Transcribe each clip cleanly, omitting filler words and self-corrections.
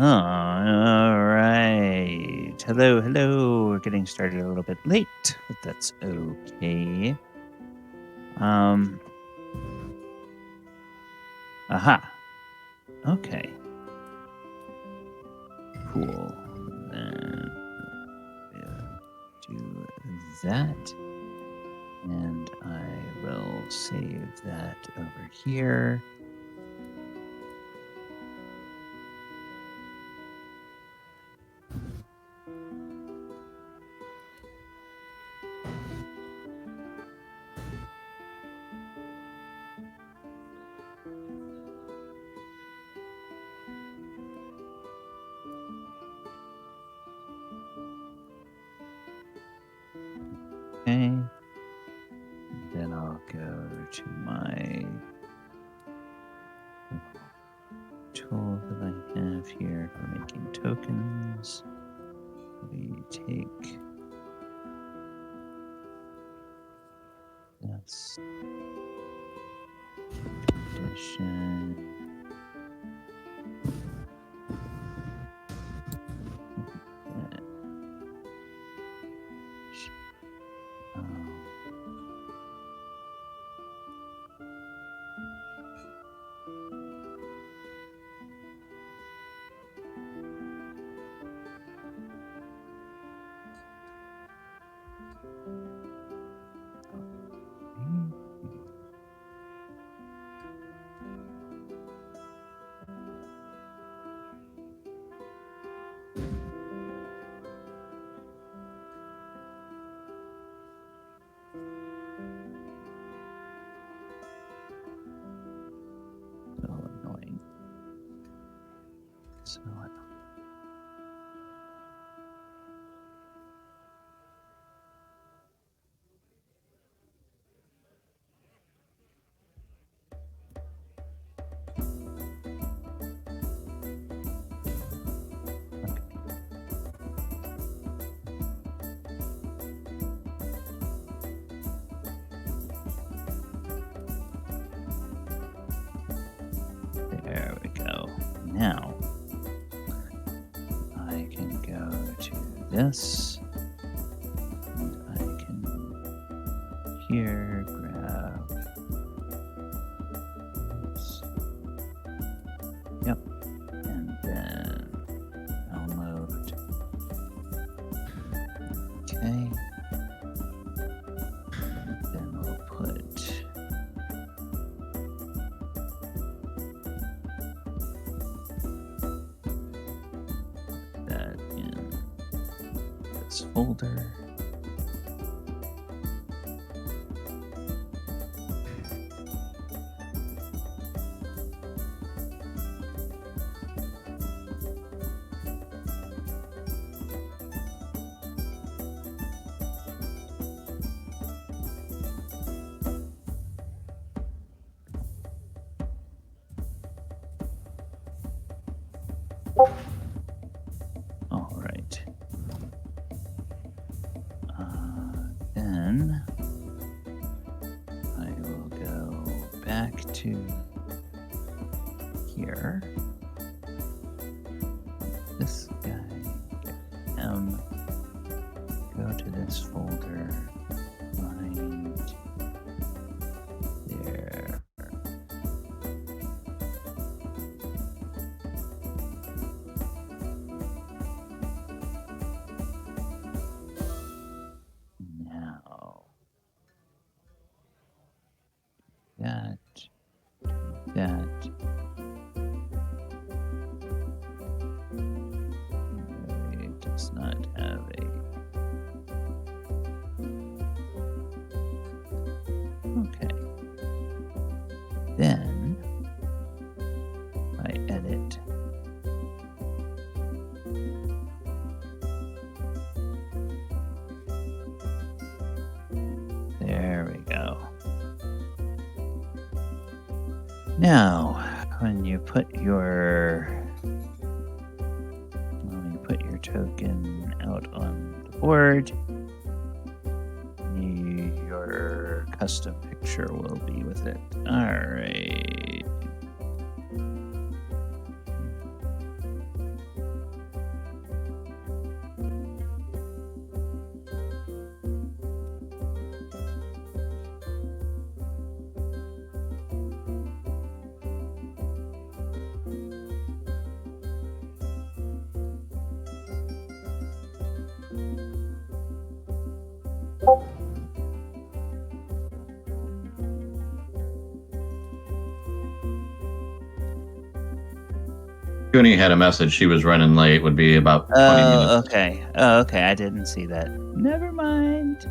Oh, all right. Hello, hello. We're getting started a little bit late, but that's okay. Aha. Okay. Cool. Then we'll do that. And I will save that over here. Okay. Then I'll go to my tool that I have here for making tokens. We take this condition. So there we go. Now I can go to this, and I can here grab this. Yep, and then I'll load. Okay. Then we'll put that in this folder. All right. Then I will go back to here. This guy, get him. Go to this folder. Find there. Now that it does not have a okay. Then I edit there we go. Now, when you put your token out on the board, your custom picture will be with it. All right. Goonie had a message. She was running late. Would be about 20 minutes. Okay. Oh, okay. I didn't see that. Never mind.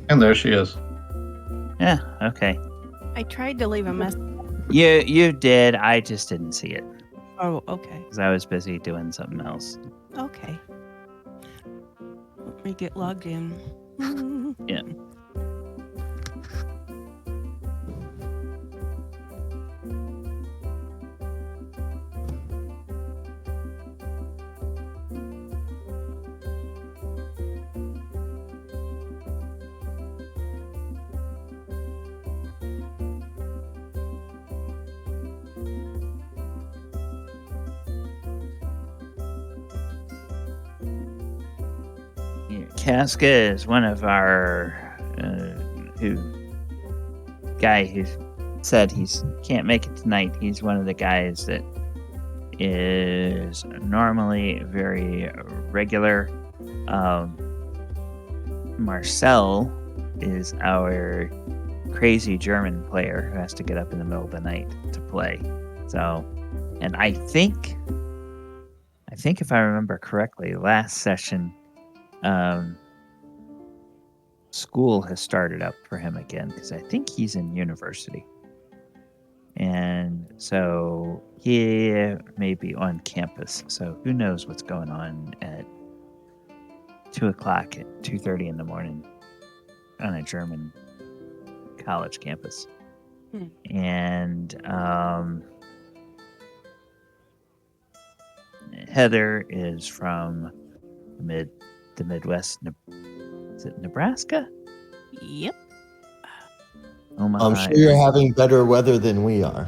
And there she is. Yeah. Okay. I tried to leave a message. You did. I just didn't see it Oh, okay. because I was busy doing something else. Okay. Let me get logged in. Yeah. Casca is one of our guy who said he can't make it tonight. He's one of the guys that is normally very regular. Marcel is our crazy German player who has to get up in the middle of the night to play. So, and I think if I remember correctly, last session, school has started up for him again because I think he's in university. And so he may be on campus. So who knows what's going on at 2 o'clock at 2:30 in the morning on a German college campus. And Heather is from the Midwest. Is it Nebraska? Yep. Omaha. I'm sure you're having better weather than we are.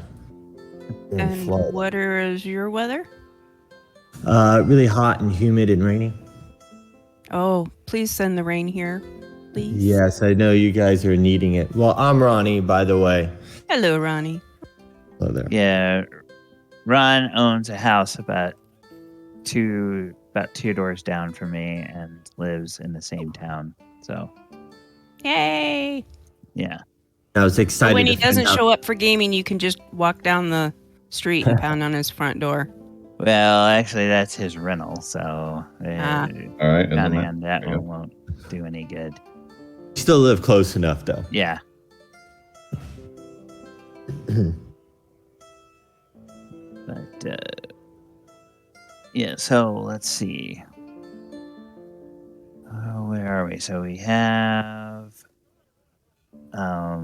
And what is your weather? Really hot and humid and rainy. Oh, please send the rain here, please. Yes, I know you guys are needing it. Well, I'm Ronnie, by the way. Hello, Ronnie. Hello there. Yeah, Ron owns a house about two doors down from me and lives in the same town. So, yay! Yeah. I was excited. But when he doesn't show up for gaming, you can just walk down the street and pound on his front door. Well, actually, that's his rental, so All right, counting on that one won't do any good. Still live close enough, though. Yeah. But yeah. So let's see. Where are we? So we have, I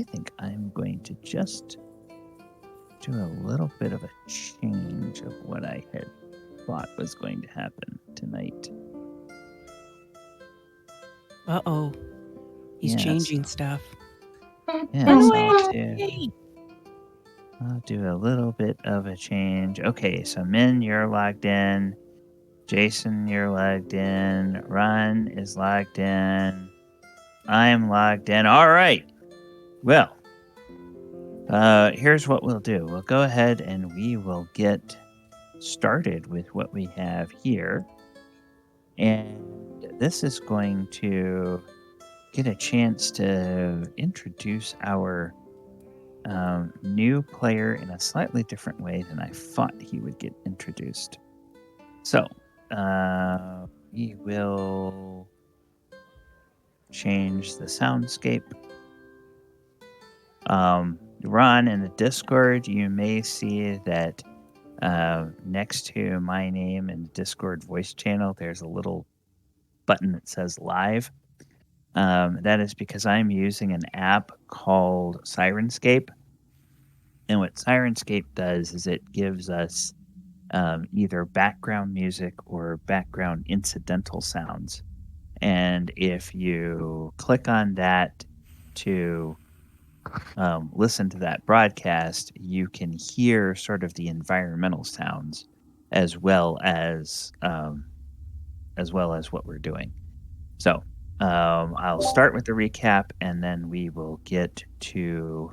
think I'm going to just do a little bit of a change of what I had thought was going to happen tonight. Uh-oh. He's changing stuff. Yeah, so I'll do a little bit of a change. Okay, so Min, you're logged in. Jason, you're logged in. Ron is logged in. I'm logged in. All right. Well, here's what we'll do. We'll go ahead and we will get started with what we have here. And this is going to get a chance to introduce our new player in a slightly different way than I thought he would get introduced. So, we will change the soundscape. Ron, in the Discord, you may see that next to my name in the Discord voice channel, there's a little button that says live. That is because I'm using an app called Sirenscape. And what Sirenscape does is it gives us either background music or background incidental sounds. And if you click on that to listen to that broadcast, you can hear sort of the environmental sounds as well as what we're doing. So I'll start with the recap, and then we will get to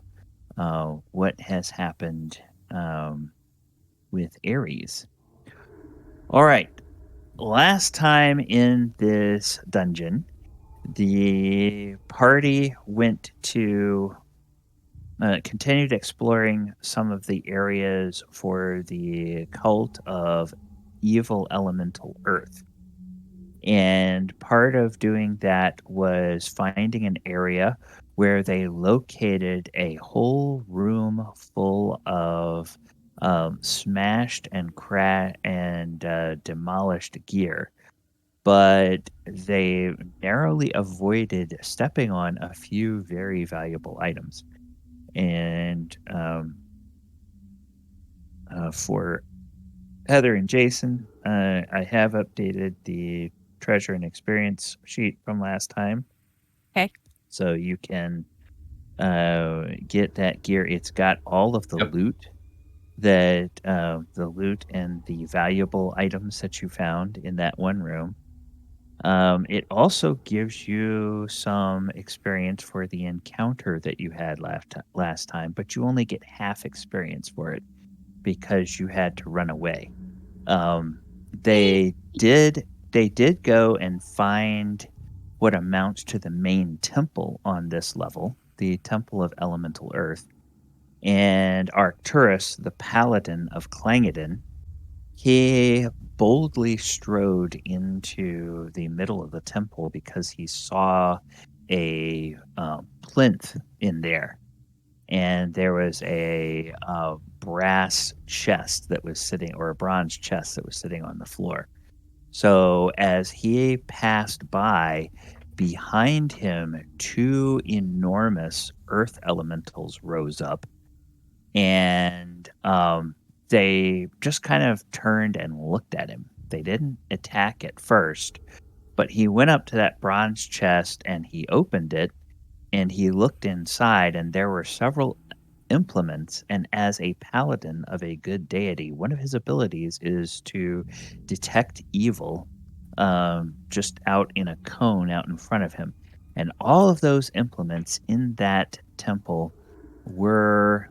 what has happened with Aries. All right. Last time in this dungeon, the party went to continued exploring some of the areas for the cult of evil elemental earth. And part of doing that was finding an area where they located a whole room full of smashed and demolished gear, but they narrowly avoided stepping on a few very valuable items. And for Heather and Jason, I have updated the treasure and experience sheet from last time. Okay. So you can get that gear. It's got all of the Yep. loot the loot and the valuable items that you found in that one room. It also gives you some experience for the encounter that you had last time, but you only get half experience for it because you had to run away. Um, they did go and find what amounts to the main temple on this level, the Temple of Elemental Earth, and Arcturus, the paladin of Clangeddon, he boldly strode into the middle of the temple because he saw a plinth in there, and there was a brass chest that was sitting, or a bronze chest that was sitting on the floor. So as he passed by, behind him, two enormous earth elementals rose up, and they just kind of turned and looked at him. They didn't attack at first, but he went up to that bronze chest and he opened it, and he looked inside, and there were several implements. And as a paladin of a good deity, one of his abilities is to detect evil, just out in a cone out in front of him. And all of those implements in that temple were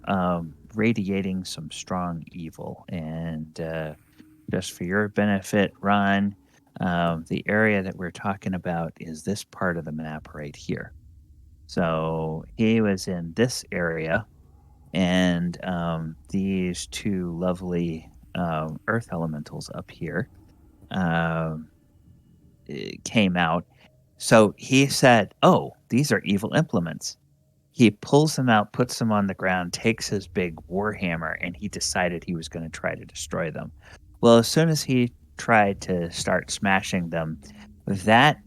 radiating some strong evil. And just for your benefit, Ron, the area that we're talking about is this part of the map right here. So he was in this area, and these two lovely earth elementals up here um, came out. So he said, "Oh, these are evil implements." He pulls them out, puts them on the ground, takes his big warhammer, and he decided he was going to try to destroy them. Well, as soon as he tried to start smashing them, that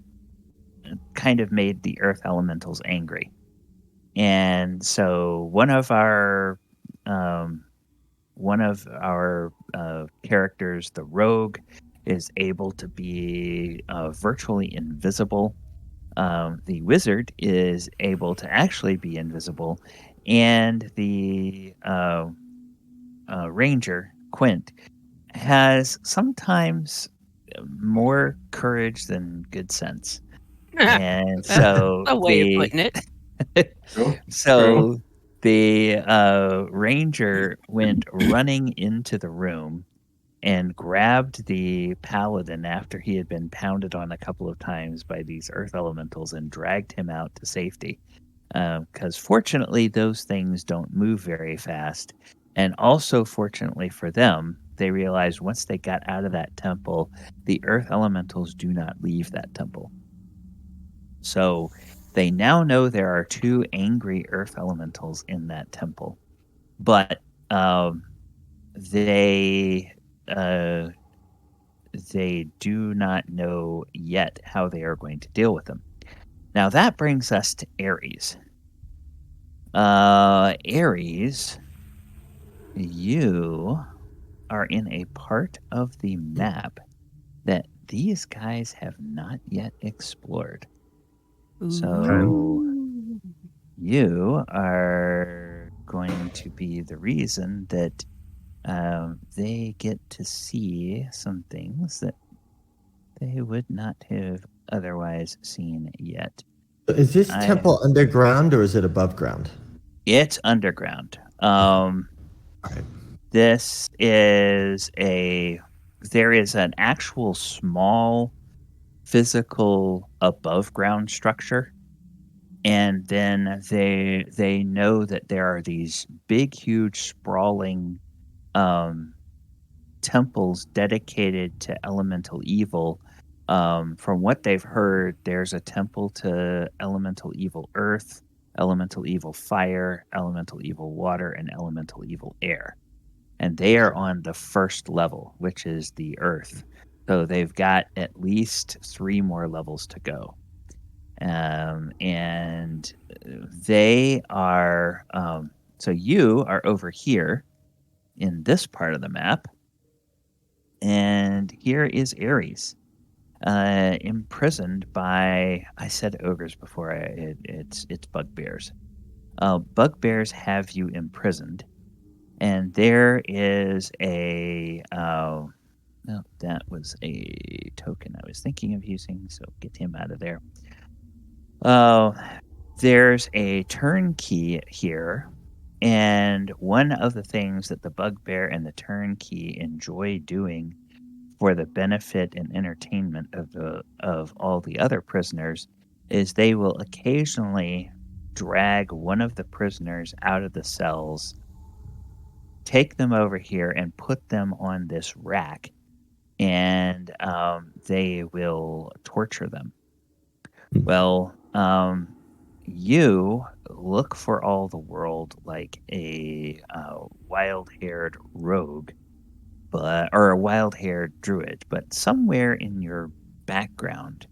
kind of made the earth elementals angry. And so um, one of our characters, the rogue, is able to be virtually invisible. The wizard is able to actually be invisible, and the ranger, Quint, has sometimes more courage than good sense. And That's so a way of putting it. True. so the ranger went running into the room and grabbed the paladin after he had been pounded on a couple of times by these earth elementals and dragged him out to safety. Because fortunately, those things don't move very fast. And also, fortunately for them, they realized once they got out of that temple, the earth elementals do not leave that temple. So they now know there are two angry earth elementals in that temple. But they uh, they do not know yet how they are going to deal with them. Now that brings us to Aries. Aries, you are in a part of the map that these guys have not yet explored. So you are going to be the reason that they get to see some things that they would not have otherwise seen yet. Is this temple underground or is it above ground? It's underground. All right. This is there is an actual small physical above ground structure, and then they know that there are these big, huge, sprawling um, temples dedicated to elemental evil. From what they've heard, there's a temple to elemental evil earth, elemental evil fire, elemental evil water, and elemental evil air. And they are on the first level, which is the earth. So they've got at least 3 more levels to go. And they are, so you are over here in this part of the map. And here is Aries, imprisoned by, I said ogres before, it's bugbears. Bugbears have you imprisoned. And there is well, that was a token I was thinking of using, so get him out of there. There's a turnkey here, and one of the things that the bugbear and the turnkey enjoy doing for the benefit and entertainment of all the other prisoners is they will occasionally drag one of the prisoners out of the cells, take them over here, and put them on this rack, and they will torture them. Well, you look for all the world like a wild-haired rogue, or a wild-haired druid, but somewhere in your background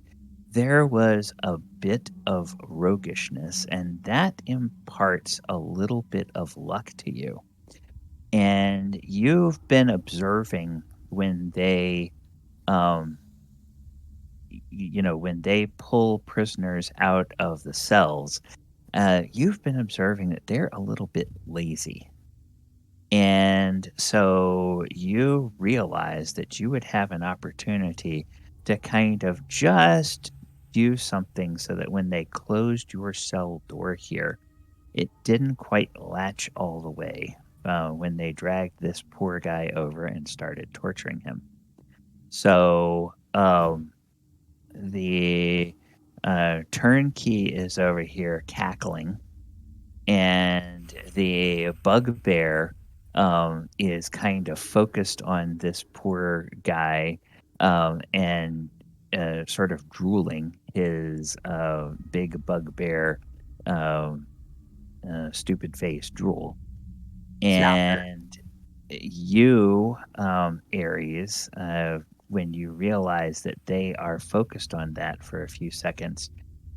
there was a bit of roguishness, and that imparts a little bit of luck to you. And you've been observing when they um when they pull prisoners out of the cells, you've been observing that they're a little bit lazy. And so you realize that you would have an opportunity to kind of just do something so that when they closed your cell door here, it didn't quite latch all the way when they dragged this poor guy over and started torturing him. So the turnkey is over here cackling, and the bugbear is kind of focused on this poor guy, and sort of drooling his big bugbear stupid face drool. And you, Aries, when you realize that they are focused on that for a few seconds,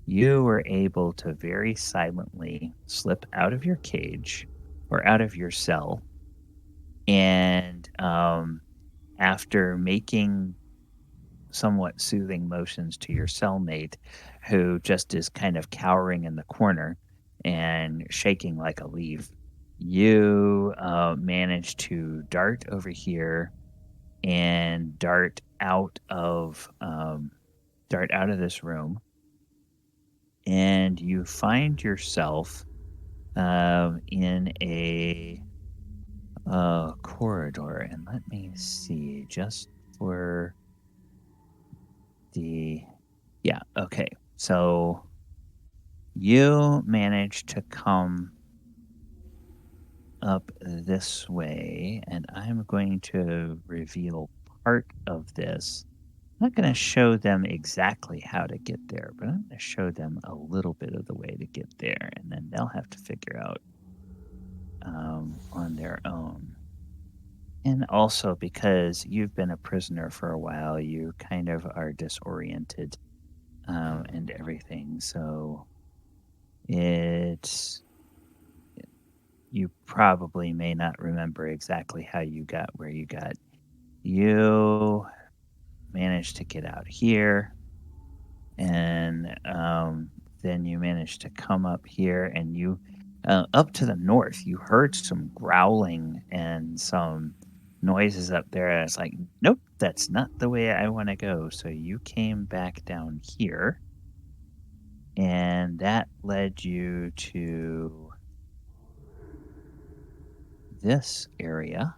you were able to very silently slip out of your cage or out of your cell. And after making somewhat soothing motions to your cellmate, who just is kind of cowering in the corner and shaking like a leaf, you manage to dart over here and dart out of this room, and you find yourself in a corridor. And let me see, just for yeah, okay. So you managed to come up this way, and I'm going to reveal part of this. I'm not going to show them exactly how to get there, but I'm going to show them a little bit of the way to get there, and then they'll have to figure out on their own. And also because you've been a prisoner for a while, you kind of are disoriented and everything. So it's you probably may not remember exactly how you got where you got. You managed to get out here, and then you managed to come up here, and you up to the north. You heard some growling and some noises up there. And it's like, nope, that's not the way I want to go. So you came back down here, and that led you to this area.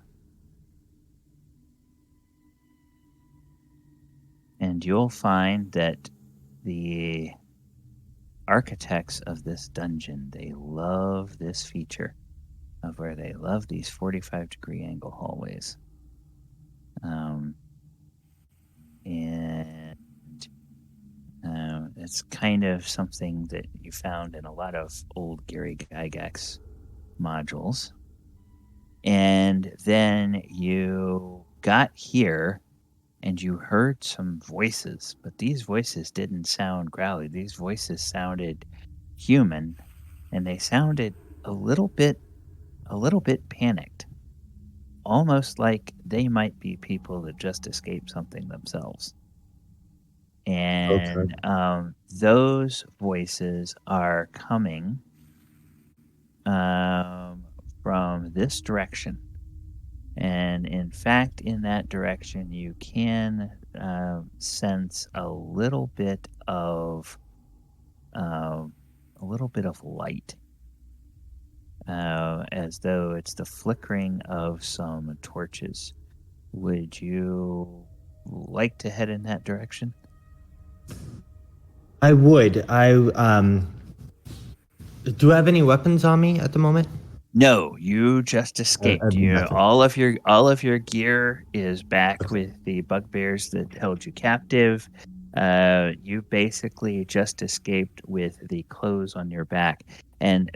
And you'll find that the architects of this dungeon, they love this feature of where they love these 45-degree angle hallways. And it's kind of something that you found in a lot of old Gary Gygax modules. And then you got here and you heard some voices, but these voices didn't sound growly. These voices sounded human, and they sounded a little bit panicked, almost like they might be people that just escaped something themselves. And those voices are coming from this direction. And in fact, in that direction, you can sense a little bit of light, as though it's the flickering of some torches. Would you like to head in that direction? I would. Do I have any weapons on me at the moment? No, you just escaped. Nothing. All of your gear is back with the bugbears that held you captive. You basically just escaped with the clothes on your back, and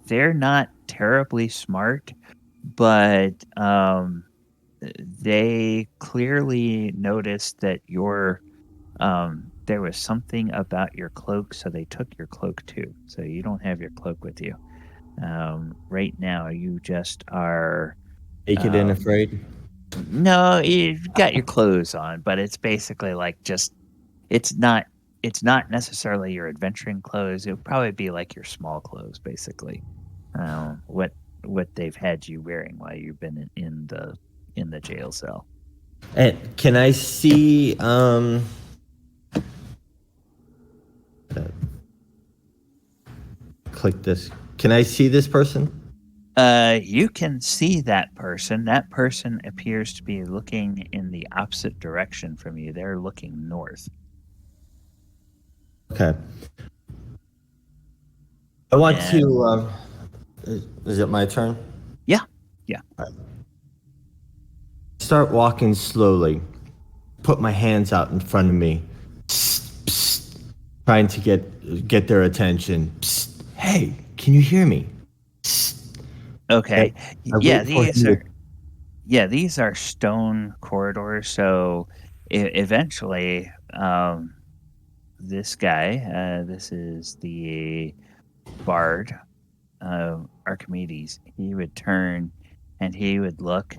they're not terribly smart, but they clearly noticed that there was something about your cloak, so they took your cloak too. So you don't have your cloak with you. Right now, you just are Naked and afraid? No, you've got your clothes on, but it's basically like it's not necessarily your adventuring clothes. It would probably be like your small clothes, basically. What they've had you wearing while you've been in the jail cell. And can I see click this. Can I see this person? You can see that person. That person appears to be looking in the opposite direction from you. They're looking north. Okay. I want to. Is it my turn? Yeah. Start walking slowly. Put my hands out in front of me. Psst, psst, trying to get their attention. Psst, hey, can you hear me? Psst. Okay. Yeah, These are stone corridors. So eventually, this guy, this is the bard, Archimedes. He would turn and he would look,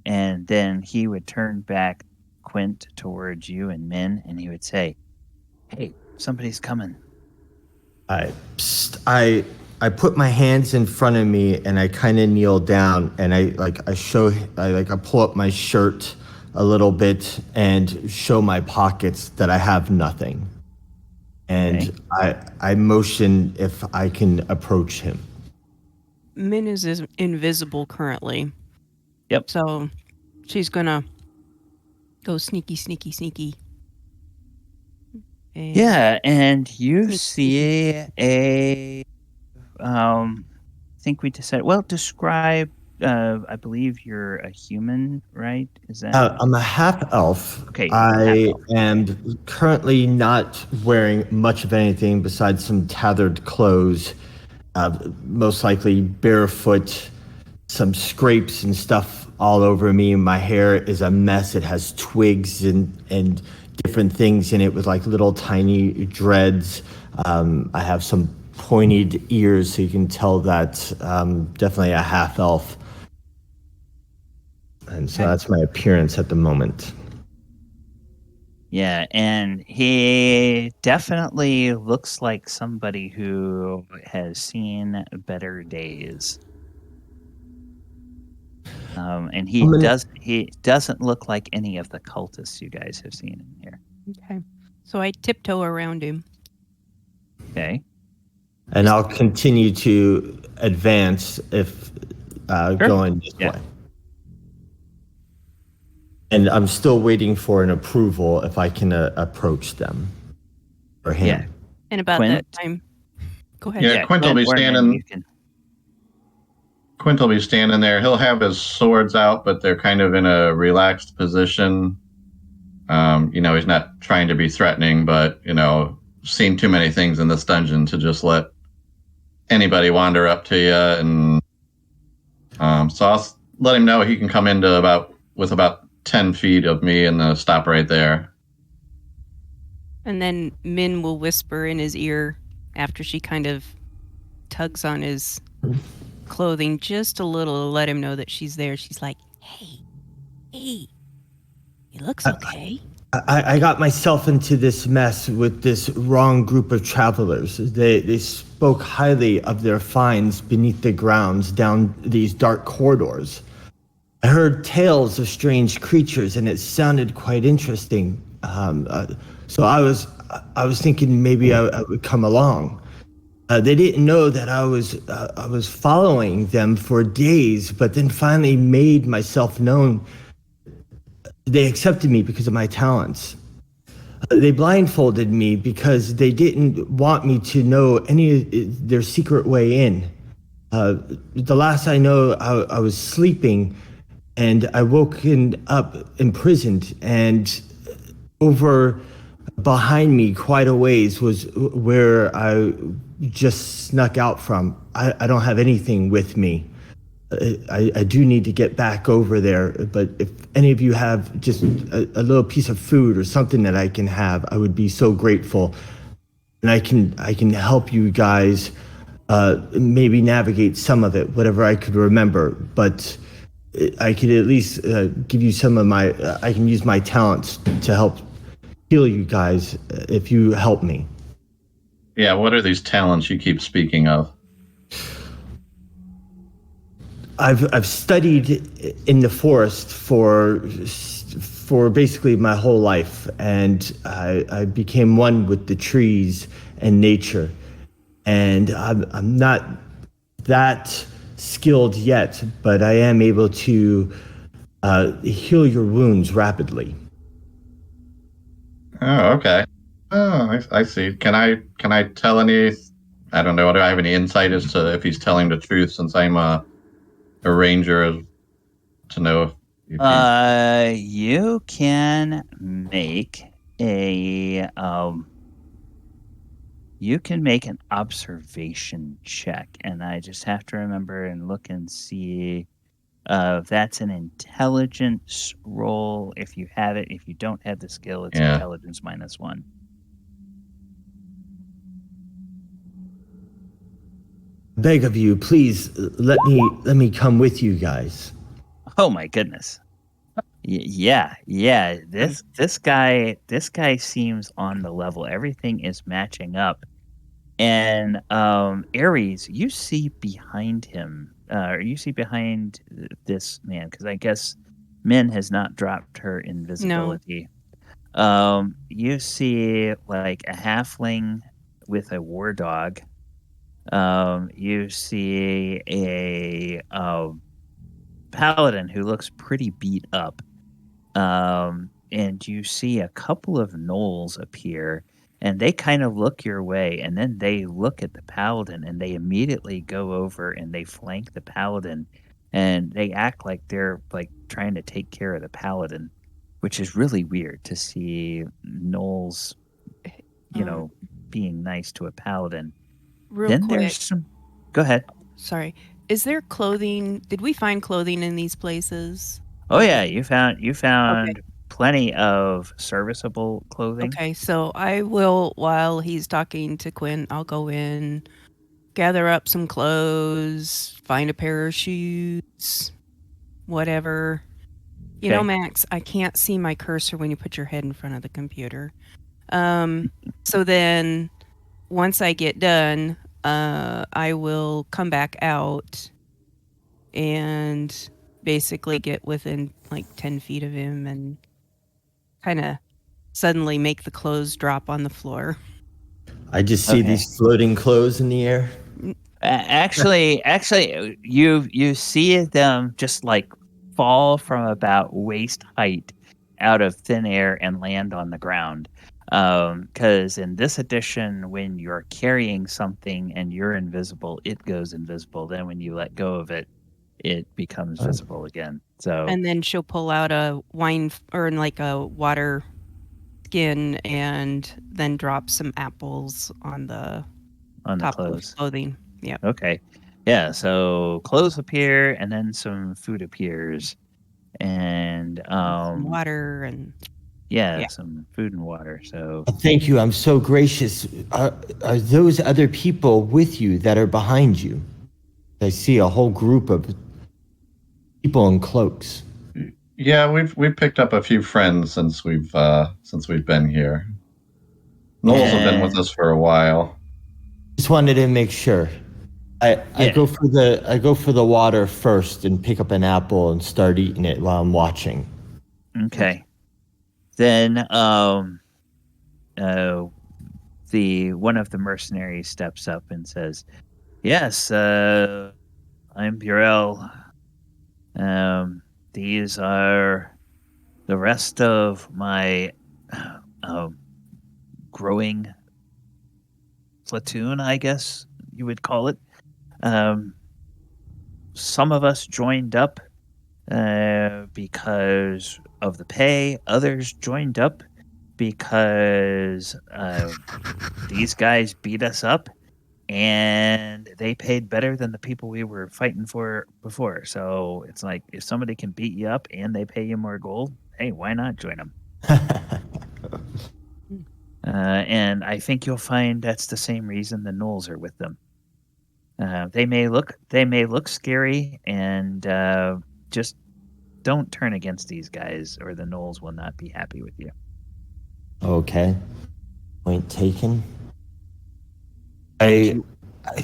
and then he would turn back Quint towards you and Min, and he would say, "Hey, somebody's coming." I put my hands in front of me and I kind of kneel down and I pull up my shirt a little bit and show my pockets that I have nothing. And I motion if I can approach him. Min is invisible currently. Yep. So she's gonna go sneaky, sneaky, sneaky. And you see a I think we decided. Well, describe. I believe you're a human, right? Is that? I'm a half elf. Okay. I am currently not wearing much of anything besides some tattered clothes. Most likely barefoot, some scrapes and stuff all over me. My hair is a mess. It has twigs and different things in it with like little tiny dreads. I have some pointed ears, so you can tell that definitely a half elf. And so that's my appearance at the moment. Yeah, and he definitely looks like somebody who has seen better days. And he doesn't look like any of the cultists you guys have seen in here. Okay. So I tiptoe around him. Okay. And I'll continue to advance if going this way. And I'm still waiting for an approval if I can approach them or him. Yeah. And about Quint? that time, go ahead. Yeah, Quint will be standing. Quint will be standing there. He'll have his swords out, but they're kind of in a relaxed position. He's not trying to be threatening, but seen too many things in this dungeon to just let anybody wander up to you. And so I'll let him know he can come into about 10 feet of me and stop right there. And then Min will whisper in his ear after she kind of tugs on his clothing just a little to let him know that she's there. She's like, hey, he looks okay. I got myself into this mess with this wrong group of travelers. They spoke highly of their finds beneath the grounds down these dark corridors. I heard tales of strange creatures, and it sounded quite interesting. So I was thinking maybe I would come along. They didn't know that I was following them for days, but then finally made myself known. They accepted me because of my talents. They blindfolded me because they didn't want me to know any of their secret way in. The last I know, I was sleeping, and I woken up imprisoned, and over behind me quite a ways was where I just snuck out from. I don't have anything with me. I do need to get back over there, but if any of you have just a little piece of food or something that I can have, I would be so grateful. And I can help you guys maybe navigate some of it, whatever I could remember. But I could at least give you some of I can use my talents to help heal you guys if you help me. Yeah, what are these talents you keep speaking of? I've studied in the forest for basically my whole life, and I became one with the trees and nature. And I'm not that skilled yet, but I am able to heal your wounds rapidly. Oh, okay. Oh, I see. Can I tell any? I don't know. Do I have any insight as to if he's telling the truth? Since I'm a ranger, to know if you can make an observation check, and I just have to remember and look and see if that's an intelligence roll. If you have it, if you don't have the skill, it's intelligence -1. Beg of you, please let me come with you guys. Oh my goodness. Yeah. This guy seems on the level. Everything is matching up. And Aries, you see behind him, you see behind this man, because I guess Min has not dropped her invisibility. No. You see like a halfling with a war dog. You see a paladin who looks pretty beat up. And you see a couple of gnolls appear, and they kind of look your way, and then they look at the paladin, and they immediately go over and they flank the paladin, and they act like they're like trying to take care of the paladin, which is really weird to see gnolls, being nice to a paladin. Then quick. There's some. Go ahead. Sorry. Is there clothing? Did we find clothing in these places? Oh yeah, you found plenty of serviceable clothing. Okay, so I will, while he's talking to Quint, I'll go in, gather up some clothes, find a pair of shoes, whatever. You know, Max, I can't see my cursor when you put your head in front of the computer. So then once I get done, I will come back out and basically get within like 10 feet of him and kind of suddenly make the clothes drop on the floor. I just see Okay. these floating clothes in the air. Actually, you see them just like fall from about waist height out of thin air and land on the ground. Because in this edition, when you're carrying something and you're invisible, it goes invisible. Then when you let go of it, it becomes visible again. So And then she'll pull out a wine or like a water skin and then drop some apples on the on the top clothes. of clothing. Yep. Okay. Yeah, so clothes appear and then some food appears. And Some water and yeah. some food and water. So Thank you. I'm so gracious. Are those other people with you that are behind you? I see a whole group of people in cloaks. Yeah, we've picked up a few friends since we've been here. Knowles have been with And- us for a while. Just wanted to make sure. I Yeah. go for the water first and pick up an apple and start eating it while I'm watching. Okay. Then the one of the mercenaries steps up and says, "Yes, I'm Burrell. These are the rest of my growing platoon, I guess you would call it. Some of us joined up because of the pay. Others joined up because these guys beat us up and they paid better than the people we were fighting for before. So it's like if somebody can beat you up and they pay you more gold, hey, why not join them? And I think you'll find that's the same reason the Knolls are with them. They may look scary, and just don't turn against these guys, or the Knolls will not be happy with you. Okay. Point taken. I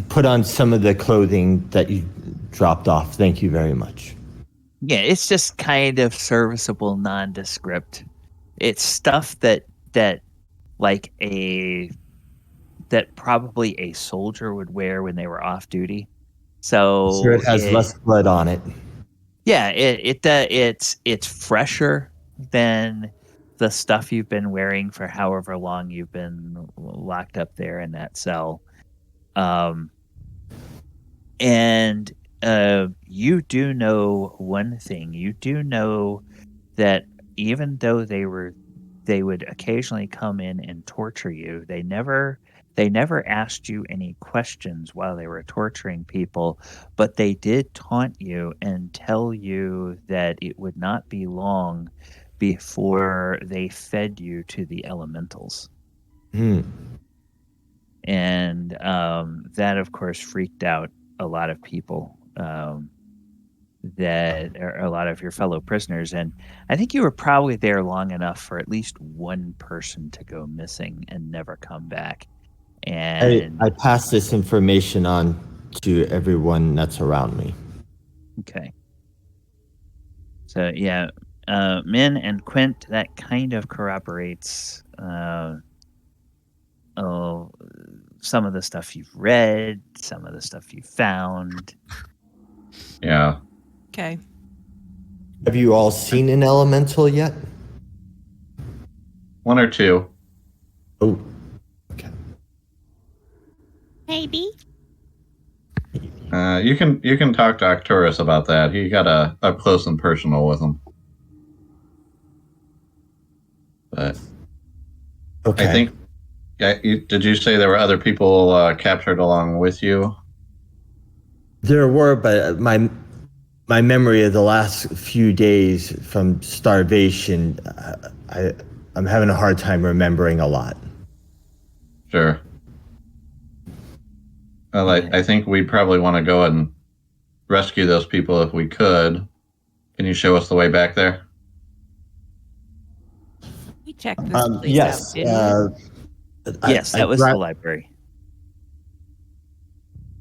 put on some of the clothing that you dropped off. Thank you very much. Yeah, it's just kind of serviceable nondescript. It's stuff that like that probably a soldier would wear when they were off duty. So Sure, it has less blood on it. Yeah, it's fresher than the stuff you've been wearing for however long you've been locked up there in that cell. And you do know one thing. You do know that even though they would occasionally come in and torture you, they never asked you any questions while they were torturing people, but they did taunt you and tell you that it would not be long before they fed you to the elementals. And that, of course, freaked out a lot of people, that are a lot of your fellow prisoners. And I think you were probably there long enough for at least one person to go missing and never come back. And I pass this information on to everyone that's around me. okay. So yeah, Min and Quint, that kind of corroborates some of the stuff you've read, some of the stuff you found. Yeah. Okay. Have you all seen an elemental yet? One or two. Oh, okay. Maybe. You can talk to Arcturus about that. He got up close and personal with him. But Okay. I think, did you say there were other people captured along with you? There were, but my memory of the last few days from starvation, I'm having a hard time remembering a lot. Sure. Well, I think we'd probably want to go and rescue those people if we could. Can you show us the way back there? We checked this place Yes. out, didn't we? Yes, that was the library.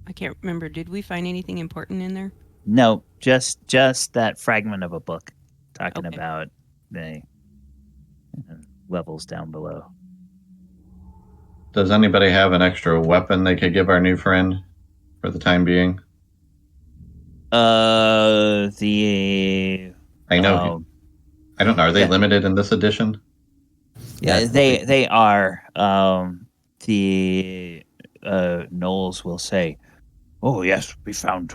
I can't remember. Did we find anything important in there? No, just that fragment of a book talking Okay. about the levels down below. Does anybody have an extra weapon they could give our new friend for the time being? The I know. I don't know. Are they yeah. limited in this edition? Yeah, Yes. they are. The Knowles will say, "Oh yes, we found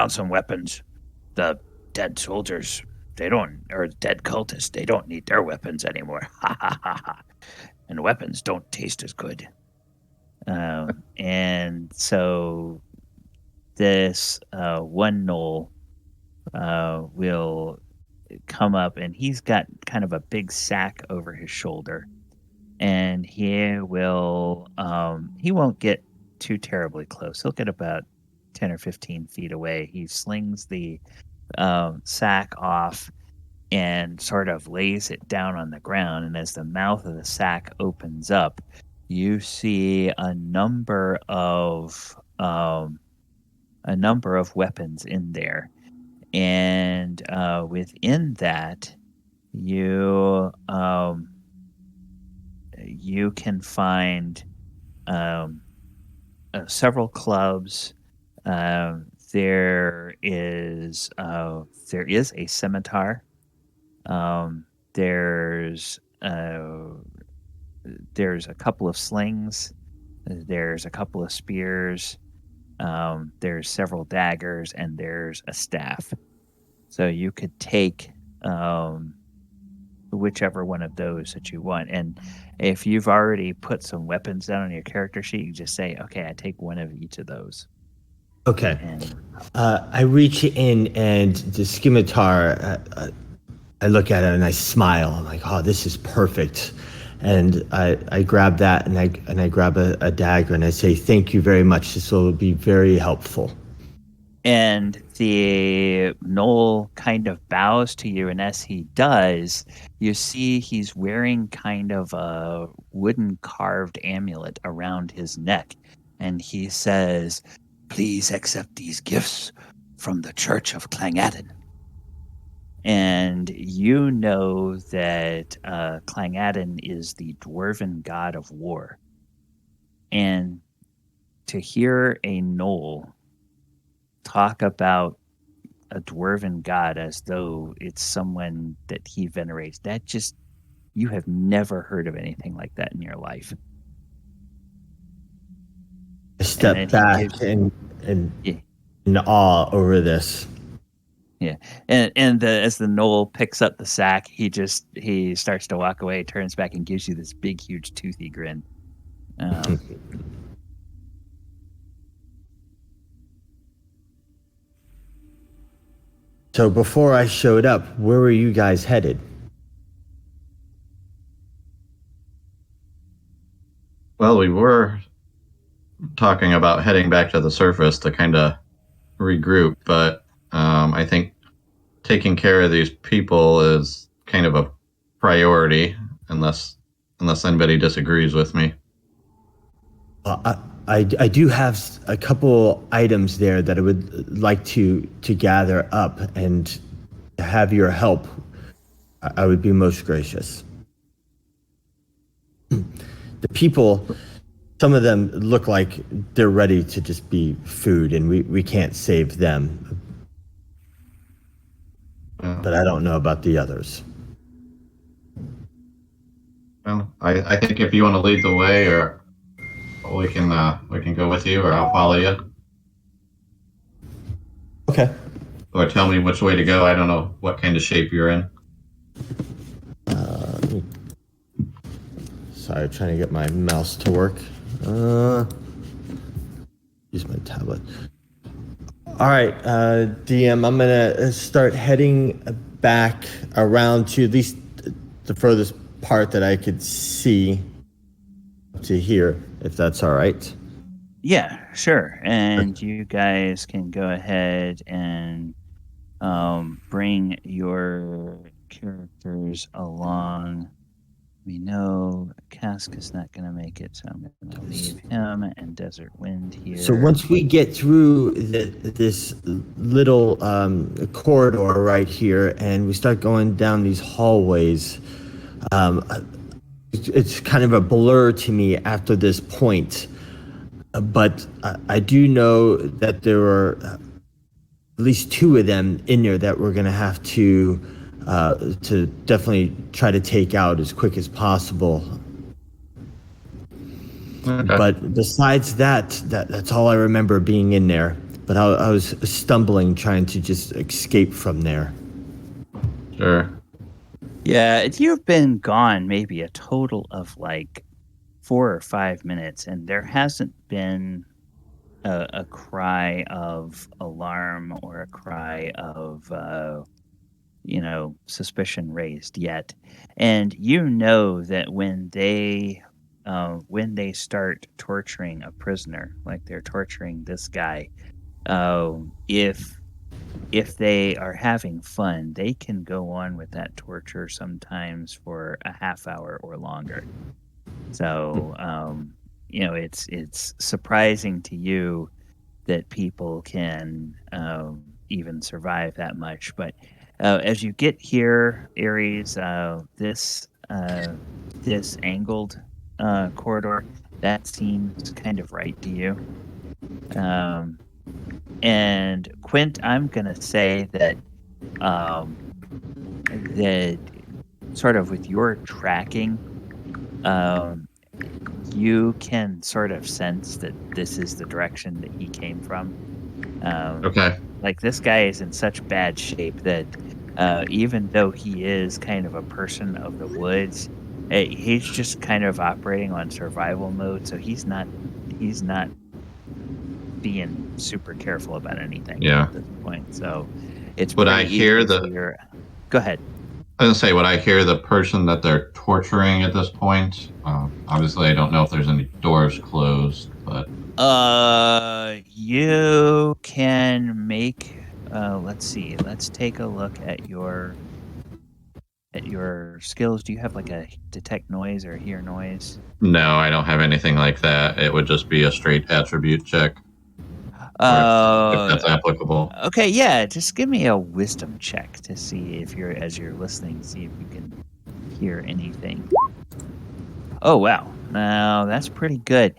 some weapons. The dead soldiers, they don't, or dead cultists, they don't need their weapons anymore. Ha ha ha ha. And weapons don't taste as good." And so this one Knoll will come up, and he's got kind of a big sack over his shoulder, and he won't get too terribly close. He'll get about 10 or 15 feet away. He slings the sack off and sort of lays it down on the ground, and as the mouth of the sack opens up, you see a number of weapons in there, and within that, you can find several clubs. There is a scimitar. There's a couple of slings. There's a couple of spears. There's several daggers, and there's a staff. So you could take whichever one of those that you want. And if you've already put some weapons down on your character sheet, you just say, "Okay, I take one of each of those." Okay. And I reach in and the scimitar, I look at it and I smile. I'm like, oh, this is perfect. And I grab that and I grab a dagger and I say, thank you very much. This will be very helpful. And the Knoll kind of bows to you, and as he does, you see he's wearing kind of a wooden carved amulet around his neck. And he says, "Please accept these gifts from the Church of Clangadden." And you know that Clangadden is the dwarven god of war. And to hear a Knoll talk about a dwarven god as though it's someone that he venerates, that just, you have never heard of anything like that in your life. I step back in awe over this. Yeah, and as the Knoll picks up the sack, he starts to walk away, turns back, and gives you this big, huge, toothy grin. So before I showed up, where were you guys headed? Well, we were talking about heading back to the surface to kind of regroup, but I think taking care of these people is kind of a priority, unless anybody disagrees with me. I do have a couple items there that I would like to gather up, and to have your help, I would be most gracious. The people, some of them look like they're ready to just be food, and we can't save them. But I don't know about the others. Well, I think if you want to lead the way, or we can go with you, or I'll follow you. Okay. Or tell me which way to go. I don't know what kind of shape you're in. Sorry, trying to get my mouse to work. Use my tablet. All right, DM, I'm gonna start heading back around to at least the furthest part that I could see to here, if that's all right. Yeah, sure. And you guys can go ahead and bring your characters along We know Cask is not going to make it, so I'm going to leave him and Desert Wind here. So once we get through this little corridor right here, and we start going down these hallways, it's kind of a blur to me after this point. But I do know that there are at least two of them in there that we're going to have to definitely try to take out as quick as possible. Okay. But besides that's all I remember being in there. But I was stumbling trying to just escape from there. Sure. Yeah, you've been gone maybe a total of like 4 or 5 minutes, and there hasn't been a cry of alarm or a cry of suspicion raised yet. And you know that when they start torturing a prisoner, like they're torturing this guy, if they are having fun, they can go on with that torture sometimes for a half hour or longer. So, it's surprising to you that people can even survive that much. But as you get here, Aries, this angled corridor that seems kind of right to you. And Quint, I'm gonna say that that sort of with your tracking, you can sort of sense that this is the direction that he came from. Okay. Like this guy is in such bad shape that even though he is kind of a person of the woods, he's just kind of operating on survival mode. So he's not being super careful about anything Yeah. at this point. So it's Would pretty I hear easy the? for your. Go ahead. I was gonna say, would I hear the person that they're torturing at this point? Obviously, I don't know if there's any doors closed, but You can make. Let's see. Let's take a look at your skills. Do you have like a detect noise or hear noise? no, I don't have anything like that. It would just be a straight attribute check, or if Uh, that's applicable. okay, yeah. Just give me a wisdom check to see if as you're listening, see if you can hear anything. Oh wow, now that's pretty good.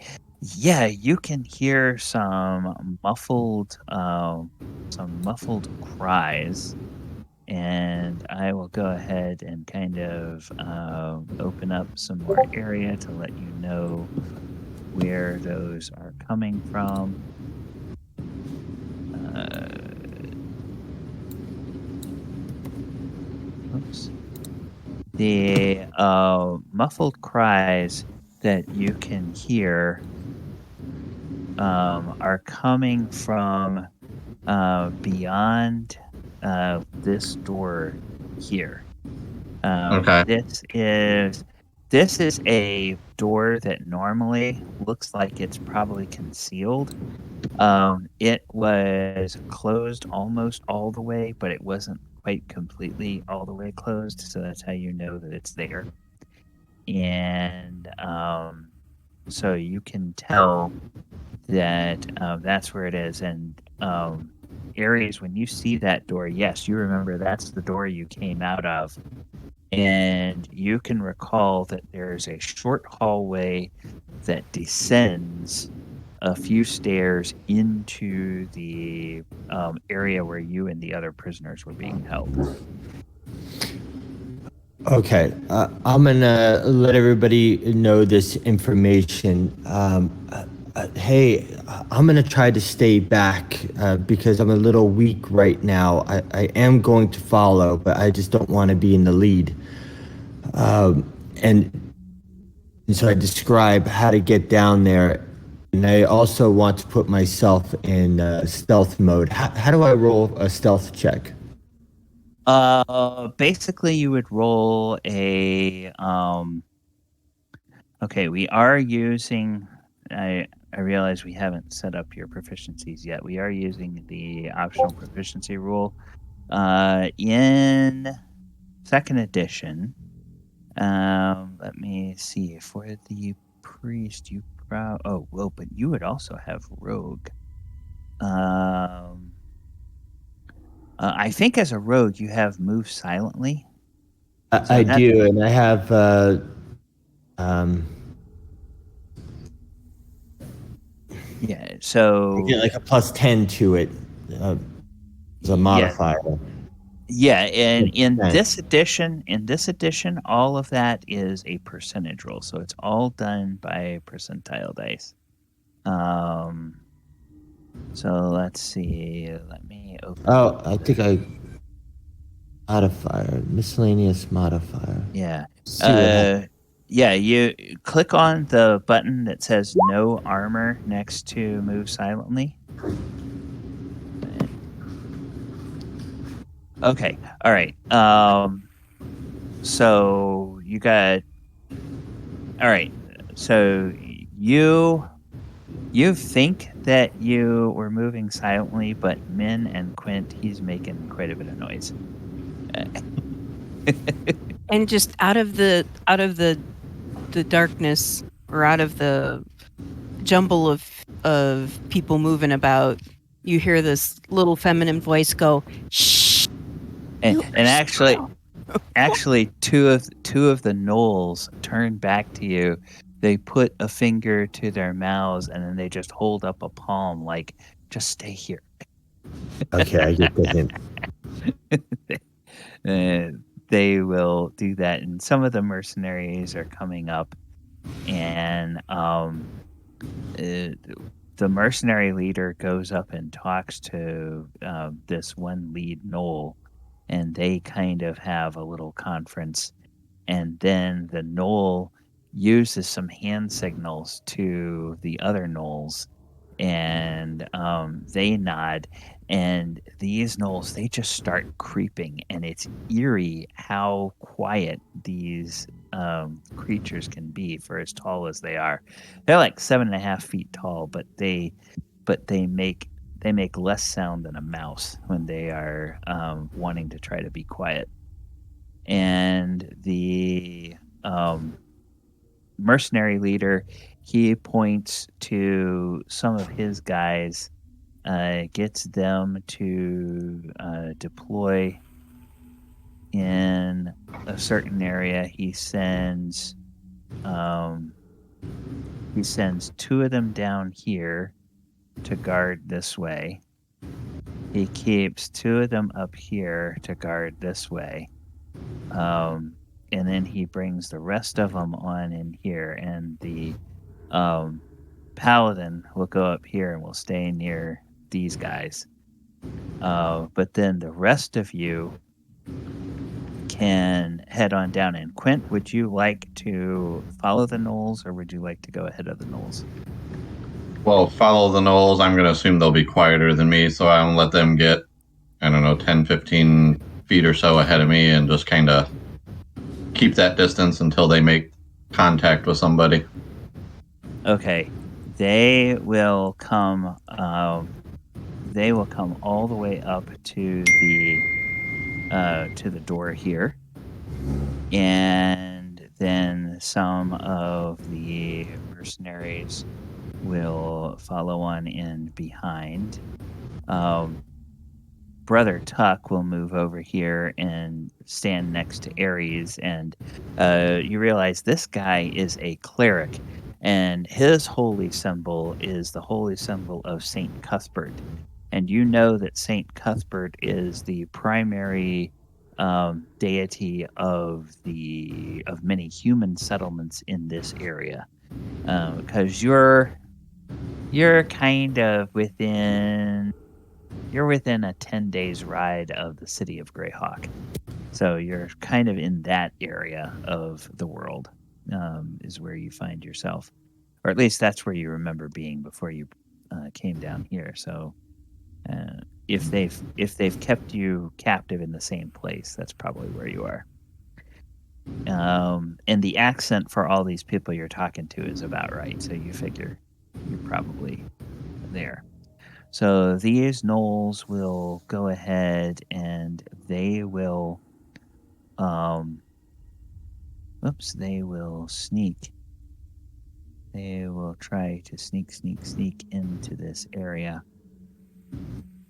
Yeah, you can hear some muffled cries, and I will go ahead and kind of open up some more area to let you know where those are coming from. Oops. The muffled cries that you can hear are coming from beyond this door here. Okay. This is a door that normally looks like it's probably concealed. It was closed almost all the way, but it wasn't quite completely all the way closed, so that's how you know that it's there. And so you can tell that that's where it is. And Aries, when you see that door, yes, you remember that's the door you came out of. And you can recall that there's a short hallway that descends a few stairs into the area where you and the other prisoners were being held. Okay, I'm gonna let everybody know this information. Hey, I'm gonna try to stay back because I'm a little weak right now. I am going to follow, but I just don't want to be in the lead. And so I describe how to get down there, and I also want to put myself in stealth mode. How do I roll a stealth check? Basically, you would roll a. Okay, we are using. I realize we haven't set up your proficiencies yet. We are using the optional proficiency rule. In second edition, Let me see. For the priest, you but you would also have rogue. I think as a rogue, you have move silently. So I do, and I have yeah. So I get like a +10 to it as a modifier. Yeah, and in 10%. this edition, all of that is a percentage roll, so it's all done by percentile dice. So let's see. Let me open. Oh, I think I modifier, miscellaneous modifier. Yeah. See what happens. Yeah, you click on the button that says no armor next to move silently. Okay. All right. So you got all right. So you think that you were moving silently, but Min and Quint, he's making quite a bit of noise. And just out of the darkness, or out of the jumble of people moving about, you hear this little feminine voice go, "Shh." And actually, two of the gnolls turn back to you. They put a finger to their mouths and then they just hold up a palm, like, just stay here. Okay, I get the hint. They will do that, and some of the mercenaries are coming up, and the mercenary leader goes up and talks to this one lead gnoll, and they kind of have a little conference, and then the gnoll uses some hand signals to the other gnolls, and they nod, and these gnolls, they just start creeping, and it's eerie how quiet these creatures can be for as tall as they are. They're like 7.5 feet tall, but they make less sound than a mouse when they are wanting to try to be quiet. And the mercenary leader, he points to some of his guys, gets them to deploy in a certain area. He sends 2 of them down here to guard this way. He keeps 2 of them up here to guard this way. And then he brings the rest of them on in here, and the paladin will go up here and will stay near these guys. But then the rest of you can head on down. And Quint, would you like to follow the gnolls, or would you like to go ahead of the gnolls? Well, follow the gnolls. I'm going to assume they'll be quieter than me, so I won't let them get, 10, 15 feet or so ahead of me, and just kind of keep that distance until they make contact with somebody. Okay, they will come. They will come all the way up to the door here, and then some of the mercenaries will follow on in behind. Brother Tuck will move over here and stand next to Aries, and you realize this guy is a cleric, and his holy symbol is the holy symbol of Saint Cuthbert. And you know that Saint Cuthbert is the primary deity of many human settlements in this area, because you're kind of within a 10 days ride of the city of Greyhawk. So you're kind of in that area of the world, is where you find yourself. Or at least that's where you remember being before you came down here. So if they've kept you captive in the same place, that's probably where you are. And the accent for all these people you're talking to is about right. So you figure you're probably there. So these gnolls will go ahead and they will Oops, they will sneak. They will try to sneak into this area.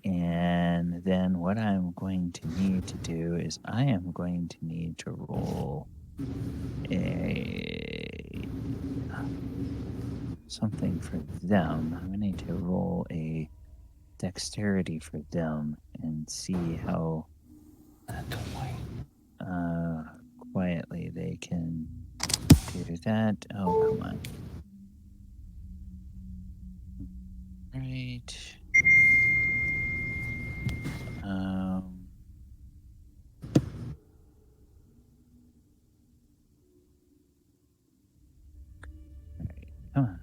And then what I'm going to need to do is I am going to need to roll something for them. I'm going to need to roll a dexterity for them and see how quietly they can do that. Oh, come on. Right. Alright, come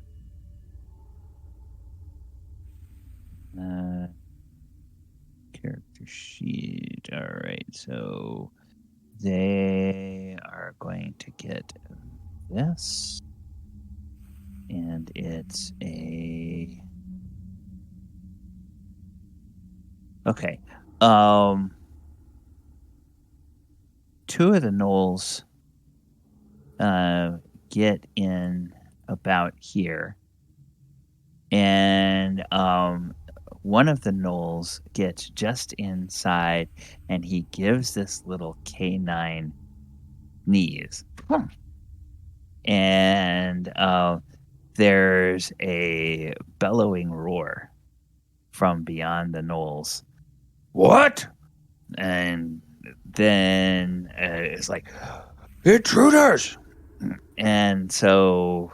on. Character sheet. Alright, so they are going to get this. And it's a... Okay. Two of the gnolls get in about here. And one of the gnolls gets just inside and he gives this little canine sneeze. And there's a bellowing roar from beyond the gnolls. What? And then it's like, intruders! And so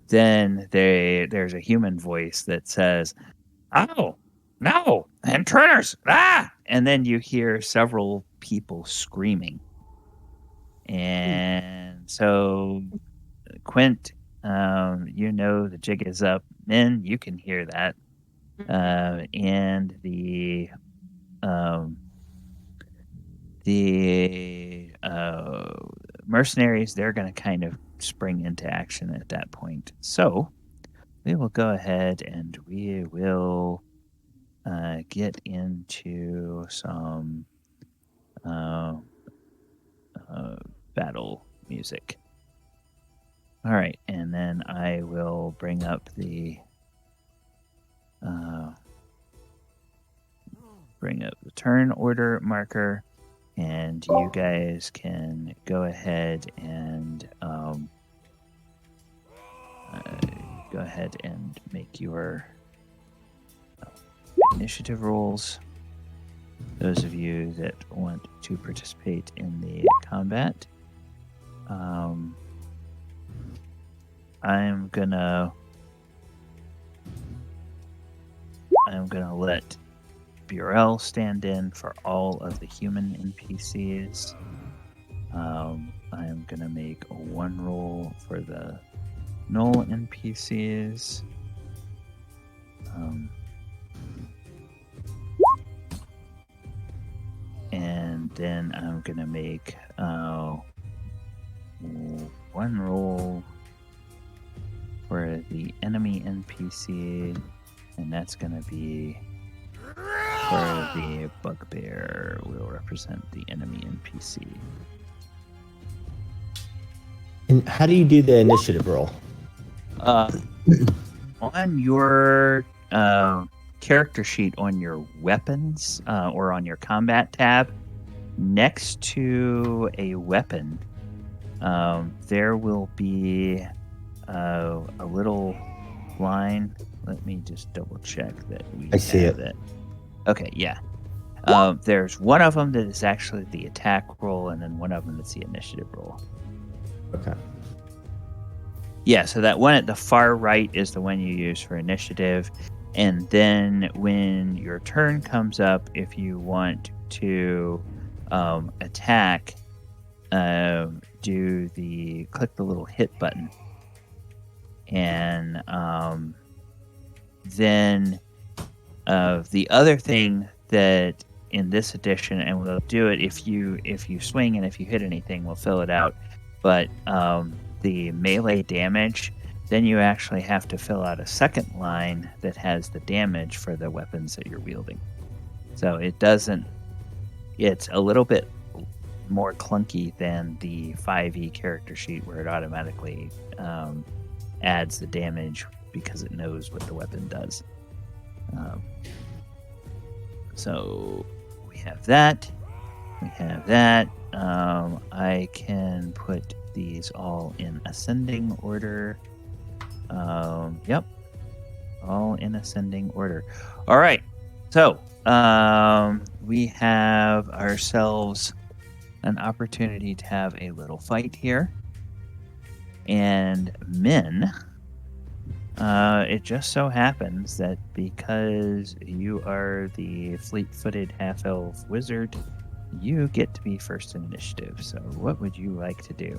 then there's a human voice that says, oh, no, intruders! Ah! And then you hear several people screaming. And so, Quint, you know the jig is up. Min, you can hear that. And the mercenaries, they're going to kind of spring into action at that point. So we will go ahead and we will get into some battle music. All right, and then I will bring up the turn order marker, and you guys can go ahead and make your initiative rolls. Those of you that want to participate in the combat. I'm gonna let Burrell stand in for all of the human NPCs. I'm gonna make a one roll for the null NPCs. And then I'm gonna make one roll for the enemy NPC, and that's gonna be for the Bugbear. Will represent the enemy NPC. And how do you do the initiative roll? On your character sheet on your weapons or on your combat tab, next to a weapon, there will be a little line. Let me just double check that we I see have it. Okay, yeah. There's one of them that is actually the attack roll, and then one of them that's the initiative roll. Okay. Yeah, so that one at the far right is the one you use for initiative. And then when your turn comes up, if you want to attack, click the little hit button. And then the other thing that in this edition, and we'll do it if you swing and if you hit anything, we'll fill it out. But the melee damage, then you actually have to fill out a second line that has the damage for the weapons that you're wielding. So it's a little bit more clunky than the 5e character sheet where it automatically adds the damage because it knows what the weapon does. So we have that. We have that. I can put these all in ascending order. Yep. All in ascending order. All right. So we have ourselves an opportunity to have a little fight here. And Min, it just so happens that because you are the fleet-footed half-elf wizard, you get to be first in initiative. So what would you like to do?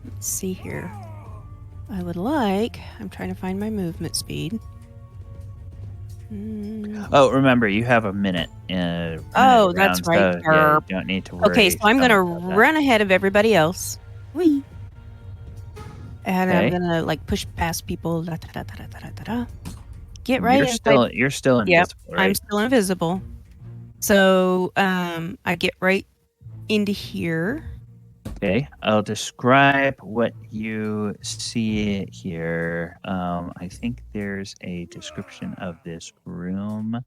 Let's see here. I'm trying to find my movement speed. Oh, remember, you have a minute. Oh, that's right. So, yeah, you don't need to worry. Okay, so I'm going to much about that. run ahead of everybody else. Whee! And I'm Okay. going to like push past people. Da, da, da, da, da, da, da, da. Get right You're inside. you're still invisible, Yep, right? I'm still invisible. So I get right into here. Okay, I'll describe what you see here. I think there's a description of this room.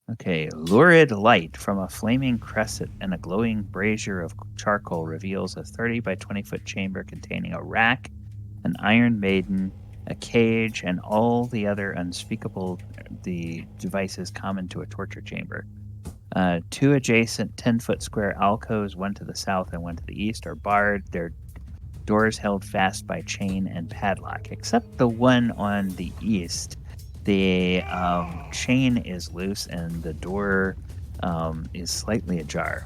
Okay, lurid light from a flaming cresset and a glowing brazier of charcoal reveals a 30 by 20 foot chamber containing a rack, an iron maiden, a cage, and all the other unspeakable devices common to a torture chamber. Two adjacent 10-foot square alcoves, one to the south and one to the east, are barred. Their doors held fast by chain and padlock, except the one on the east. The chain is loose and the door is slightly ajar.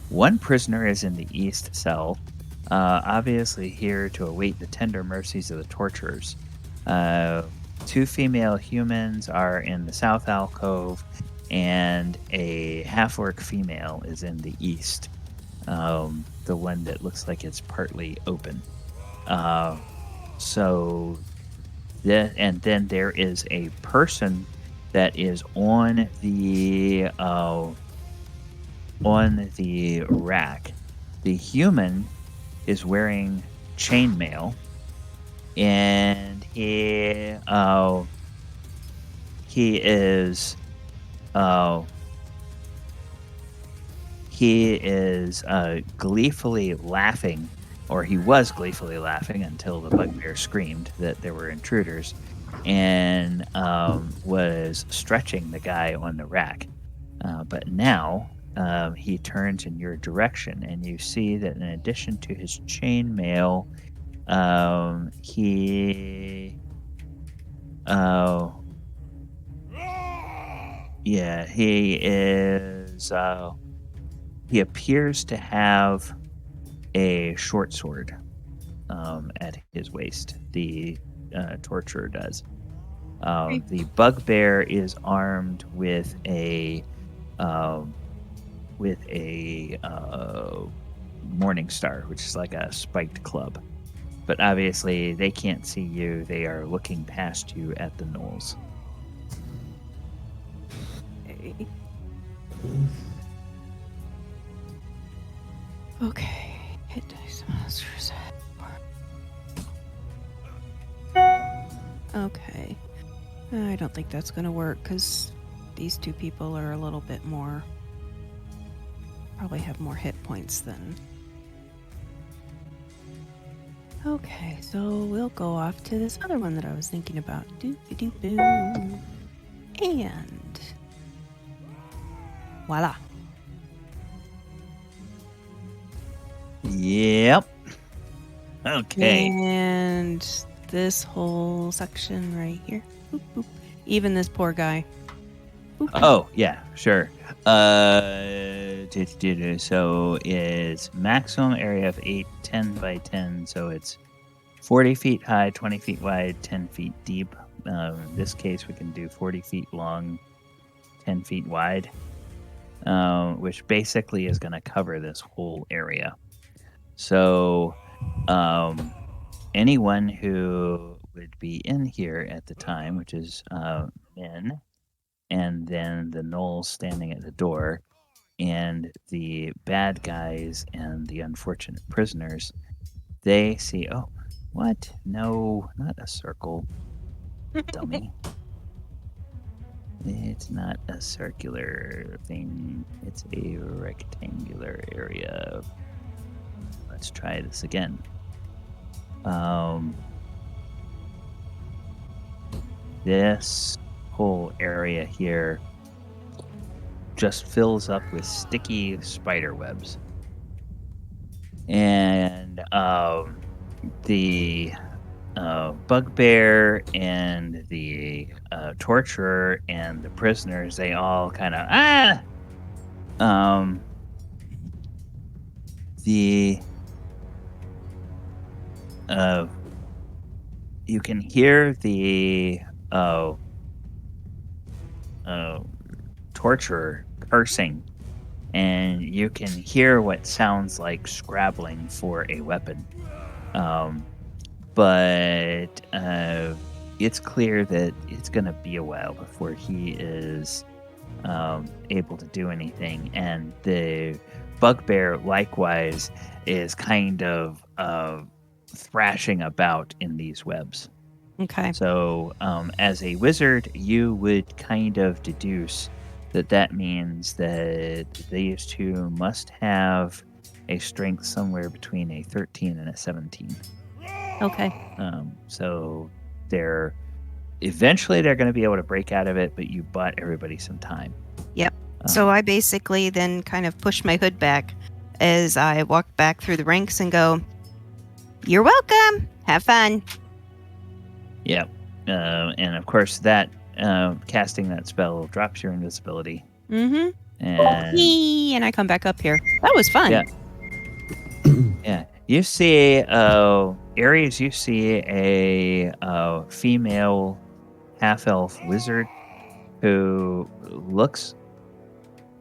One prisoner is in the east cell, obviously here to await the tender mercies of the torturers. Two female humans are in the south alcove, and a half-orc female is in the east, the one that looks like it's partly open. And then there is a person that is on the rack. The human is wearing chainmail, and he is gleefully laughing, or he was gleefully laughing until the bugbear screamed that there were intruders, and was stretching the guy on the rack. But now he turns in your direction, and you see that in addition to his chainmail, he is. He appears to have a short sword at his waist. The torturer does. The bugbear is armed with a morning star, which is like a spiked club. But obviously, they can't see you. They are looking past you at the knolls. Okay. Hit dice monsters. Okay. I don't think that's going to work because these two people are a little bit more. Probably have more hit points than. Okay, so we'll go off to this other one that I was thinking about. Doo-doo-doo. And. Voila. Yep. Okay. And this whole section right here. Boop, boop. Even this poor guy. Boop, boop. Oh, yeah, sure. So it's maximum area of 10 by 10. So it's 40 feet high, 20 feet wide, 10 feet deep. In this case, we can do 40 feet long, 10 feet wide, which basically is going to cover this whole area. So anyone who would be in here at the time, which is Min, and then the gnolls standing at the door, and the bad guys and the unfortunate prisoners. They see, oh, what? No, not a circle, dummy. It's not a circular thing. It's a rectangular area. Let's try this again. This whole area here just fills up with sticky spider webs. And the Bugbear and the torturer and the prisoners, they all kind of you can hear the torturer cursing, and you can hear what sounds like scrabbling for a weapon. But it's clear that it's going to be a while before he is able to do anything. And the Bugbear, likewise, is kind of thrashing about in these webs. Okay. So, as a wizard, you would kind of deduce that means that these two must have a strength somewhere between a 13 and a 17. Okay. So they're eventually going to be able to break out of it, but you bought everybody some time. Yep. So I basically then kind of push my hood back as I walk back through the ranks and go, "You're welcome. Have fun." Yep. And of course that casting that spell drops your invisibility. Mm-hmm. And I come back up here. That was fun. Yeah. Yeah. You see, Aries, you see a female half-elf wizard who looks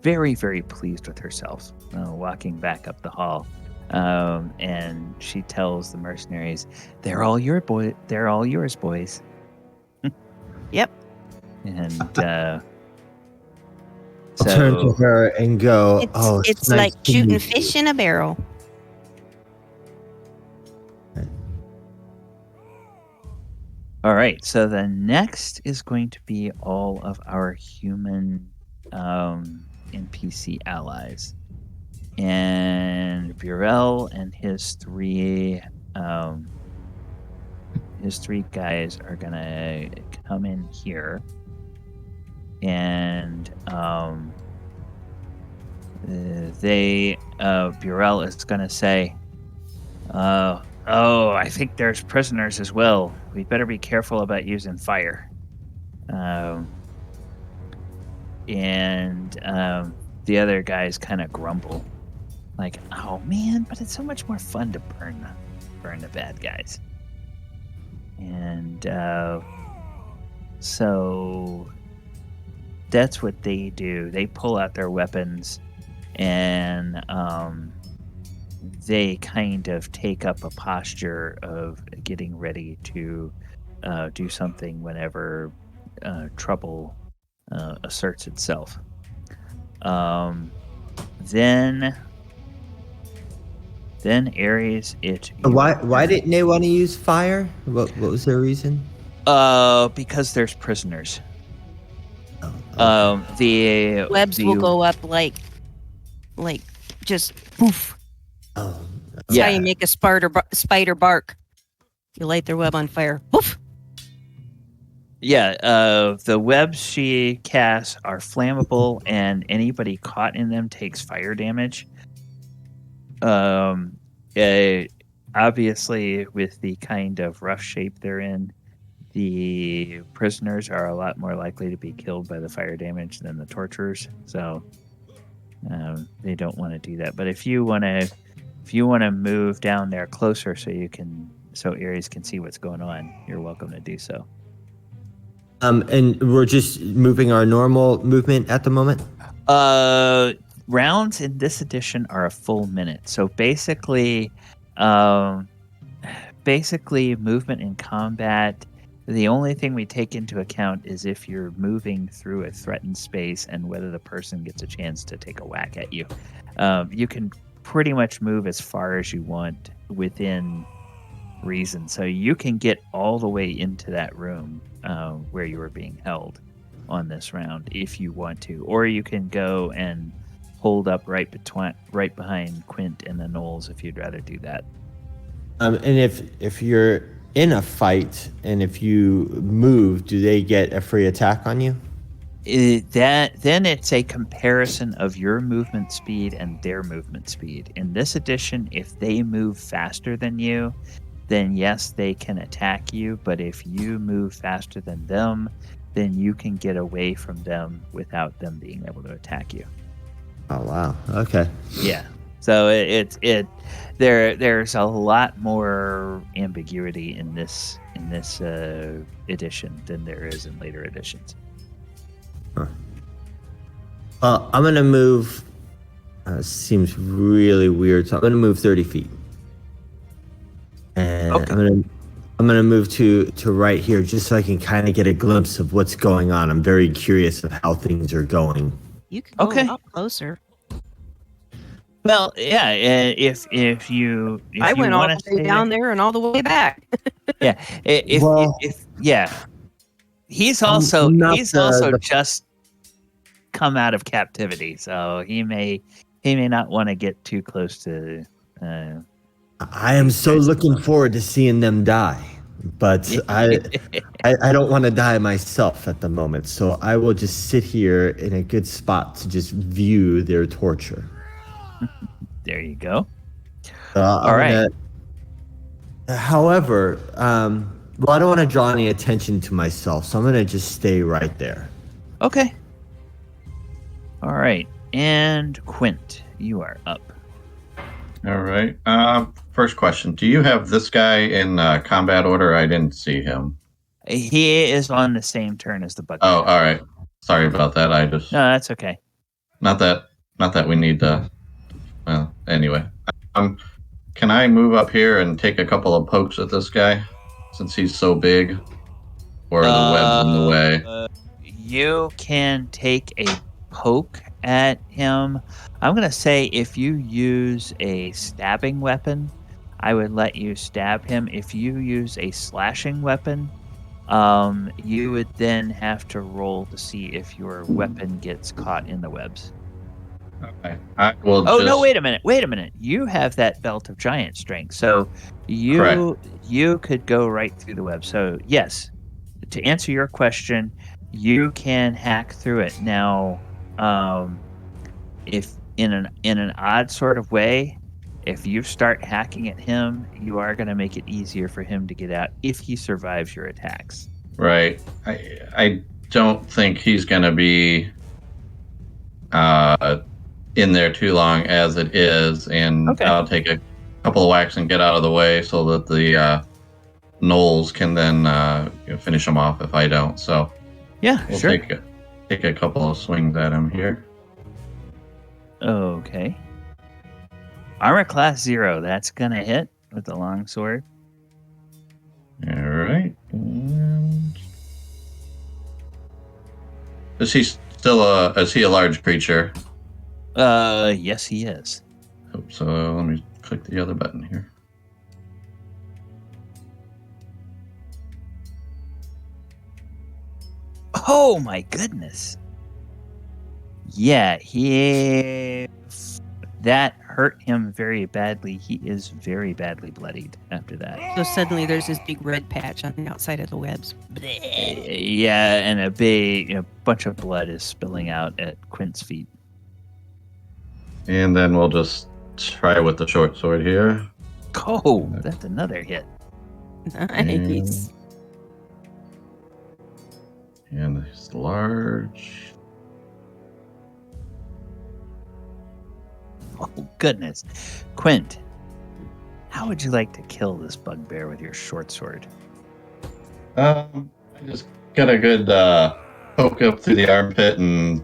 very, very pleased with herself, walking back up the hall. And she tells the mercenaries, "They're all yours, boys." Yep. And I'll turn to her and go, It's nice like to shooting meet fish you." in a barrel. All right, so the next is going to be all of our human NPC allies. And Burrell and his three guys are gonna come in here, and Burrell is gonna say, "Oh, I think there's prisoners as well. We'd better be careful about using fire." And the other guys kind of grumble, like, "Oh man, but it's so much more fun to burn the bad guys." And so that's what they do. They pull out their weapons, and they kind of take up a posture of getting ready to do something whenever trouble asserts itself. Then Aries, Why didn't they want to use fire? What was their reason? because there's prisoners. The Webs will go up like just poof. Oh, That's how you make a spider bark. You light their web on fire. Poof. Yeah, the webs she casts are flammable, and anybody caught in them takes fire damage. Obviously, with the kind of rough shape they're in, the prisoners are a lot more likely to be killed by the fire damage than the torturers. So they don't want to do that. But if you want to move down there closer so Aries can see what's going on, you're welcome to do so. And we're just moving our normal movement at the moment? Rounds in this edition are a full minute. So basically, basically movement in combat. The only thing we take into account is if you're moving through a threatened space and whether the person gets a chance to take a whack at you. You can pretty much move as far as you want within reason. So you can get all the way into that room where you were being held on this round if you want to. Or you can go and hold up right behind Quint and the Knolls if you'd rather do that. And if you're in a fight and if you move, do they get a free attack on you? Then it's a comparison of your movement speed and their movement speed. In this edition, if they move faster than you, then yes, they can attack you. But if you move faster than them, then you can get away from them without them being able to attack you. Oh wow! Okay. Yeah. So there's a lot more ambiguity in this edition than there is in later editions. Huh. I'm gonna move. Seems really weird, so I'm gonna move 30 feet, and Okay. I'm gonna move to right here, just so I can kind of get a glimpse of what's going on. I'm very curious of how things are going. You can go Okay. up closer. Well, yeah. If you I went all wanna the way stay down there and all the way back. Yeah. He's also not the- just come out of captivity, so he may not want to get too close to. I am so looking forward to seeing them die, but I don't want to die myself at the moment. So I will just sit here in a good spot to just view their torture. There you go. All right. However, well, I don't want to draw any attention to myself, so I'm going to just stay right there. Okay. All right, and Quint, you are up. All right. First question: do you have this guy in combat order? I didn't see him. He is on the same turn as the Bugbear. Oh, all right. Sorry about that. I just No, that's okay. not that we need to. Well, anyway, can I move up here and take a couple of pokes at this guy since he's so big, or are the webs in the way? You can take a poke at him. I'm going to say if you use a stabbing weapon, I would let you stab him. If you use a slashing weapon, you would then have to roll to see if your weapon gets caught in the webs. Okay. I will. No! Wait a minute. You have that belt of giant strength, so you could go right through the web. So yes, to answer your question, you can hack through it. Now, if in an odd sort of way, if you start hacking at him, you are going to make it easier for him to get out if he survives your attacks. Right. I don't think he's going to be in there too long as it is, and Okay. I'll take a couple of whacks and get out of the way so that the Knolls can then finish him off if I don't. So Yeah, we'll sure. take a couple of swings at him here. Okay. Armor class 0. That's gonna hit with the longsword. All right. And is he a large creature? Yes, he is. Hope so. Let me click the other button here. Oh my goodness. Yeah, that hurt him very badly. He is very badly bloodied after that. So suddenly there's this big red patch on the outside of the webs. Yeah, and a big bunch of blood is spilling out at Quint's feet. And then we'll just try with the short sword here. Oh, that's another hit. Nice. And it's large. Oh, goodness. Quint, how would you like to kill this bugbear with your short sword? I just got a good poke up through the armpit and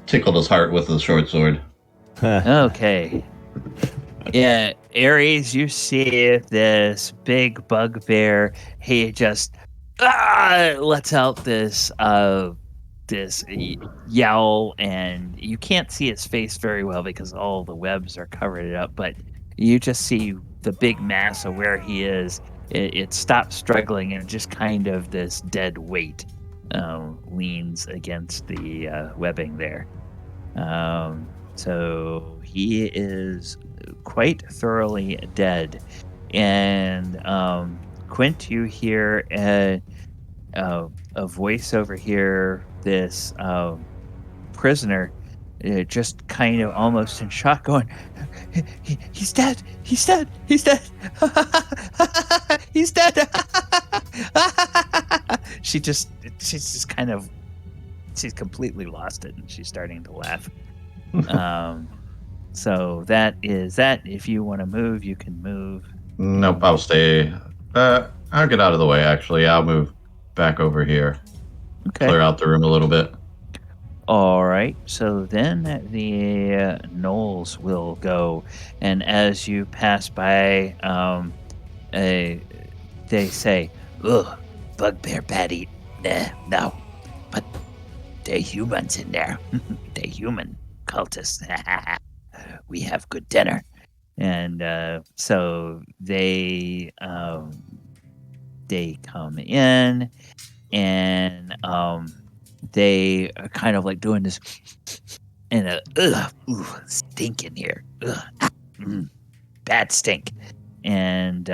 tickled his heart with the short sword. Okay. Yeah, Aries, you see this big bugbear. He just lets out this yell, and you can't see his face very well because all the webs are covered it up. But you just see the big mass of where he is. It stops struggling, and just kind of this dead weight leans against the webbing there. So he is quite thoroughly dead. And Quint, you hear a voice over here, this prisoner, just kind of almost in shock, going, he's dead, he's dead, he's dead, he's dead. She's just kind of, she's completely lost it, and she's starting to laugh. So that is that. If you want to move, you can move. Nope, I'll stay. I'll get out of the way, actually. I'll move back over here. Okay. Clear out the room a little bit. All right. So then the gnolls will go, and as you pass by, they say, "Ugh, bugbear patty." No, but they're humans in there. They're human cultists. We have good dinner. And so they come in, and they are kind of like doing this, and stink in here, bad stink. And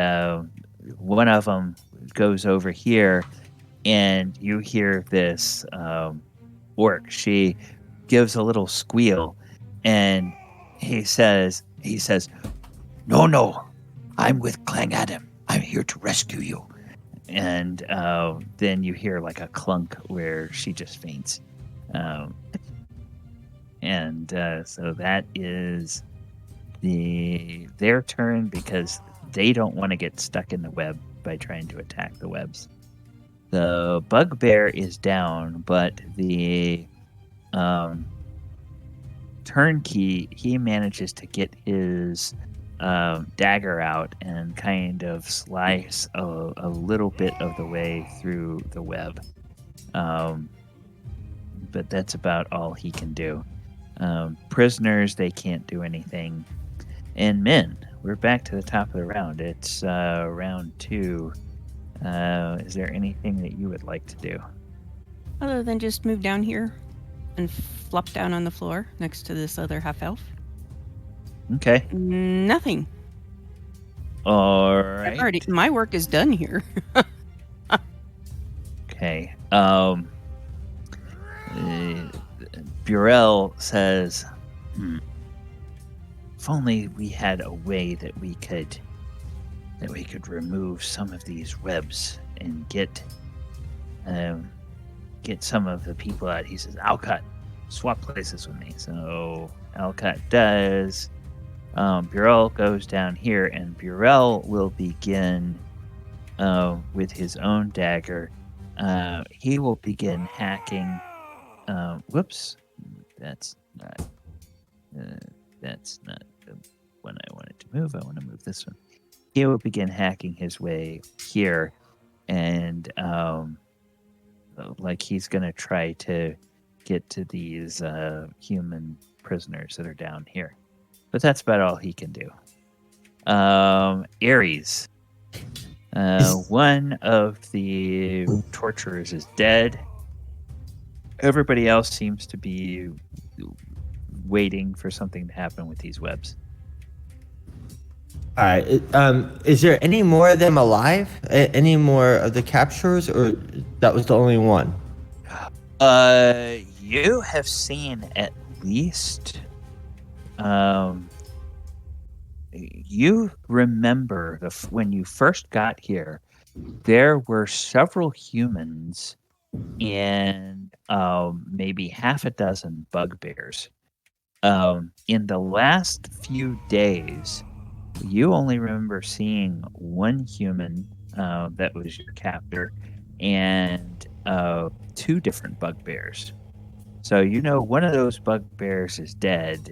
one of them goes over here, and you hear this orc. She gives a little squeal, and he says, No, I'm with Clang Adam. I'm here to rescue you. And then you hear like a clunk where she just faints. And so that is their turn, because they don't want to get stuck in the web by trying to attack the webs. The bugbear is down, but the turnkey, he manages to get his dagger out and kind of slice a little bit of the way through the web. But that's about all he can do. Prisoners, they can't do anything. And men, we're back to the top of the round. It's round 2. Is there anything that you would like to do? Other than just move down here and flop down on the floor next to this other half elf. Okay. Nothing. All right. My work is done here. Okay. Burrell says, if only we had a way that we could remove some of these webs and get some of the people out. He says, Alcott, swap places with me. So Alcott does. Burrell goes down here, and Burrell will begin with his own dagger. He will begin hacking. Whoops, that's not the one I wanted to move. I want to move this one. He will begin hacking his way here, and like he's gonna try to get to these human prisoners that are down here. But that's about all he can do. Aries. One of the torturers is dead. Everybody else seems to be waiting for something to happen with these webs. All right. Is there any more of them alive? Any more of the capturers, or that was the only one? You have seen at least. You remember when you first got here, there were several humans and maybe half a dozen bugbears. In the last few days, you only remember seeing one human that was your captor, and 2 different bugbears. So you know one of those bugbears is dead.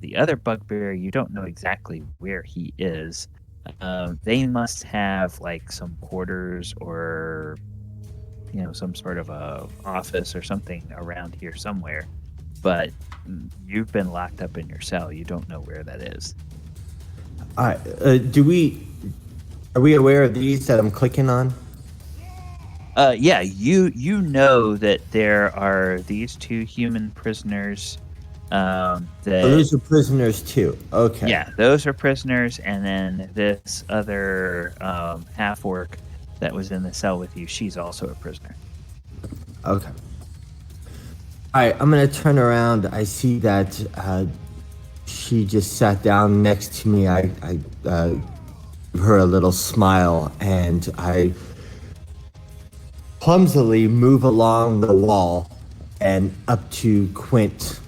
The other bugbear, you don't know exactly where he is. They must have like some quarters or some sort of a office or something around here somewhere. But you've been locked up in your cell. You don't know where that is. All right. Are we aware of these that I'm clicking on? Yeah, you know that there are these two human prisoners. Oh, those are prisoners too. Okay. Yeah, those are prisoners, and then this other half orc that was in the cell with you, she's also a prisoner. Okay. All right, I'm gonna turn around. I see that she just sat down next to me. I give her a little smile, and I clumsily move along the wall and up to Quint.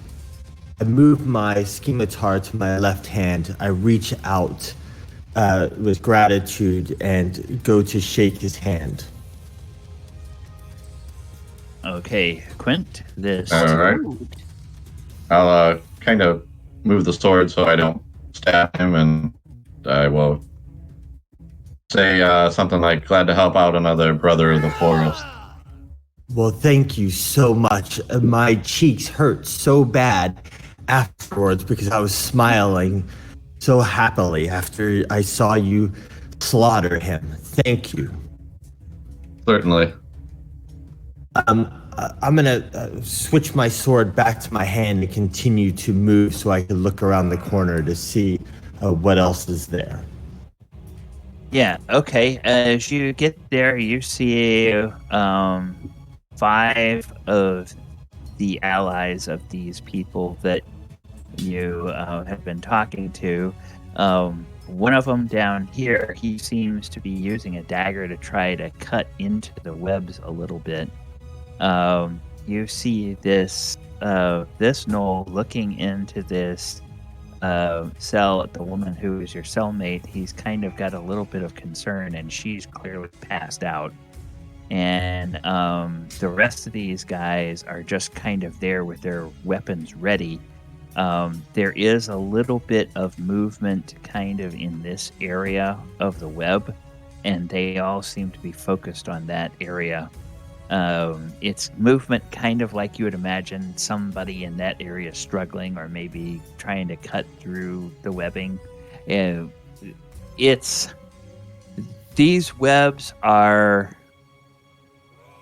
I move my scimitar to my left hand. I reach out with gratitude and go to shake his hand. Okay, Quint, this. All right. I'll kind of move the sword so I don't stab him, and I will say something like, glad to help out another brother of the forest. Well, thank you so much. My cheeks hurt so bad afterwards because I was smiling so happily after I saw you slaughter him. Thank you. Certainly. I'm gonna switch my sword back to my hand and continue to move so I can look around the corner to see what else is there. Yeah, okay. As you get there, you see 5 of the allies of these people that you have been talking to. One of them down here, he seems to be using a dagger to try to cut into the webs a little bit. You see this Knoll looking into this cell at the woman who is your cellmate. He's kind of got a little bit of concern, and she's clearly passed out. And the rest of these guys are just kind of there with their weapons ready. There is a little bit of movement kind of in this area of the web, and they all seem to be focused on that area. It's movement kind of like you would imagine somebody in that area struggling or maybe trying to cut through the webbing. These webs are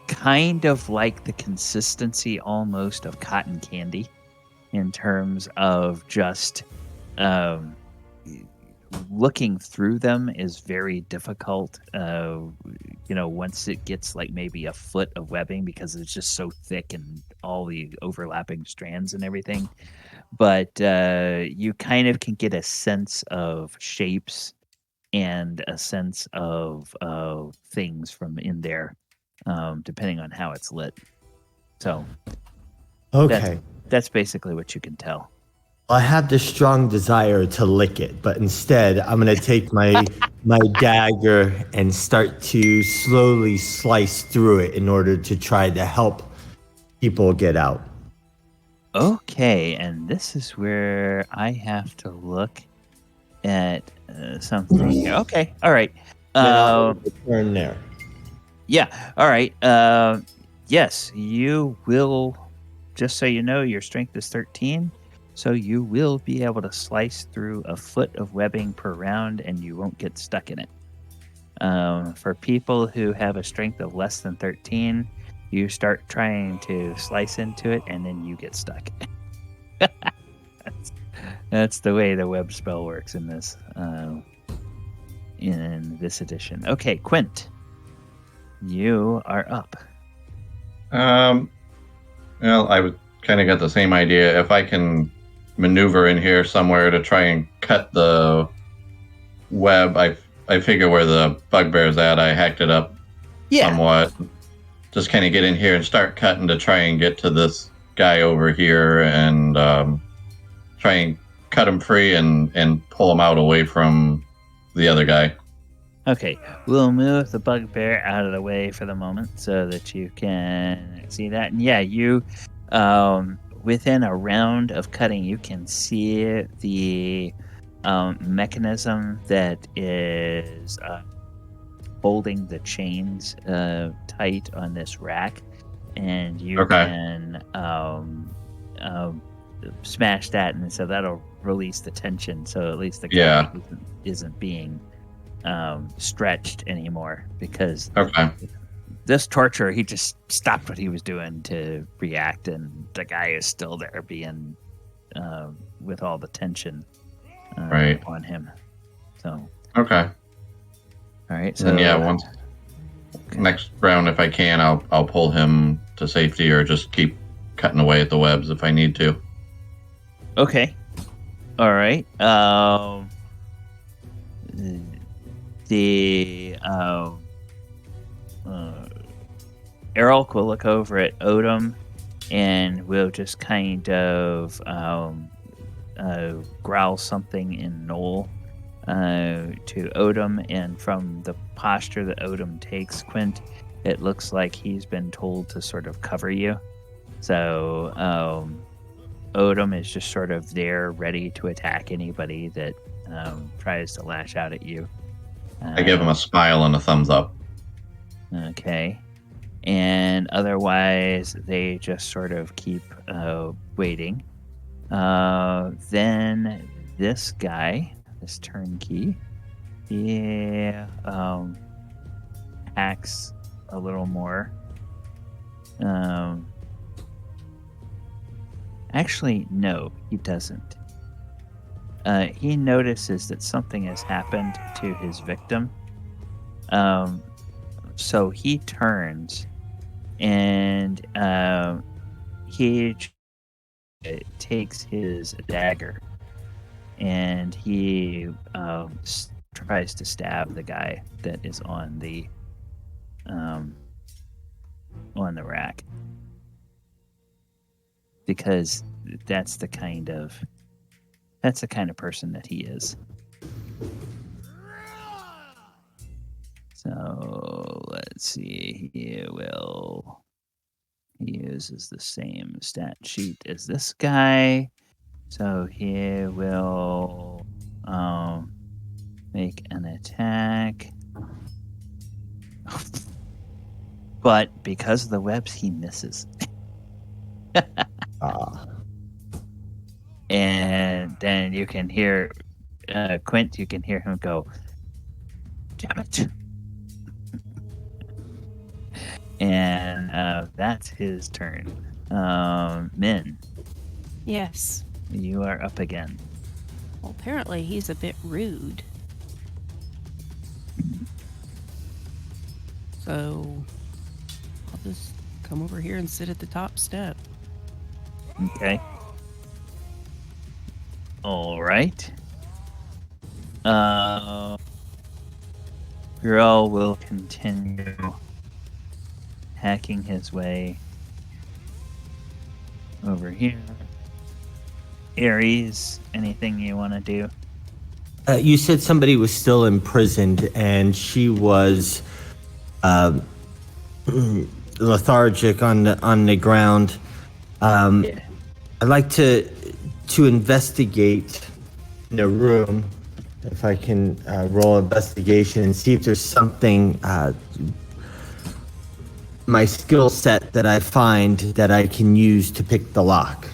kind of like the consistency almost of cotton candy in terms of just looking through them is very difficult. Once it gets like maybe a foot of webbing because it's just so thick and all the overlapping strands and everything. But you kind of can get a sense of shapes and a sense of things from in there, depending on how it's lit. So, okay. That's basically what you can tell. I have the strong desire to lick it, but instead I'm going to take my dagger and start to slowly slice through it in order to try to help people get out. Okay, and this is where I have to look at something here. Okay, all right. Turn there. Yeah, all right. Yes, you will, just so you know, your strength is 13. So you will be able to slice through a foot of webbing per round and you won't get stuck in it. For people who have a strength of less than 13, you start trying to slice into it and then you get stuck. That's the way the web spell works in this edition. Okay, Quint, you are up. Well, I would kind of get the same idea. If I can maneuver in here somewhere to try and cut the web, I figure where the bugbear's at. I hacked it up somewhat. Just kind of get in here and start cutting to try and get to this guy over here and try and cut him free and pull him out away from the other guy. Okay, we'll move the bugbear out of the way for the moment so that you can see that. And yeah, you Within a round of cutting, you can see the mechanism that is holding the chains tight on this rack, and you Okay. can smash that, and so that'll release the tension. So at least the guy Yeah. isn't being stretched anymore, because Okay. this torture, he just stopped what he was doing to react, and the guy is still there being with all the tension Right. on him. So, Okay. all right. So Then yeah, once next round, if I can, I'll pull him to safety, or just keep cutting away at the webs if I need to. Okay. All right. The Errol will look over at Odom and will just kind of growl something in Knoll to Odom, and from the posture that Odom takes, Quint, it looks like he's been told to sort of cover you. So Odom is just sort of there, ready to attack anybody that tries to lash out at you. I give him a smile and a thumbs up. Okay. And otherwise, they just sort of keep waiting. Then this guy, this turnkey, he hacks a little more. Actually, no, he doesn't. He notices that something has happened to his victim. So he turns and he takes his dagger and he tries to stab the guy that is on the rack, because that's the kind of person that he is. So let's see. He uses the same stat sheet as this guy. So he will make an attack. But because of the webs, he misses. And then you can hear Quint, you can hear him go, "Damn it." And that's his turn. Min, Yes. you are up again. Well, apparently he's a bit rude. So I'll just come over here and sit at the top step. Okay. All right. Girl will continue hacking his way over here. Aries, anything you want to do? You said somebody was still imprisoned, and she was lethargic on the ground. Yeah. I'd like to investigate the room, if I can roll investigation and see if there's something, my skill set that I find that I can use to pick the lock.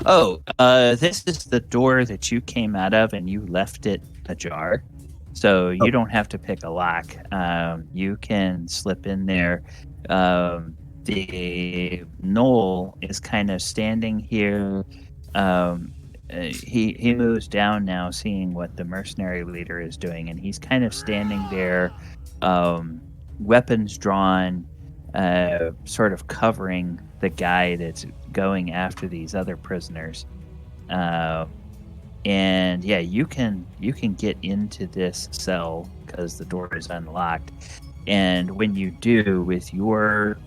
Oh, this is the door that you came out of, and you left it ajar. So you don't have to pick a lock. You can slip in there. The Knoll is kind of standing here. He moves down now, seeing what the mercenary leader is doing, and he's kind of standing there, weapons drawn, sort of covering the guy that's going after these other prisoners. And yeah, you can get into this cell because the door is unlocked. And when you do, with your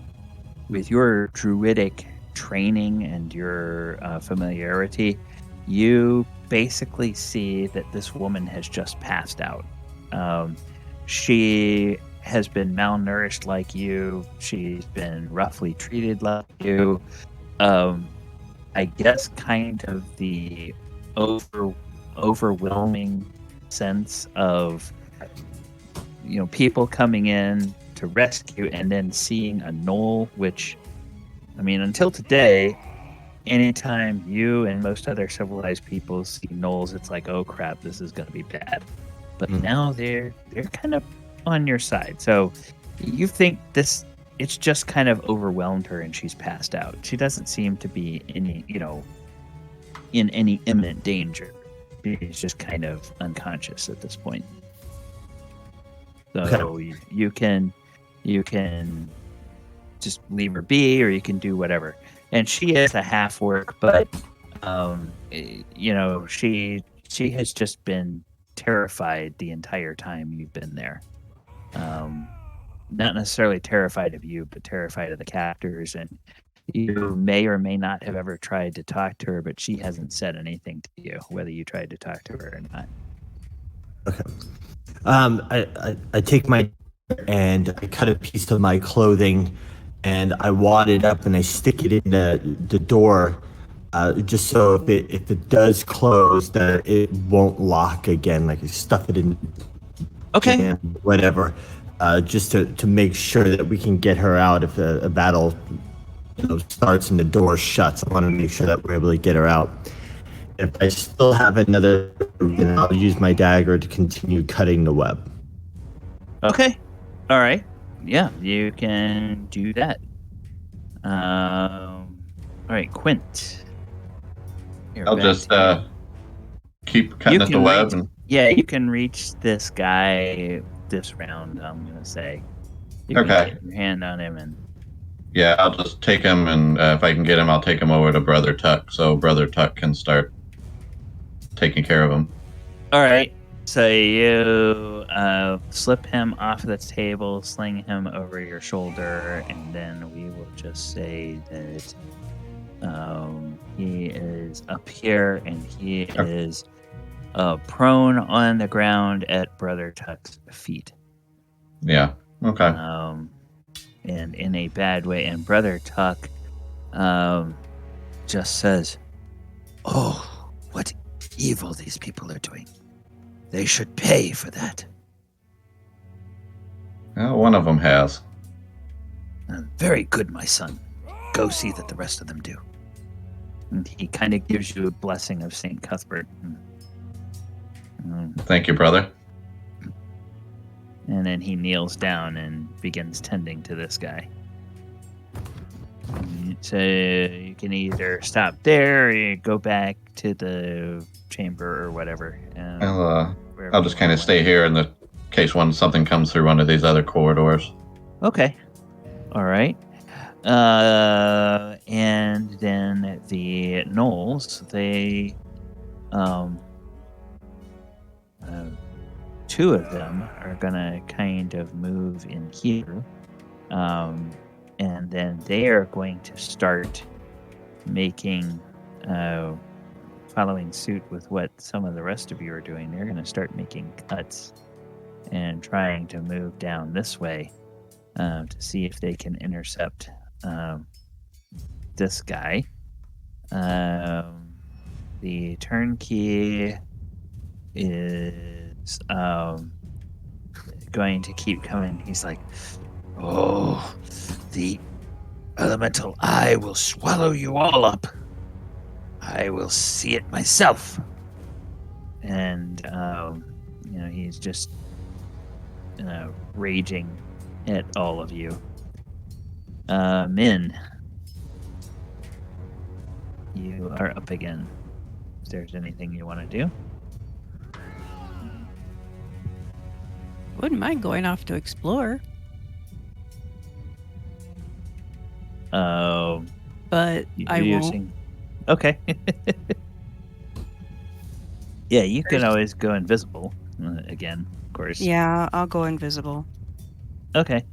druidic training and your familiarity, you basically see that this woman has just passed out. She has been malnourished like you. She's been roughly treated like you. I guess kind of the overwhelming sense of people coming in to rescue and then seeing a gnoll, which I mean until today, anytime you and most other civilized people see gnolls, it's like, oh crap, this is going to be bad. But now they're kind of on your side. So you think it's just kind of overwhelmed her and she's passed out. She doesn't seem to be in any imminent danger. She's just kind of unconscious at this point. So Okay. you can just leave her be, or you can do whatever. And she is a half orc, but she has just been terrified the entire time you've been there. Not necessarily terrified of you, but terrified of the captors. And you may or may not have ever tried to talk to her, but she hasn't said anything to you, whether you tried to talk to her or not. Okay. I take my and I cut a piece of my clothing and I wad it up and I stick it in the door, just so if it does close, that it won't lock again. Like I stuff it in, Okay. whatever, just to make sure that we can get her out if a battle starts and the door shuts. I want to make sure that we're able to get her out. If I still have another, I'll use my dagger to continue cutting the web. Okay. All right. Yeah, you can do that. All right, Quint. I'll just keep cutting at the web. Yeah, you can reach this guy this round, I'm going to say. You can get your hand on him and... Yeah, I'll just take him, and if I can get him, I'll take him over to Brother Tuck, so Brother Tuck can start taking care of him. All right. So you slip him off the table, sling him over your shoulder, and then we will just say that he is up here and he is prone on the ground at Brother Tuck's feet. Yeah. Okay. And in a bad way. And Brother Tuck just says, "Oh, what evil these people are doing. They should pay for that." Well, one of them has. Very good, my son. Go see that the rest of them do. And he kind of gives you a blessing of St. Cuthbert. Thank you, brother. And then he kneels down and begins tending to this guy. So you can either stop there or you go back to the chamber or whatever. I'll just kind of stay here in the case something comes through one of these other corridors. Okay. All right. And then the gnolls, they, two of them are gonna kind of move in here, and then they are going to start making, following suit with what some of the rest of you are doing. They're going to start making cuts and trying to move down this way to see if they can intercept this guy. The turnkey is going to keep coming. He's like, "Oh, the elemental eye will swallow you all up. I will see it myself." And he's just raging at all of you. Min, you are up again. If there's anything you want to do. Wouldn't mind going off to explore. But I won't. Okay. Yeah, you can always go invisible again, of course. Yeah, I'll go invisible. Okay.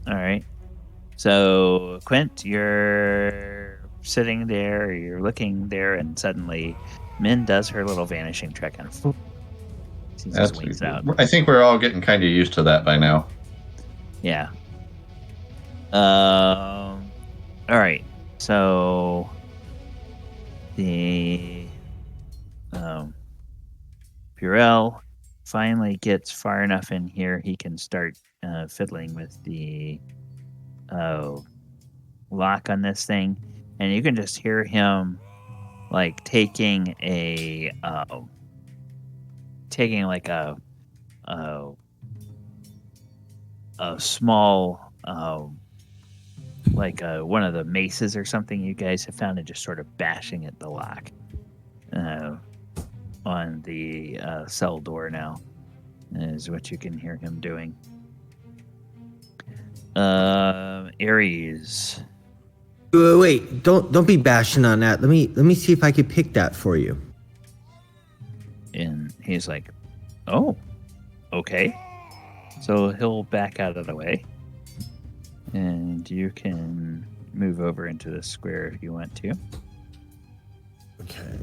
All right. So, Quint, you're sitting there, or you're looking there, and suddenly Min does her little vanishing trick and she just winks out. I think we're all getting kind of used to that by now. Yeah. All right. So the Burrell finally gets far enough in here, he can start fiddling with the lock on this thing, and you can just hear him like taking like a small like one of the maces or something you guys have found, and just sort of bashing at the lock on the cell door now is what you can hear him doing. Aries. Wait, don't be bashing on that. Let me see if I can pick that for you. And he's like, oh, okay. So he'll back out of the way. And you can move over into the square if you want to. Okay.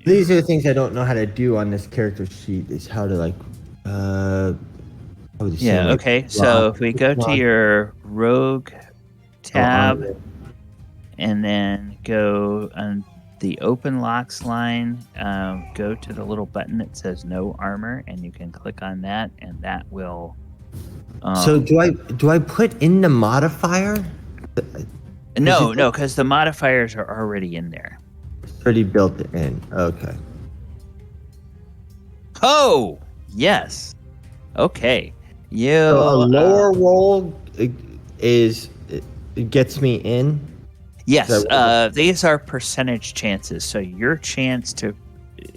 These are the things I don't know how to do on this character sheet. Is how to like. Yeah. Okay. So if we go to your rogue tab, and then go on the open locks line, go to the little button that says no armor, and you can click on that, and that will. So do I put in the modifier? No, because the modifiers are already in there. It's already built in. Okay. Oh, yes. Okay. So a lower roll it gets me in? Yes. These are percentage chances. So your chance to,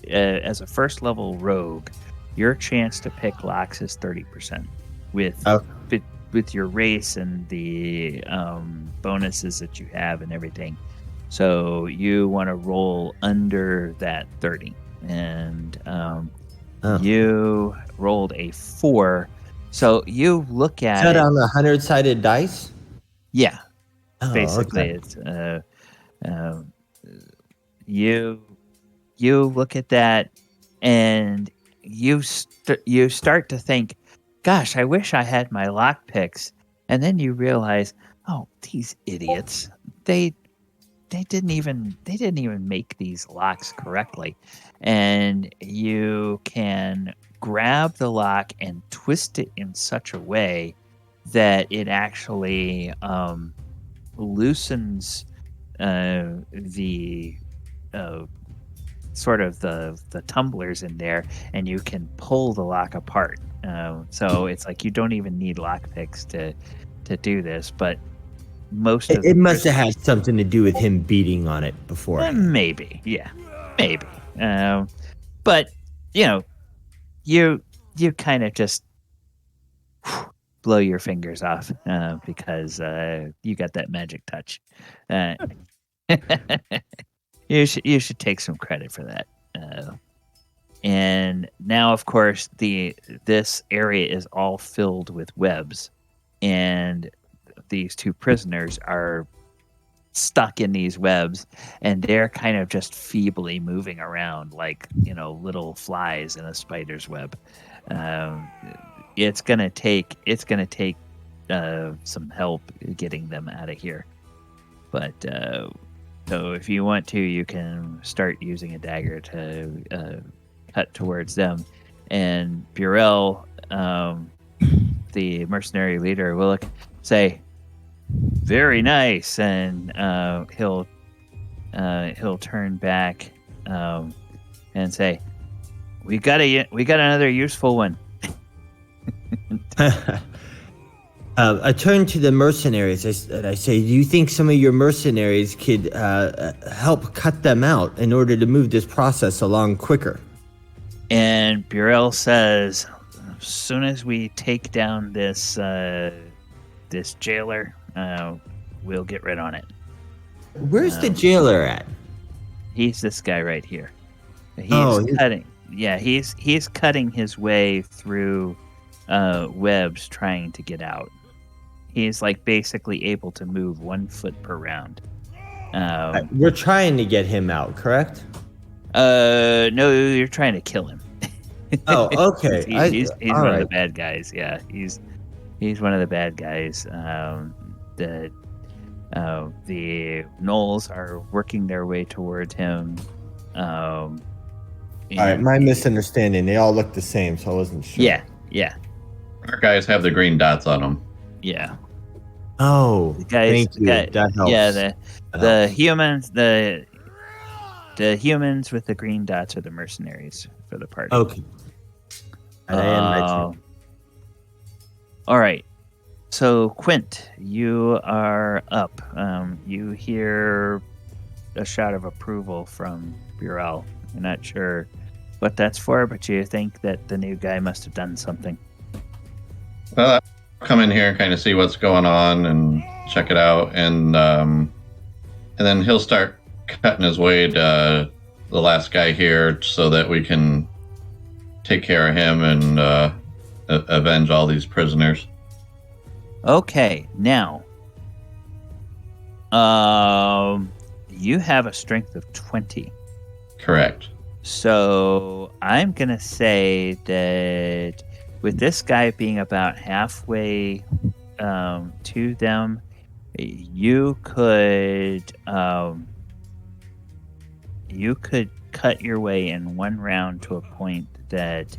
as a first level rogue, your chance to pick locks is 30%. With your race and the bonuses that you have and everything. So you want to roll under that 30. And you rolled a 4. So you look at it. Is that on the 100-sided dice? Yeah. Oh, basically, okay. It's you look at that and you start to think, gosh, I wish I had my lock picks. And then you realize, oh, these idiots, they didn't even make these locks correctly. And you can grab the lock and twist it in such a way that it actually loosens the sort of the tumblers in there, and you can pull the lock apart. So it's like you don't even need lock picks to do this, but most of it must have had something to do with him beating on it before. Maybe, yeah, maybe. But you kind of just blow your fingers off because you got that magic touch. You should take some credit for that. And now, of course, this area is all filled with webs, and these two prisoners are stuck in these webs, and they're kind of just feebly moving around like little flies in a spider's web. It's gonna take some help getting them out of here, but so if you want to, you can start using a dagger to cut towards them. And Burrell, the mercenary leader, will say, "Very nice," and he'll turn back and say, "We got another useful one." I turn to the mercenaries and I say, do you think some of your mercenaries could help cut them out in order to move this process along quicker? And Burrell says, as soon as we take down this jailer, we'll get rid on it. Where's the jailer at? He's this guy right here. He's cutting. Yeah, he's cutting his way through webs trying to get out. He's like basically able to move 1 foot per round. We're trying to get him out, correct? No, you're trying to kill him. Oh, okay. He's one of the bad guys. Yeah, he's one of the bad guys. The gnolls are working their way towards him. All right, my misunderstanding. They all look the same, so I wasn't sure. Yeah. Our guys have the green dots on them. Yeah. Oh, The guys, thank you. Guy, that helps. Yeah, That the helps. humans, the humans with the green dots are the mercenaries for the party. Okay. And I am right. All right. So, Quint, you are up. You hear a shout of approval from Burrell. You're not sure what that's for, but you think that the new guy must have done something. Well, I'll come in here and kind of see what's going on and check it out, and then he'll start cutting his way to the last guy here so that we can take care of him and avenge all these prisoners. Okay, now, you have a strength of 20. Correct. So I'm going to say that with this guy being about halfway to them, you could cut your way in one round to a point that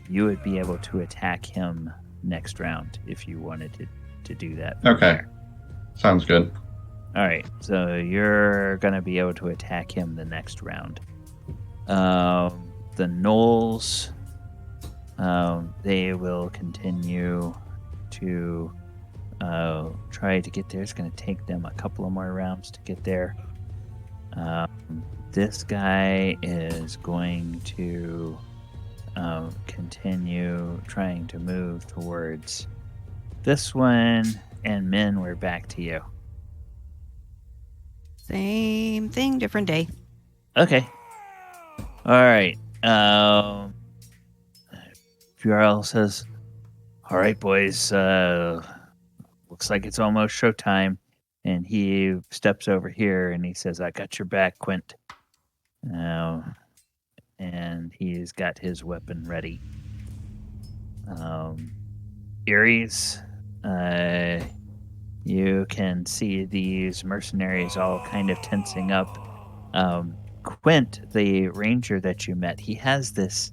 you would be able to attack him next round if you wanted to do that. Okay. Sounds good. All right, so you're going to be able to attack him the next round. The gnolls, they will continue to try to get there. It's going to take them a couple of more rounds to get there. This guy is going to continue trying to move towards this one. And Min, we're back to you. Same thing, different day. Okay. All right. Burrell says, all right, boys, looks like it's almost showtime. And he steps over here and he says, I got your back, Quint. And he's got his weapon ready. Aries, you can see these mercenaries all kind of tensing up. Quint, the ranger that you met, he has this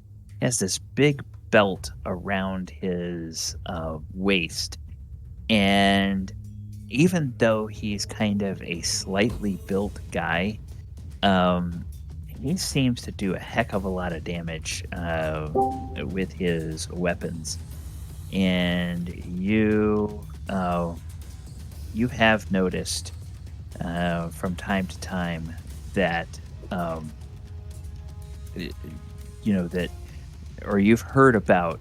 big belt around his waist, and even though he's kind of a slightly built guy, he seems to do a heck of a lot of damage with his weapons. And you have noticed from time to time that or you've heard about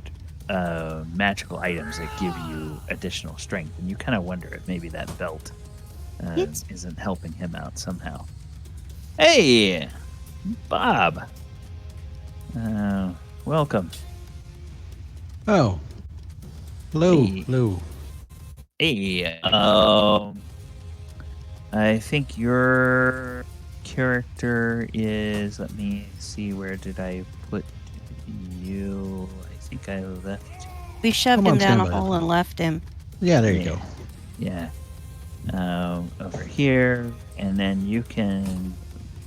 magical items that give you additional strength, and you kind of wonder if maybe that belt isn't helping him out somehow. Hey, Bob. Welcome. Oh. Hello. Hey. Hello. Hey, I think your character is, let me see, where did I put you? I think I left. We shoved Come him on, down stand a by. hole and left him. Yeah, there you go. Yeah. Over here, and then you can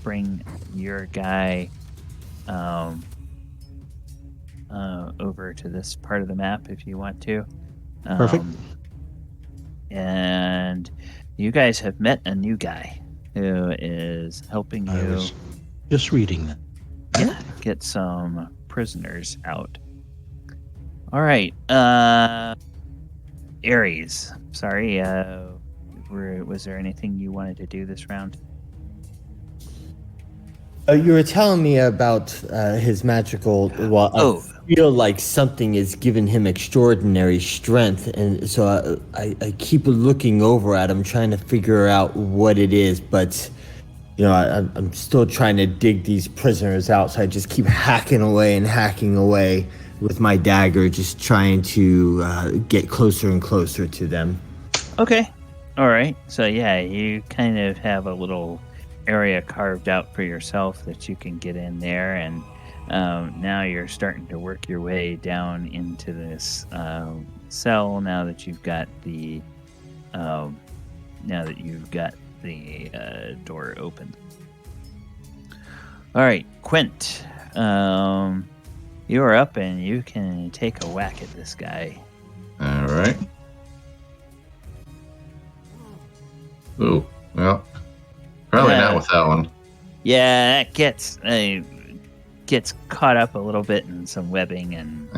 bring your guy over to this part of the map if you want to. Perfect. And you guys have met a new guy who is helping I you was just reading that. get some prisoners out. All right. Aries. Sorry. Was there anything you wanted to do this round? You were telling me about his magical. Well, I feel like something is giving him extraordinary strength, and so I keep looking over at him, trying to figure out what it is. But I'm still trying to dig these prisoners out, so I just keep hacking away with my dagger, just trying to get closer and closer to them. Okay. All right. So yeah, you kind of have a little area carved out for yourself that you can get in there, and now you're starting to work your way down into this cell now that you've got the now that you've got the door open. All right, Quint. You are up and you can take a whack at this guy. All right. Ooh, well, probably not with that one. Yeah, that gets caught up a little bit in some webbing and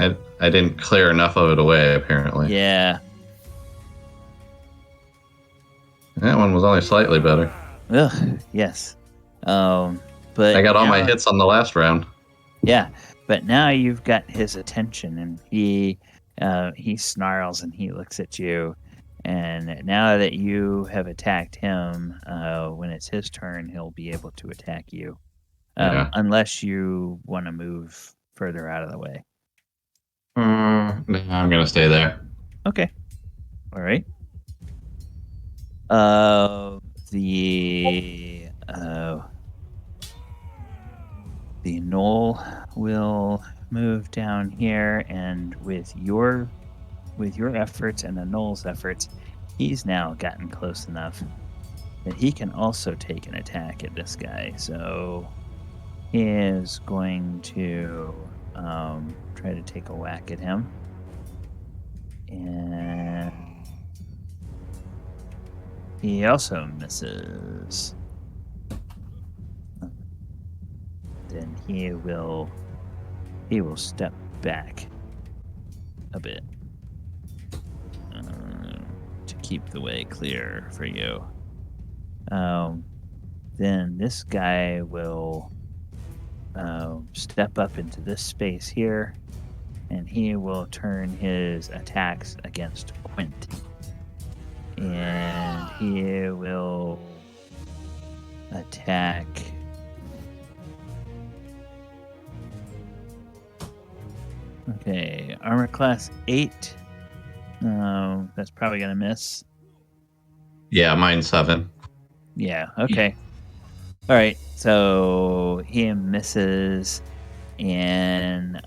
I didn't clear enough of it away, apparently. yeah. That one was only slightly better. Ugh, yes. But I got all my now- hits on the last round. Yeah, but now you've got his attention, and he snarls and he looks at you. And now that you have attacked him, when it's his turn, he'll be able to attack you, Yeah. unless you want to move further out of the way. No, I'm gonna stay there. Okay. All right. The gnoll will move down here, and with your efforts and the gnoll's efforts, he's now gotten close enough that he can also take an attack at this guy. So he is going to try to take a whack at him, and he also misses. Then he will step back a bit to keep the way clear for you. Then this guy will step up into this space here, and he will turn his attacks against Quint. And he will attack. Okay, armor class 8. That's probably gonna miss. Yeah, mine's 7. Yeah. Okay. All right. So he misses, and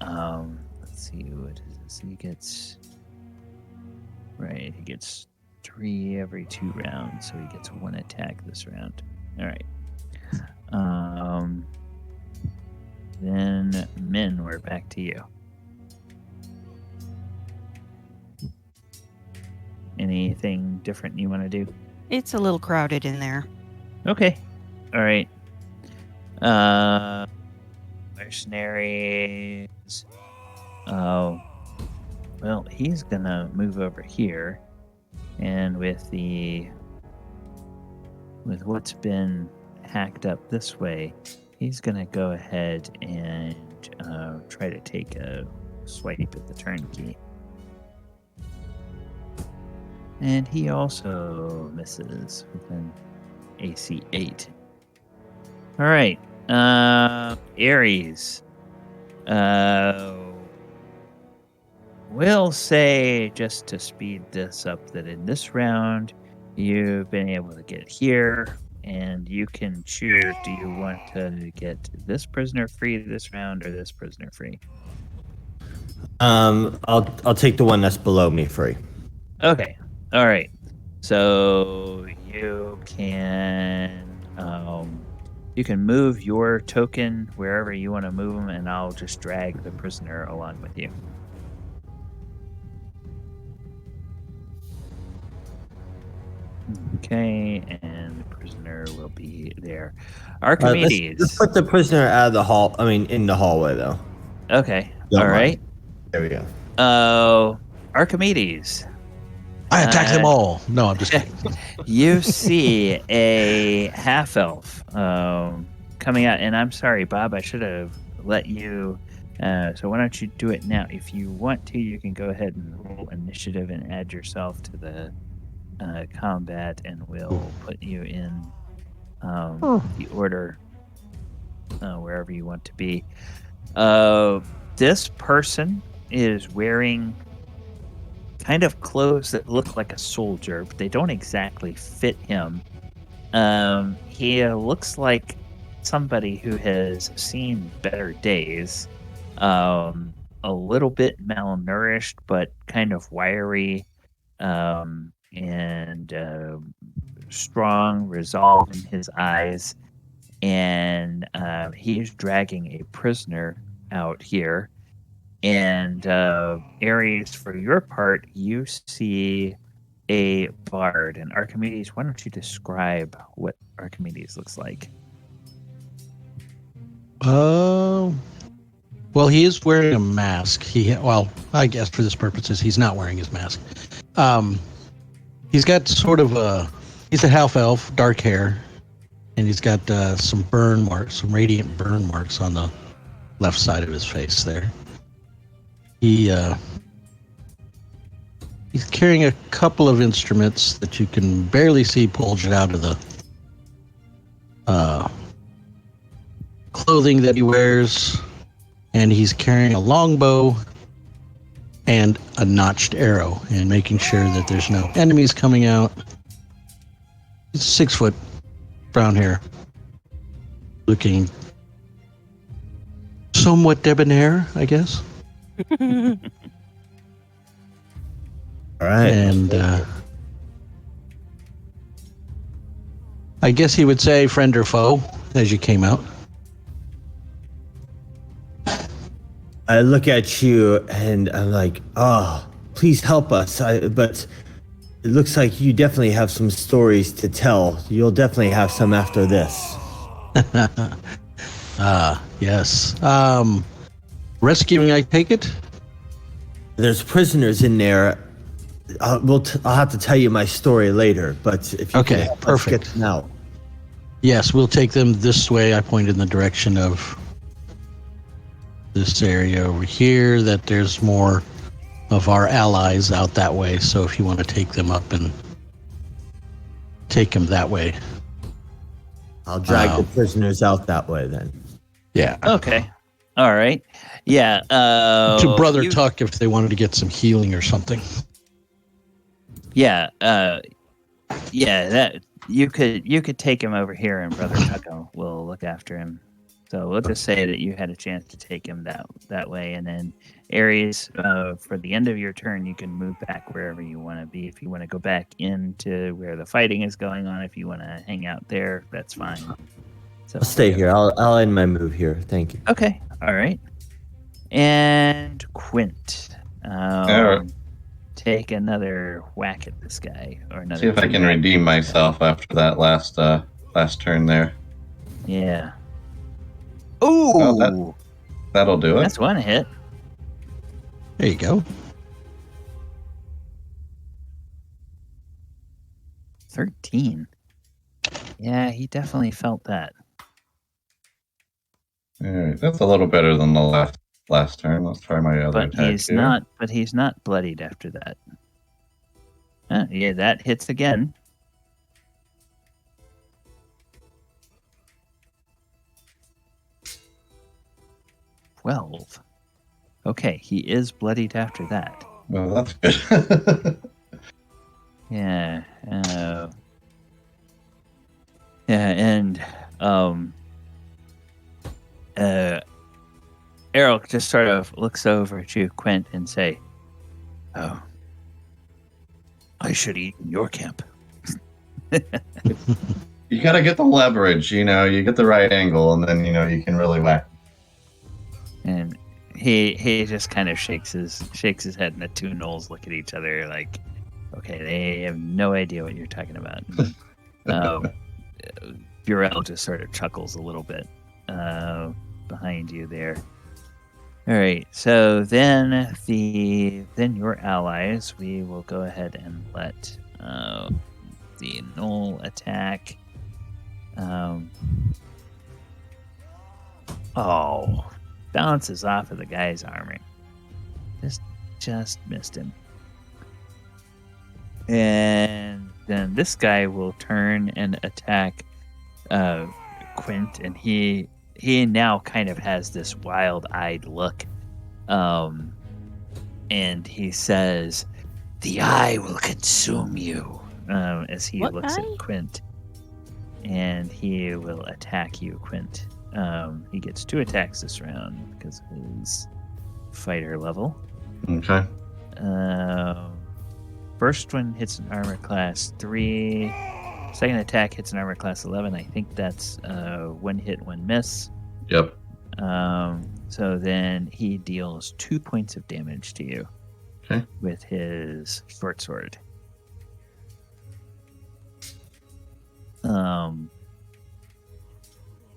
let's see what is this. He gets 3 every 2 rounds, so he gets 1 attack this round. All right. Then Min, we're back to you. Anything different you want to do? It's a little crowded in there. Okay. All right. Mercenaries. Oh. Well, he's gonna move over here, and with what's been hacked up this way, he's gonna go ahead and try to take a swipe at the turnkey. And he also misses with an AC 8. All right. Aries. We'll say, just to speed this up, that in this round, you've been able to get here, and you can choose, do you want to get this prisoner free this round or this prisoner free? I'll take the one that's below me free. Okay. All right. So you can move your token wherever you want to move them, and I'll just drag the prisoner along with you. Okay, and the prisoner will be there. Archimedes. Let's put the prisoner out of the hall. I mean, in the hallway though. Okay. Don't All mind. right. There we go. Archimedes. I attack them all. No, I'm just kidding. You see a half elf coming out, and I'm sorry, Bob, I should have let you. So why don't you do it now? If you want to, you can go ahead and roll initiative and add yourself to the combat, and we'll put you in the order wherever you want to be. This person is wearing kind of clothes that look like a soldier, but they don't exactly fit him. He looks like somebody who has seen better days. A little bit malnourished, but kind of wiry, and strong resolve in his eyes, and he's dragging a prisoner out here. And Aries, for your part, you see a bard. And Archimedes, why don't you describe what Archimedes looks like? Well, he is wearing a mask. I guess for this purposes, he's not wearing his mask. He's got he's a half elf, dark hair, and he's got some burn marks, some radiant burn marks on the left side of his face there. He's carrying a couple of instruments that you can barely see bulging out of the clothing that he wears, and he's carrying a longbow and a notched arrow, and making sure that there's no enemies coming out. He's 6 foot, brown hair, looking somewhat debonair, I guess. All right. And I guess he would say friend or foe as you came out. I look at you and I'm like, oh, please help us. But it looks like you definitely have some stories to tell. You'll definitely have some after this. Yes. Rescuing, I take it? There's prisoners in there. I'll have to tell you my story later, but if you Okay, can help us perfect. get them out. Yes, we'll take them this way. I pointed in the direction of this area over here, that there's more of our allies out that way. So if you want to take them up and take them that way. I'll drag the prisoners out that way then. Yeah. Okay. All right. Yeah. To Brother Tuck if they wanted to get some healing or something. Yeah. That you could take him over here, and Brother Tuck will look after him. So we'll just say that you had a chance to take him that way, and then Aries, for the end of your turn, you can move back wherever you want to be. If you want to go back into where the fighting is going on, if you want to hang out there, that's fine. So I'll stay here. I'll end my move here. Thank you. Okay. All right. And Quint, right. take another whack at this guy, or another. See if I can redeem myself after that last turn there. Yeah. Oh, Ooh, that'll do it. that's one hit. There you go. 13. Yeah, he definitely felt that. All right, that's a little better than the last turn. Let's try my other But attack he's here. not. But he's not bloodied after that. Yeah, that hits again. $12. Okay, he is bloodied after that. Well, that's good. Yeah. And Errol just sort of looks over at you, Quint, and say, "Oh, I should eat in your camp." You got to get the leverage. You get the right angle, and then you can really whack. And he just kind of shakes his head, and the two gnolls look at each other like, okay, they have no idea what you're talking about. Burrell just sort of chuckles a little bit behind you there. All right, so then your allies, we will go ahead and let the gnoll attack. Bounces off of the guy's armor. Just missed him. And then this guy will turn and attack Quint, and he now kind of has this wild-eyed look. And he says, "The eye will consume you," as he What looks eye? at Quint. And he will attack you, Quint. He gets 2 attacks this round because of his fighter level. Okay. First one hits an armor class 3. Second attack hits an armor class 11. I think that's one hit, one miss. Yep. So then he deals 2 points of damage to you. Okay. With his short sword. All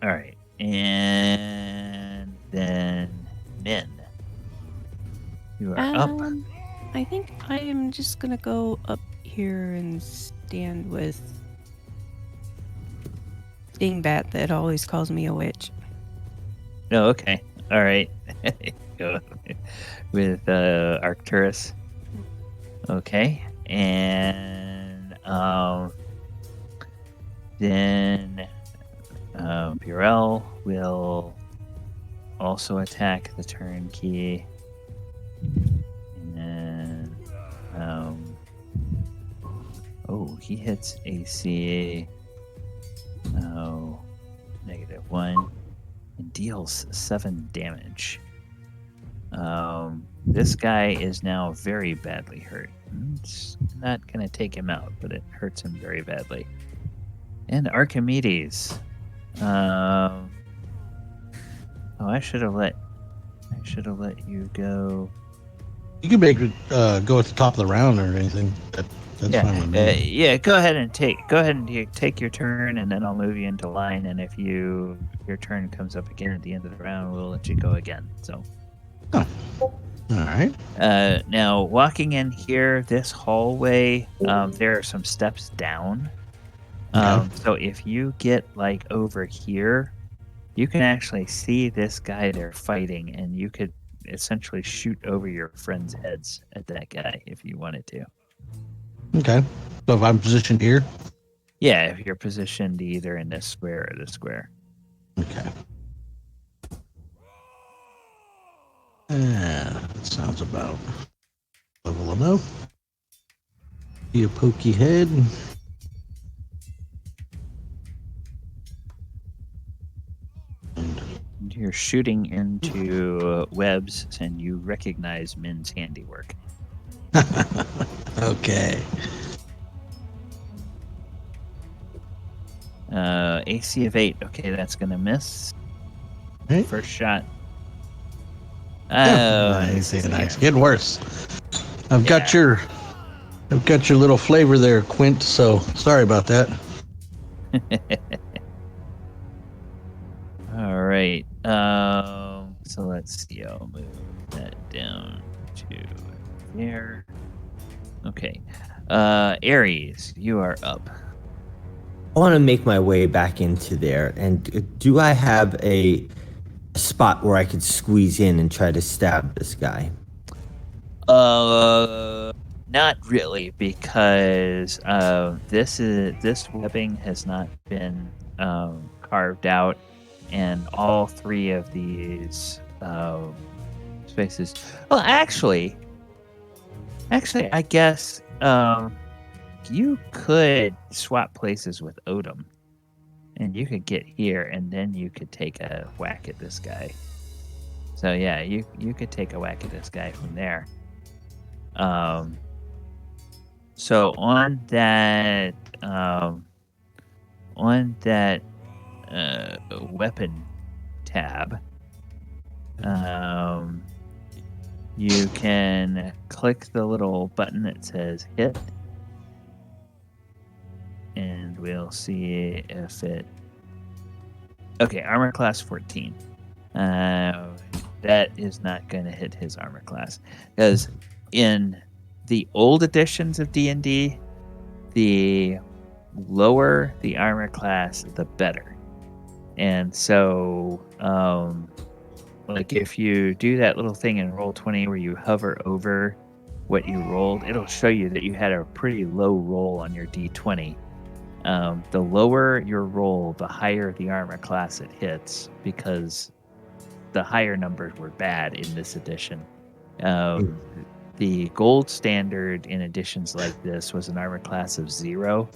right, and then Min, you are up. I think I am just gonna go up here and stand with Dingbat that always calls me a witch. Oh, okay. All right. Go with Arcturus. Okay, and then Burrell will also attack the Turnkey, and then he hits AC. -1 and deals 7 damage. This guy is now very badly hurt. It's not going to take him out, but it hurts him very badly. And Archimedes. I should have let you go. You can make it go at the top of the round or anything. That's fine with me. Go ahead and take your turn, and then I'll move you into line. And if your turn comes up again at the end of the round, we'll let you go again. So. Oh. All right. Now, walking in here, this hallway, there are some steps down. Okay. So if you get like over here, you can actually see this guy they're fighting, and you could essentially shoot over your friends' heads at that guy if you wanted to. Okay. So if I'm positioned here? Yeah, if you're positioned either in this square or this square. Okay. That sounds about level enough. Be a pokey head. And you're shooting into webs, and you recognize Min's handiwork. Okay. AC of 8. Okay, that's gonna miss. Right. First shot. Nice. Getting worse. I've got your little flavor there, Quint. So sorry about that. All right. So let's see. I'll move that down to there. Okay. Aries, you are up. I want to make my way back into there. And do I have a spot where I could squeeze in and try to stab this guy? Not really, because this webbing has not been carved out, and all 3 of these spaces. Well, actually, I guess you could swap places with Odom, and you could get here, and then you could take a whack at this guy. So yeah, you could take a whack at this guy from there. So on that weapon tab, you can click the little button that says hit, and we'll see if it. Okay, armor class 14. That is not going to hit his armor class, because in the old editions of D&D, the lower the armor class, the better. And so, like if you do that little thing in Roll20 where you hover over what you rolled, it'll show you that you had a pretty low roll on your D20. The lower your roll, the higher the armor class it hits, because the higher numbers were bad in this edition. The gold standard in editions like this was an armor class of 0.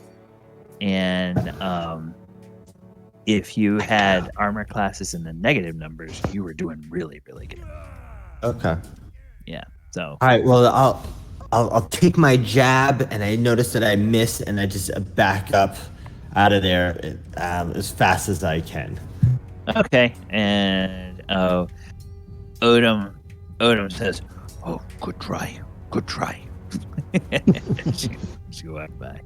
And if you had armor classes in the negative numbers, you were doing really, really good. Okay. Yeah. So. All right. Well, I'll take my jab, and I notice that I miss, and I just back up out of there as fast as I can. Okay, and Odom says, "Oh, good try, good try." she walked by.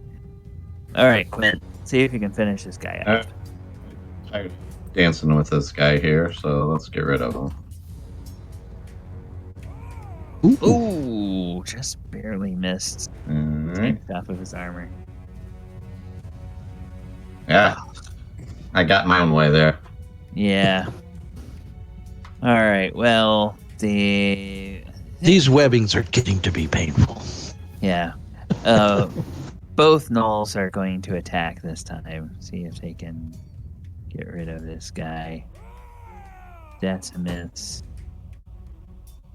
All right, Quint, see if you can finish this guy Uh, up. I'm dancing with this guy here, so let's get rid of him. Ooh, just barely missed. All right. Tanked off of his armor. Yeah, I got my own way there. Yeah. All right. Well, These webbings are getting to be painful. yeah. Both gnolls are going to attack this time. See if they can get rid of this guy. That's a miss.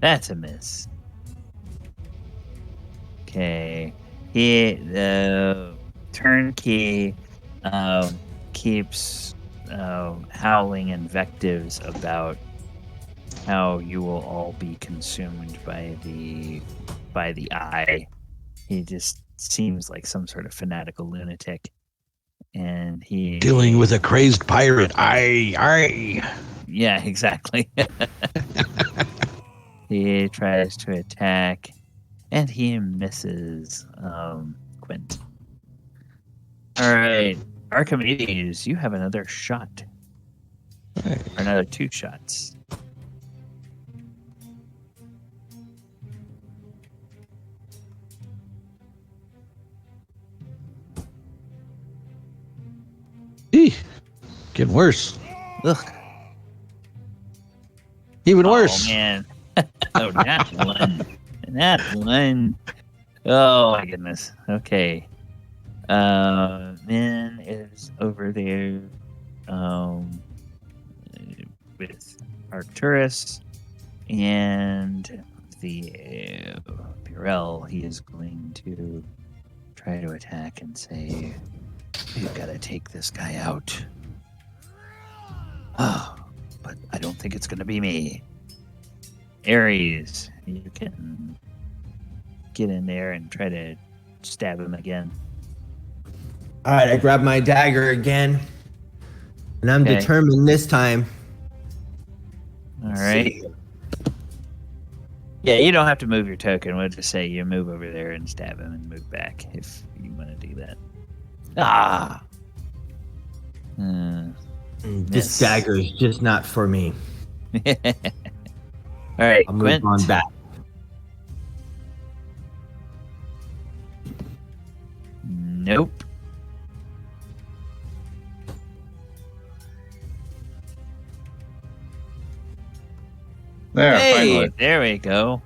That's a miss. Okay. The turnkey keeps howling invectives about how you will all be consumed by the eye. He just seems like some sort of fanatical lunatic, and he Dealing with a crazed pirate. Aye. yeah, exactly. He tries to attack, and he misses. Quint. All right, Archimedes, you have another shot, Right. or another 2 shots. Getting worse. Ugh. Even worse. Oh man. Oh, not one. Not one. Oh my goodness. Okay. Min is over there with Arcturus and the Burrell. He is going to try to attack and say, "We've got to take this guy out." Oh, but I don't think it's going to be me. Aries, you can get in there and try to stab him again. All right, I grab my dagger again, and I'm Okay. determined this time. All right. Yeah, you don't have to move your token. We'll just say you move over there and stab him and move back if you want to do that. Ah! This Miss. dagger is just not for me. All right, I'll move Quint. on back. Nope. There, Hey, finally. there we go.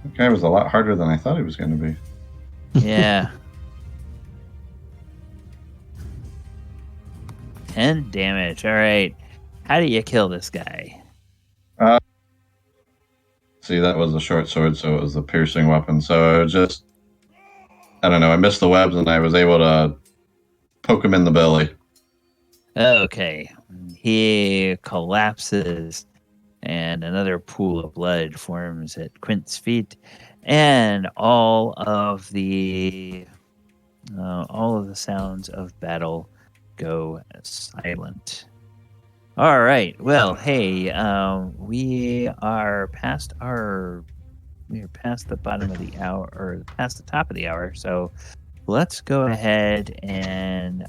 That guy was a lot harder than I thought he was going to be. Yeah. 10 damage. All right. How do you kill this guy? See, that was a short sword, so it was a piercing weapon. So it just, I don't know, I missed the webs and I was able to poke him in the belly. Okay. He collapses, and another pool of blood forms at Quint's feet, and all of the sounds of battle go silent. All right. Well, hey, we are past the bottom of the hour, or past the top of the hour. So let's go ahead and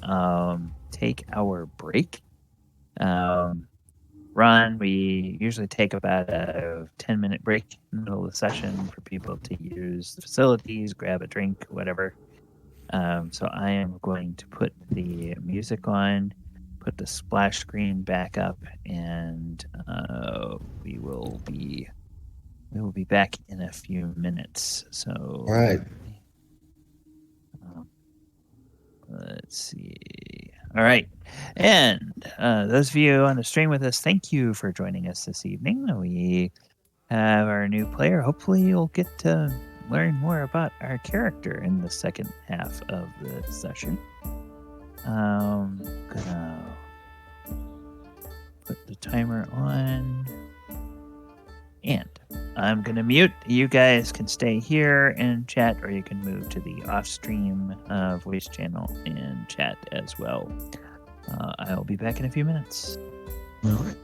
take our break. Ron, we usually take about a 10-minute break in the middle of the session for people to use the facilities, grab a drink, whatever. So I am going to put the music on, put the splash screen back up, and we will be back in a few minutes. So All right. let's see. All right. And those of you on the stream with us, thank you for joining us this evening. We have our new player. Hopefully you'll get to learn more about our character in the second half of the session. Gonna put the timer on. And I'm going to mute. You guys can stay here and chat, or you can move to the off-stream voice channel and chat as well. I'll be back in a few minutes. All right.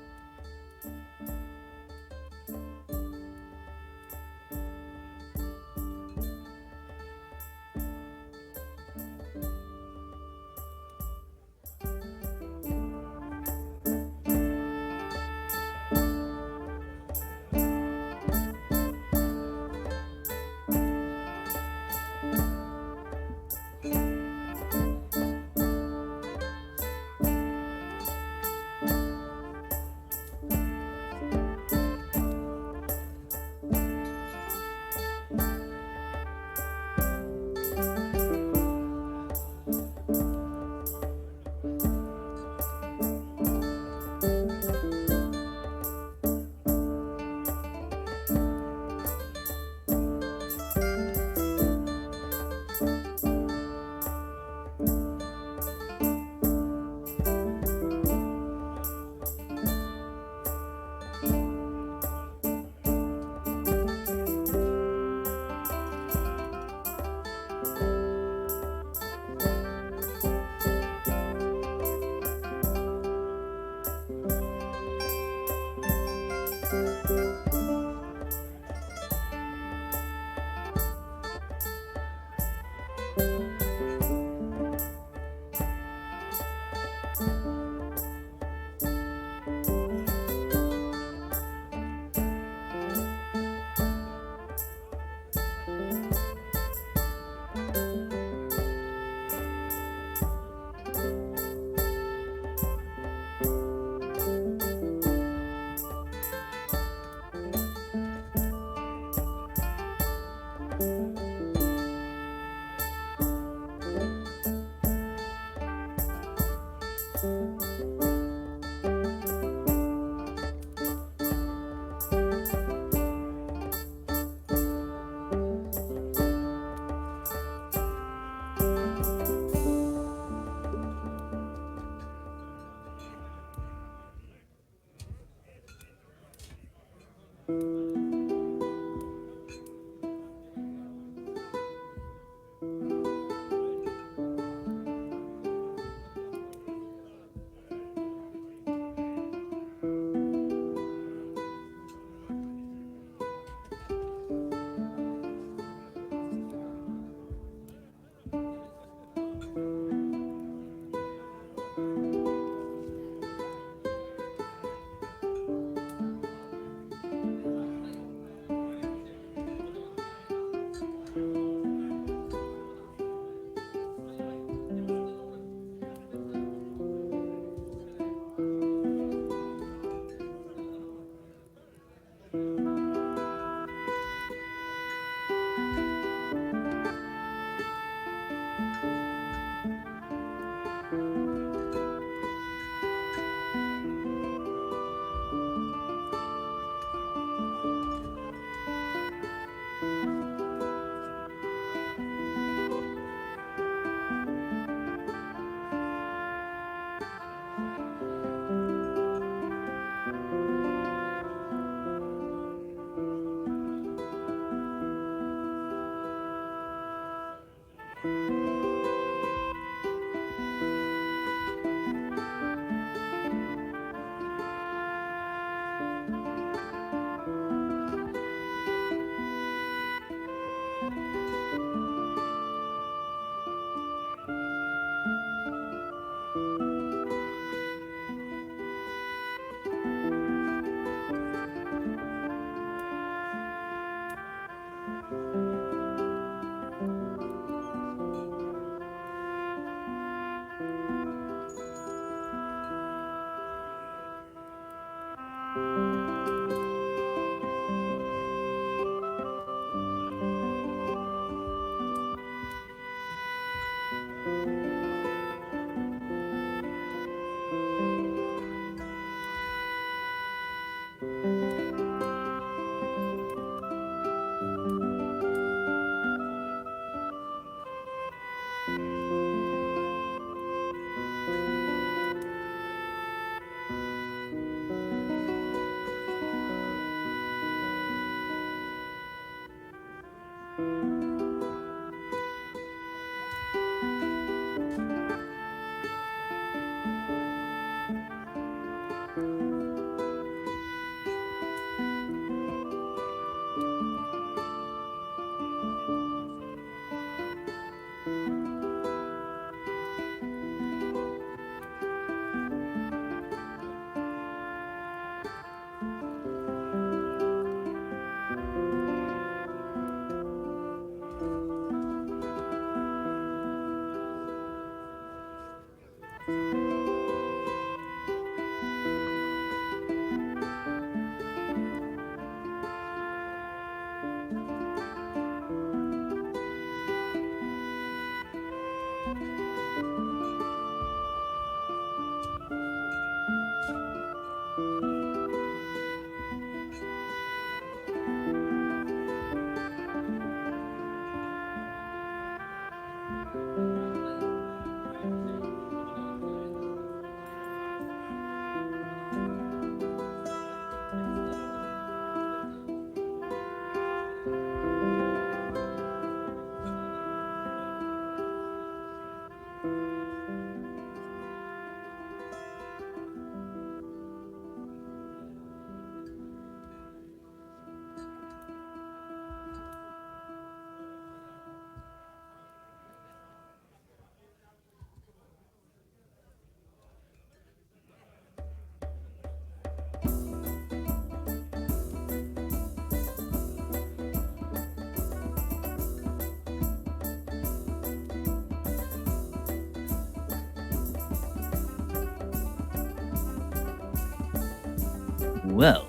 Well,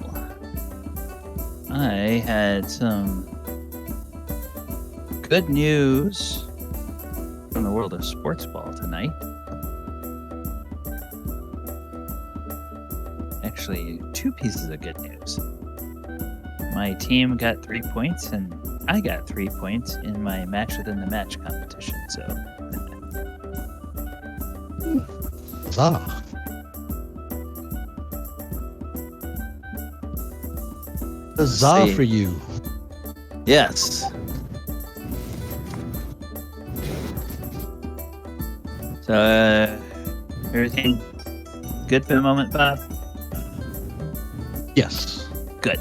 I had some good news from the world of sports ball tonight. Actually, two pieces of good news. My team got 3 points, and I got 3 points in my match within the match competition. So, Huzzah. Huzzah see. for you. Yes. So, everything good for the moment, Bob? Yes. Good.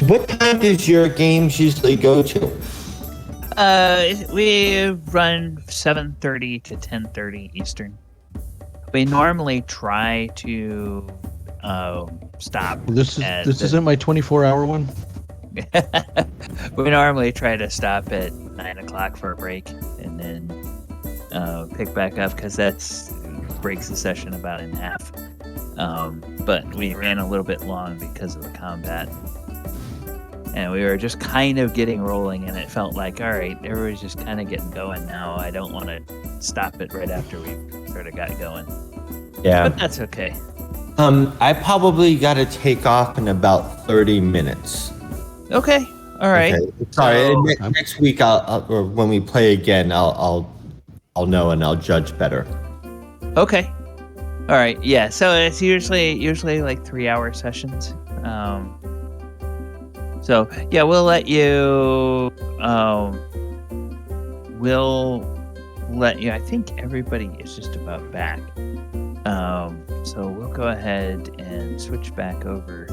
What time does your games usually go to? We run 7:30 to 10:30 Eastern. We normally try to stop. This isn't my 24-hour one. We normally try to stop at 9 o'clock for a break, and then pick back up because that's breaks the session about in half. But we ran a little bit long because of the combat. And we were just kind of getting rolling, and it felt like, all right, everybody's just kind of getting going now. I don't want to stop it right after we sort of got going. Yeah. But that's okay. I probably got to take off in about 30 minutes. Okay. All right. Okay. Sorry. So- next week, or when we play again, I'll know and I'll judge better. Okay. All right. Yeah. So it's usually like 3-hour sessions. So yeah, we'll let you. We'll let you. I think everybody is just about back. So we'll go ahead and switch back over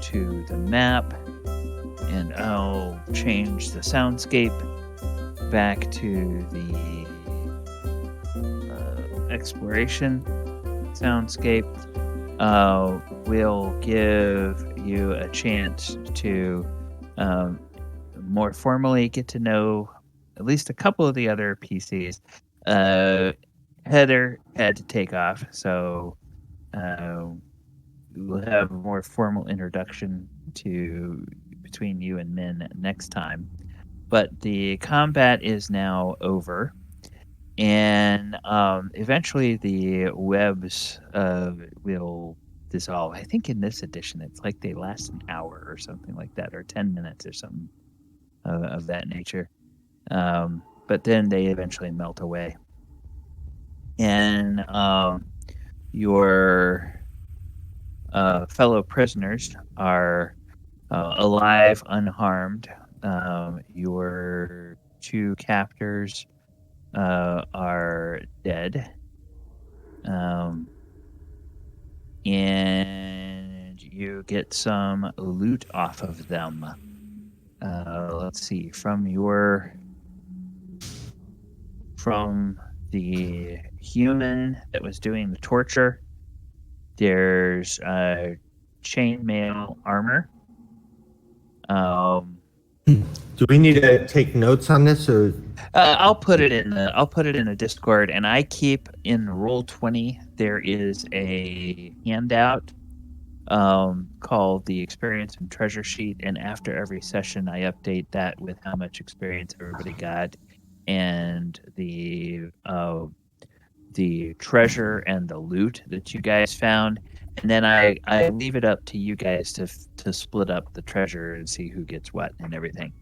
to the map, and I'll change the soundscape back to the exploration soundscape. We'll give you a chance to more formally get to know at least a couple of the other PCs. Heather had to take off, so we'll have a more formal introduction to between you and Min next time. But the combat is now over, and eventually the webs will dissolve. I think in this edition it's like they last an hour or something like that, or 10 minutes or something of that nature. But then they eventually melt away. And your fellow prisoners are alive, unharmed. Your 2 captors are dead. And you get some loot off of them. Let's see, from the human that was doing the torture, there's chainmail armor. Do we need to take notes on this, or I'll put it in the Discord, and I keep in Roll20. There is a handout called the Experience and Treasure Sheet, and after every session, I update that with how much experience everybody got, and the treasure and the loot that you guys found, and then I leave it up to you guys to split up the treasure and see who gets what and everything.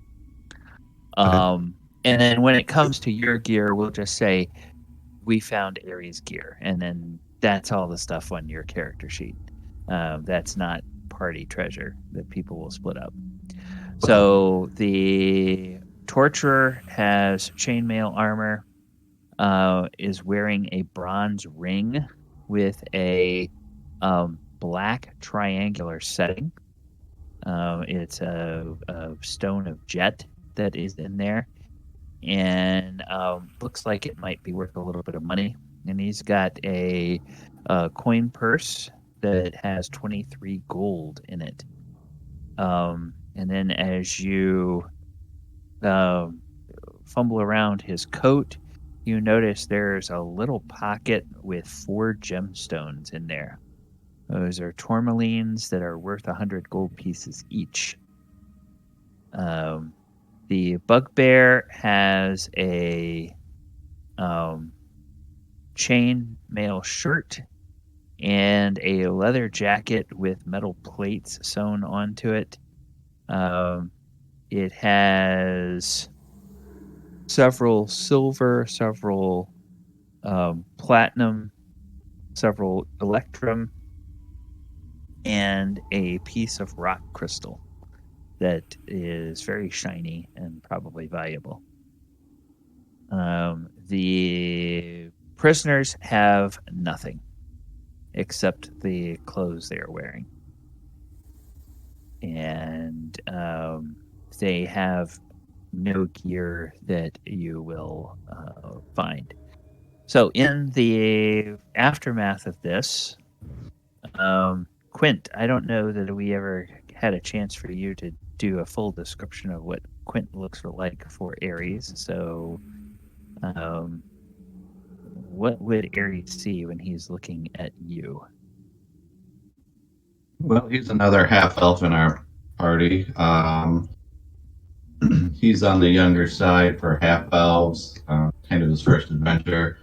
And then when it comes to your gear, we'll just say we found Aries gear, and then that's all the stuff on your character sheet. That's not party treasure that people will split up. So the torturer has chainmail armor, is wearing a bronze ring with a black triangular setting. It's a stone of jet that is in there, and looks like it might be worth a little bit of money. And he's got a coin purse that has 23 gold in it. And then as you fumble around his coat, you notice there's a little pocket with 4 gemstones in there. Those are tourmalines that are worth 100 gold pieces each. The Bugbear has a chain mail shirt and a leather jacket with metal plates sewn onto it. It has several silver, several platinum, several electrum, and a piece of rock crystal that is very shiny and probably valuable. The prisoners have nothing except the clothes they are wearing. And they have no gear that you will find. So in the aftermath of this, Quint, I don't know that we ever had a chance for you to do a full description of what Quint looks like for Aries. So what would Aries see when he's looking at you? Well, he's another half elf in our party. He's on the younger side for half elves, kind of his first adventure.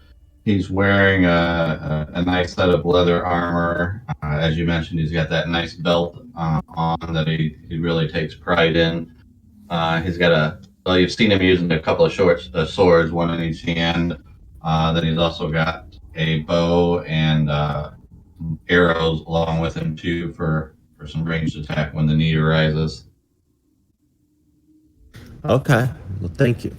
He's wearing a nice set of leather armor. As you mentioned, he's got that nice belt on that he really takes pride in. He's got well, you've seen him using a couple of swords, one in each hand. Then he's also got a bow and arrows along with him too for some ranged attack when the need arises. okay? Well, thank you.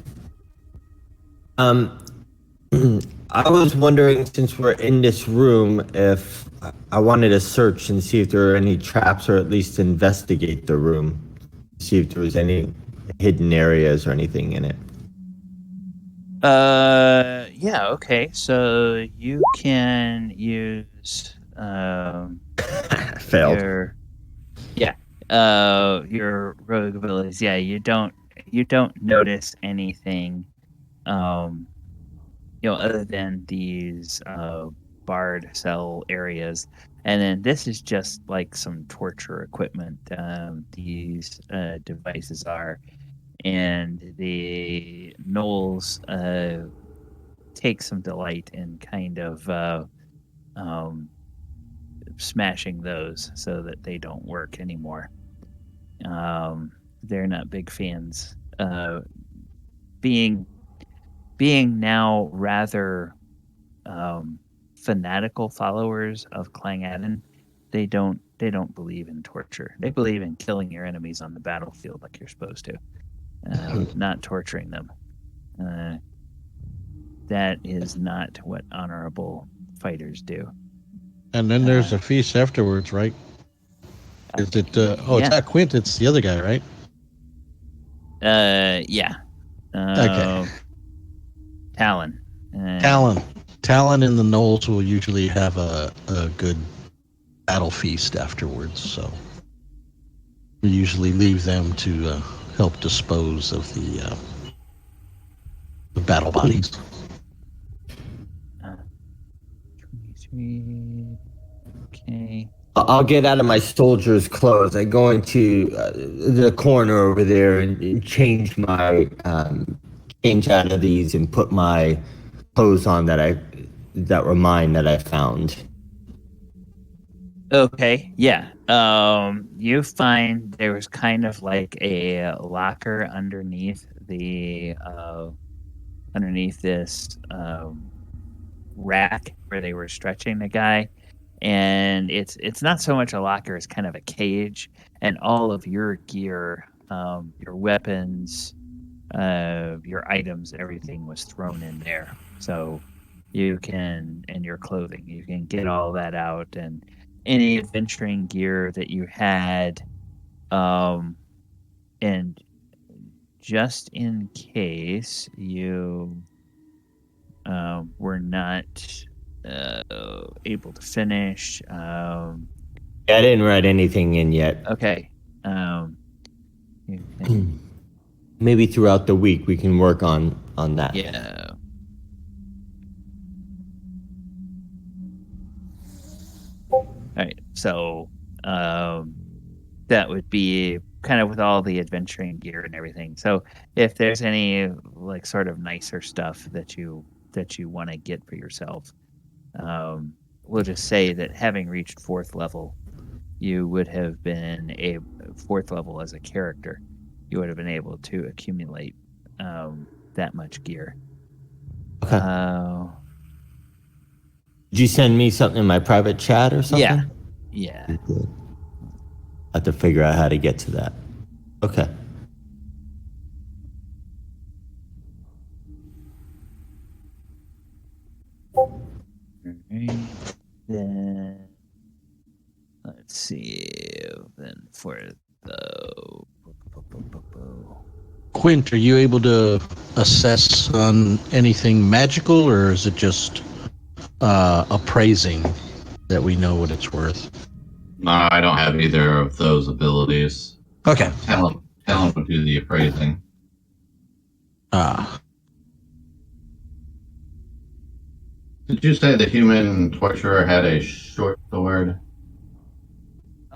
I was wondering, since we're in this room, if I wanted to search and see if there are any traps, or at least investigate the room, see if there was any hidden areas or anything in it. Yeah, okay. So you can use Failed. your rogue abilities. Yeah, you don't notice anything other than these barred cell areas. And then this is just like some torture equipment. These devices are, and the gnolls take some delight in kind of smashing those so that they don't work anymore. They're not big fans. Being now rather fanatical followers of Clang Adden, they don't they don't believe in torture. They believe in killing your enemies on the battlefield like you're supposed to, not torturing them. That is not what honorable fighters do. And then there's a feast afterwards, right? Is it? It's yeah. not Quint. It's the other guy, right? Yeah. Okay. Talon. Talon and the Knolls will usually have a good battle feast afterwards, so we usually leave them to help dispose of the battle bodies. 23. Okay. I'll get out of my soldier's clothes. I go into the corner over there and change out of these and put my clothes on that were mine that I found. Okay, yeah. You find there was kind of like a locker underneath this rack where they were stretching the guy, and it's not so much a locker; it's kind of a cage, and all of your gear, your weapons, your items, everything was thrown in there. So you can, and your clothing, you can get all that out, and any adventuring gear that you had, and just in case you were not able to finish. I didn't write anything in yet. Okay. You can, Maybe throughout the week we can work on that. yeah. All right. So that would be kind of with all the adventuring gear and everything. So if there's any like sort of nicer stuff that you want to get for yourself, we'll just say that having reached 4th level, you would have been a 4th level as a character. You would have been able to accumulate that much gear. Okay. Did you send me something in my private chat or something? Yeah. Good. I have to figure out how to get to that. Okay. Then let's see. Then for the Quint, are you able to assess on anything magical, or is it just appraising that we know what it's worth? No, I don't have either of those abilities. Okay. Talent would do the appraising. Did you say the human torturer had a short sword?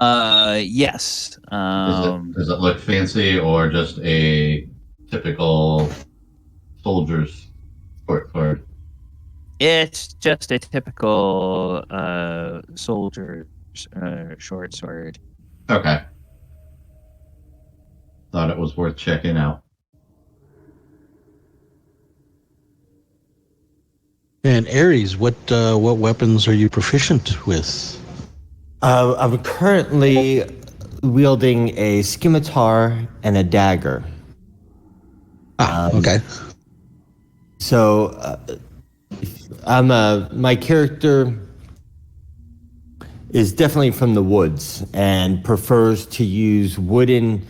Yes. Does it look fancy or just a typical soldier's short sword? It's just a typical soldier's short sword. Okay. Thought it was worth checking out. And Aries, what weapons are you proficient with? I'm currently wielding a scimitar and a dagger. Okay. So my character is definitely from the woods and prefers to use wooden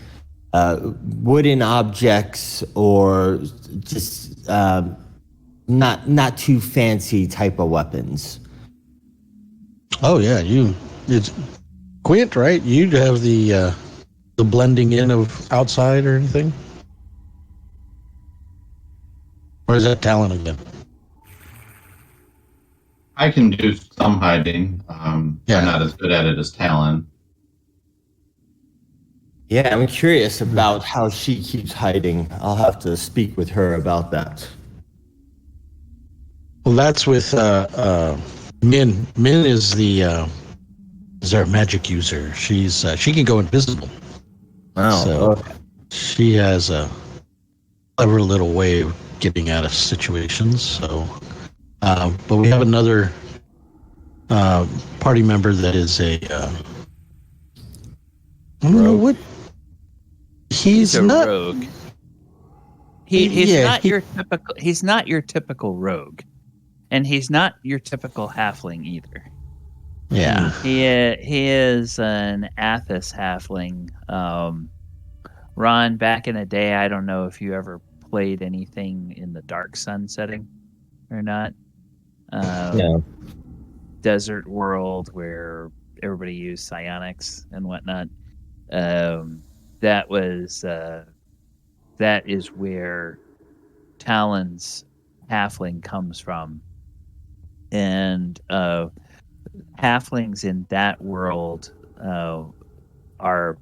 objects or just not too fancy type of weapons. Oh yeah, it's Quint, right? You'd have the blending in of outside or anything, or is that Talon again? I can do some hiding. Yeah. I'm not as good at it as Talon. Yeah, I'm curious about how she keeps hiding. I'll have to speak with her about that. Well, that's with Min. Min is our magic user. She can go invisible. Oh, So okay. she has a clever little way of getting out of situations. So, but we have another party member that is What? He's a not. rogue. He's Yeah, not your typical. He's not your typical rogue, and he's not your typical halfling either. Yeah. He is an Athos halfling. Ron, back in the day, I don't know if you ever played anything in the Dark Sun setting or not. No. Desert world where everybody used psionics and whatnot. That was that is where Talon's halfling comes from, and halflings in that world are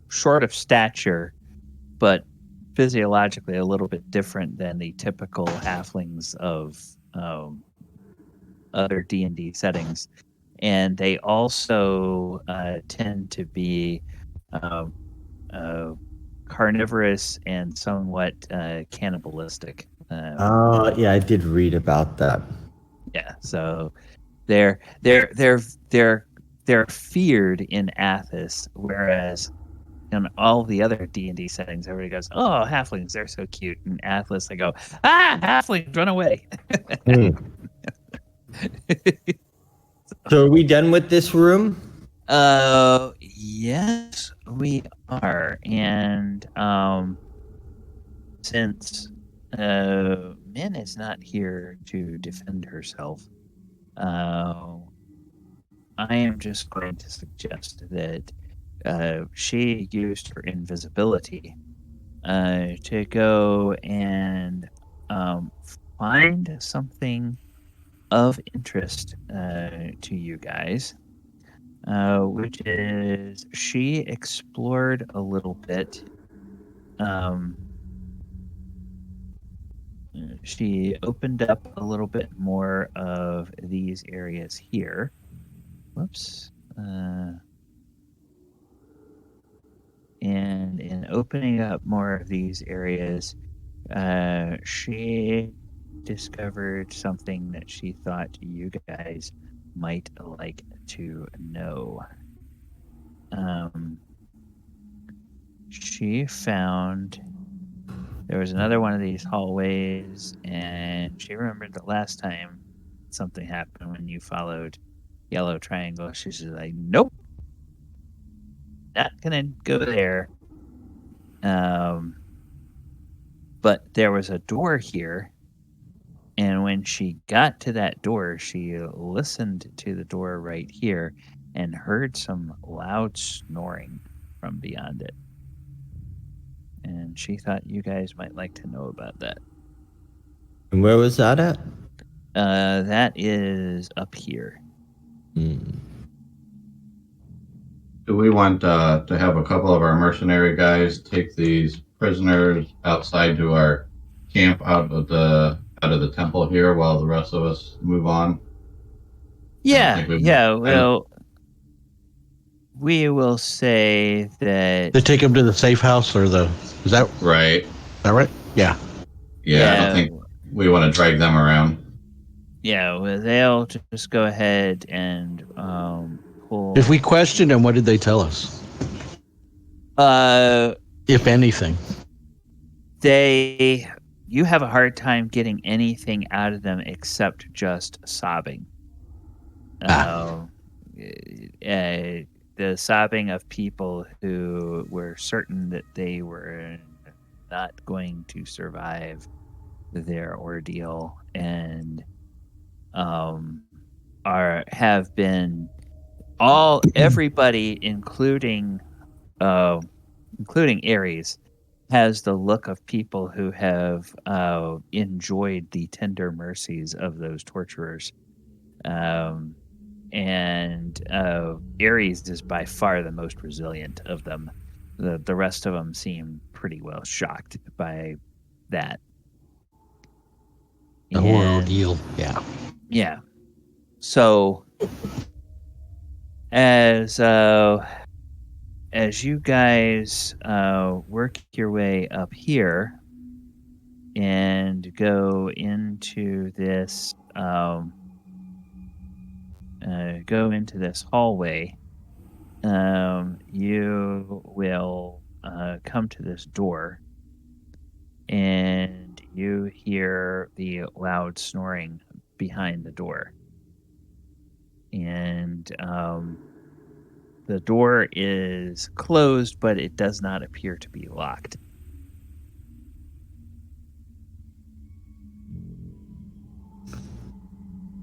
short of stature, but physiologically a little bit different than the typical halflings of other D&D settings. And they also tend to be carnivorous and somewhat cannibalistic. Yeah, I did read about that. Yeah, so they're feared in Athos, whereas in all the other D&D settings, everybody goes, "Oh, halflings, they're so cute." In Atlas, they go, "Ah, halflings, run away." Hmm. So are we done with this room? Yes, we are, and since Min is not here to defend herself, I am just going to suggest that she used her invisibility to go and find something of interest to you guys, which is she explored a little bit. She opened up a little bit more of these areas here. Whoops. And in opening up more of these areas, she discovered something that she thought you guys might like to know. She found there was another one of these hallways, and she remembered the last time something happened when you followed Yellow Triangle. She's just like, nope, not gonna go there. But there was a door here, and when she got to that door, she listened to the door right here and heard some loud snoring from beyond it. And she thought you guys might like to know about that. And where was that at? That is up here. Do we want to have a couple of our mercenary guys take these prisoners outside to our camp out of the temple here while the rest of us move on? Yeah. Well, we will say that. They take him to the safe house or the. Is that right? Right? Yeah. Yeah, I don't think we want to drag them around. Yeah, well, they'll just go ahead and pull. If we questioned them, what did they tell us? If anything, you have a hard time getting anything out of them except just sobbing. The sobbing of people who were certain that they were not going to survive their ordeal and have been everybody including Aries has the look of people who have enjoyed the tender mercies of those torturers. And Aries is by far the most resilient of them. The rest of them seem pretty well shocked by that. the ordeal. Yeah. Yeah. So as you guys work your way up here and go into this hallway, you will come to this door, and you hear the loud snoring behind the door. And the door is closed, but it does not appear to be locked.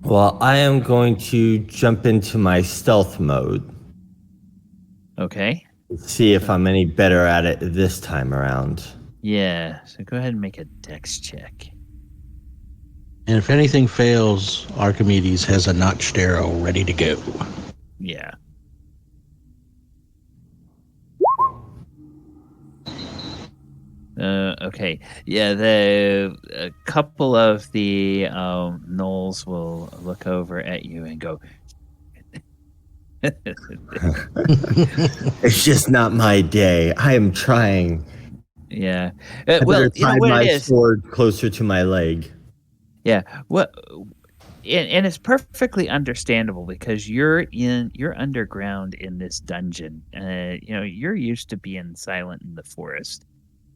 Well, I am going to jump into my stealth mode. Okay. See if I'm any better at it this time around. Yeah. So go ahead and make a dex check. And if anything fails, Archimedes has a notched arrow ready to go. Yeah. Okay. Yeah, a couple of the gnolls will look over at you and go, It's just not my day. I am trying. yeah. I Well, better you know tie what it my is. sword closer to my leg. Yeah. What? And it's perfectly understandable because you're underground in this dungeon. You're used to being silent in the forest.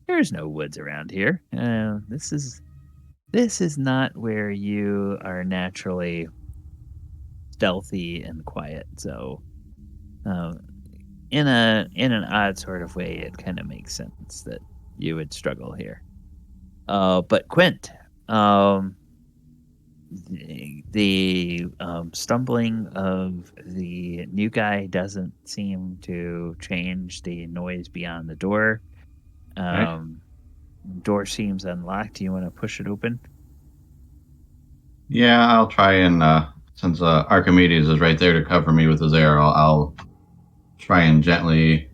There's no woods around here. This is not where you are naturally stealthy and quiet. So, um, in an odd sort of way, it kind of makes sense that you would struggle here. But Quint, the stumbling of the new guy doesn't seem to change the noise beyond the door. Okay. Door seems unlocked. Do you want to push it open? Yeah, I'll try and since Archimedes is right there to cover me with his arrow, I'll try and gently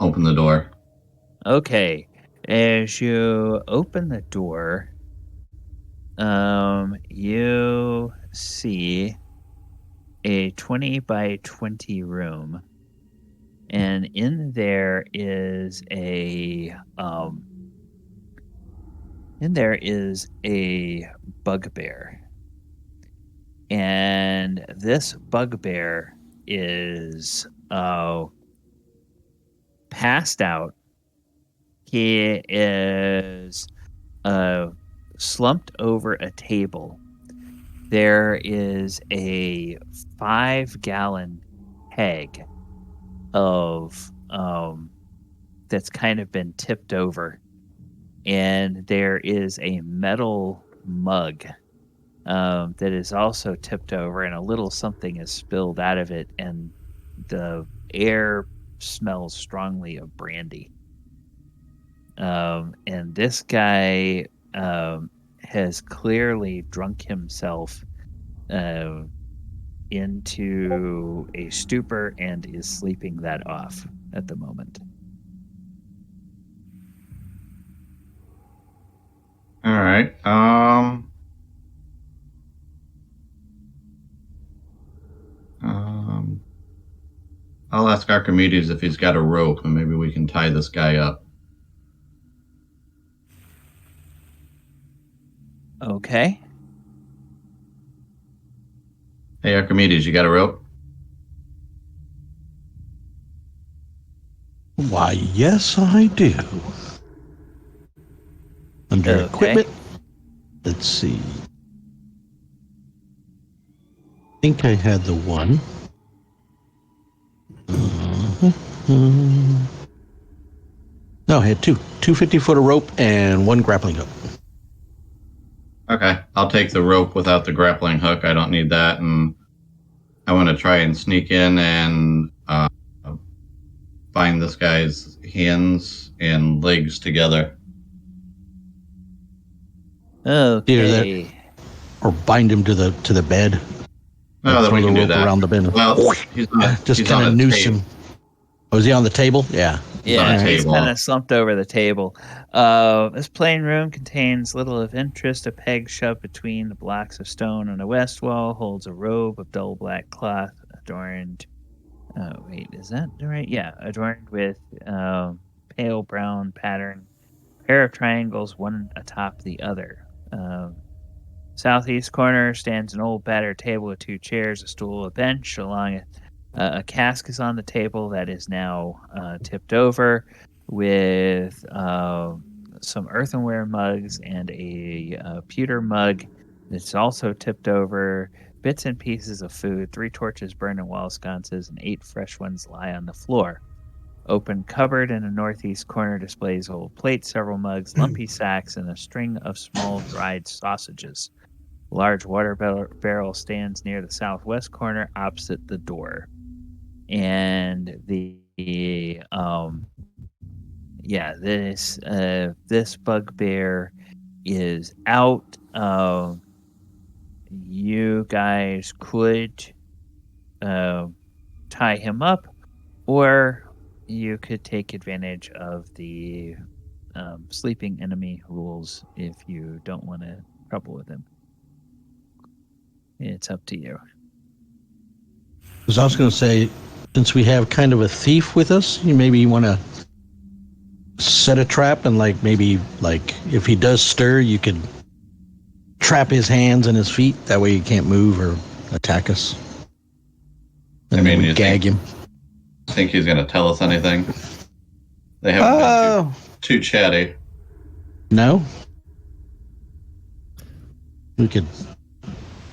open the door. Okay. As you open the door, you see a 20 by 20 room, and in there is a bugbear. And this bugbear is passed out. He is slumped over a table. There is a 5-gallon keg of that's kind of been tipped over, and there is a metal mug that is also tipped over, and a little something is spilled out of it, and the air smells strongly of brandy. And this guy has clearly drunk himself into a stupor and is sleeping that off at the moment. All right. I'll ask Archimedes if he's got a rope, and maybe we can tie this guy up. Okay. Hey, Archimedes, you got a rope? Why, yes, I do. Under Okay. equipment, let's see. I think I had the one. No, I had two 50-footer rope and one grappling hook. Okay, I'll take the rope without the grappling hook. I don't need that, and I want to try and sneak in and bind this guy's hands and legs together. Okay. Or bind him to the bed. Oh, that we can do that. Around the bend. Well, he's not. Just he's kind on of a noose table. him. Oh, is he on the table? Yeah. Yeah, on a he's table. kind of slumped over the table. This plain room contains little of interest. A peg shoved between the blocks of stone on the west wall holds a robe of dull black cloth adorned. Oh, wait, is that right? Yeah, adorned with pale brown pattern, pair of triangles, one atop the other. Southeast corner stands an old battered table with 2 chairs, a stool, a bench. Along A cask is on the table that is now tipped over with some earthenware mugs and a pewter mug that's also tipped over. Bits and pieces of food, 3 torches burn in wall sconces, and 8 fresh ones lie on the floor. Open cupboard in the northeast corner displays old plates, several mugs, lumpy sacks, and a string of small dried sausages. A large water barrel stands near the southwest corner opposite the door. And this bugbear is out. You guys could tie him up, or you could take advantage of the sleeping enemy rules if you don't want to trouble with him. It's up to you. Because I was going to say, since we have kind of a thief with us, you maybe want to set a trap and maybe if he does stir, you could trap his hands and his feet. That way he can't move or attack us. And then we gag him. Think he's going to tell us anything? They haven't been too chatty. No. We could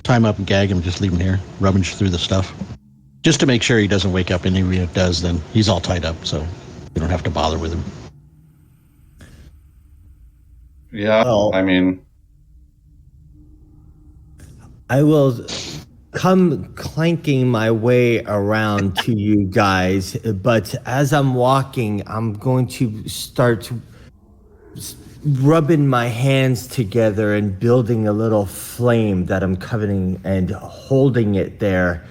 tie him up and gag him, just leave him here, rummage through the stuff. Just to make sure he doesn't wake up, and if he does, then he's all tied up, so we don't have to bother with him. Yeah, well, I mean... I will come clanking my way around to you guys, but as I'm walking, I'm going to start rubbing my hands together and building a little flame that I'm covering and holding it there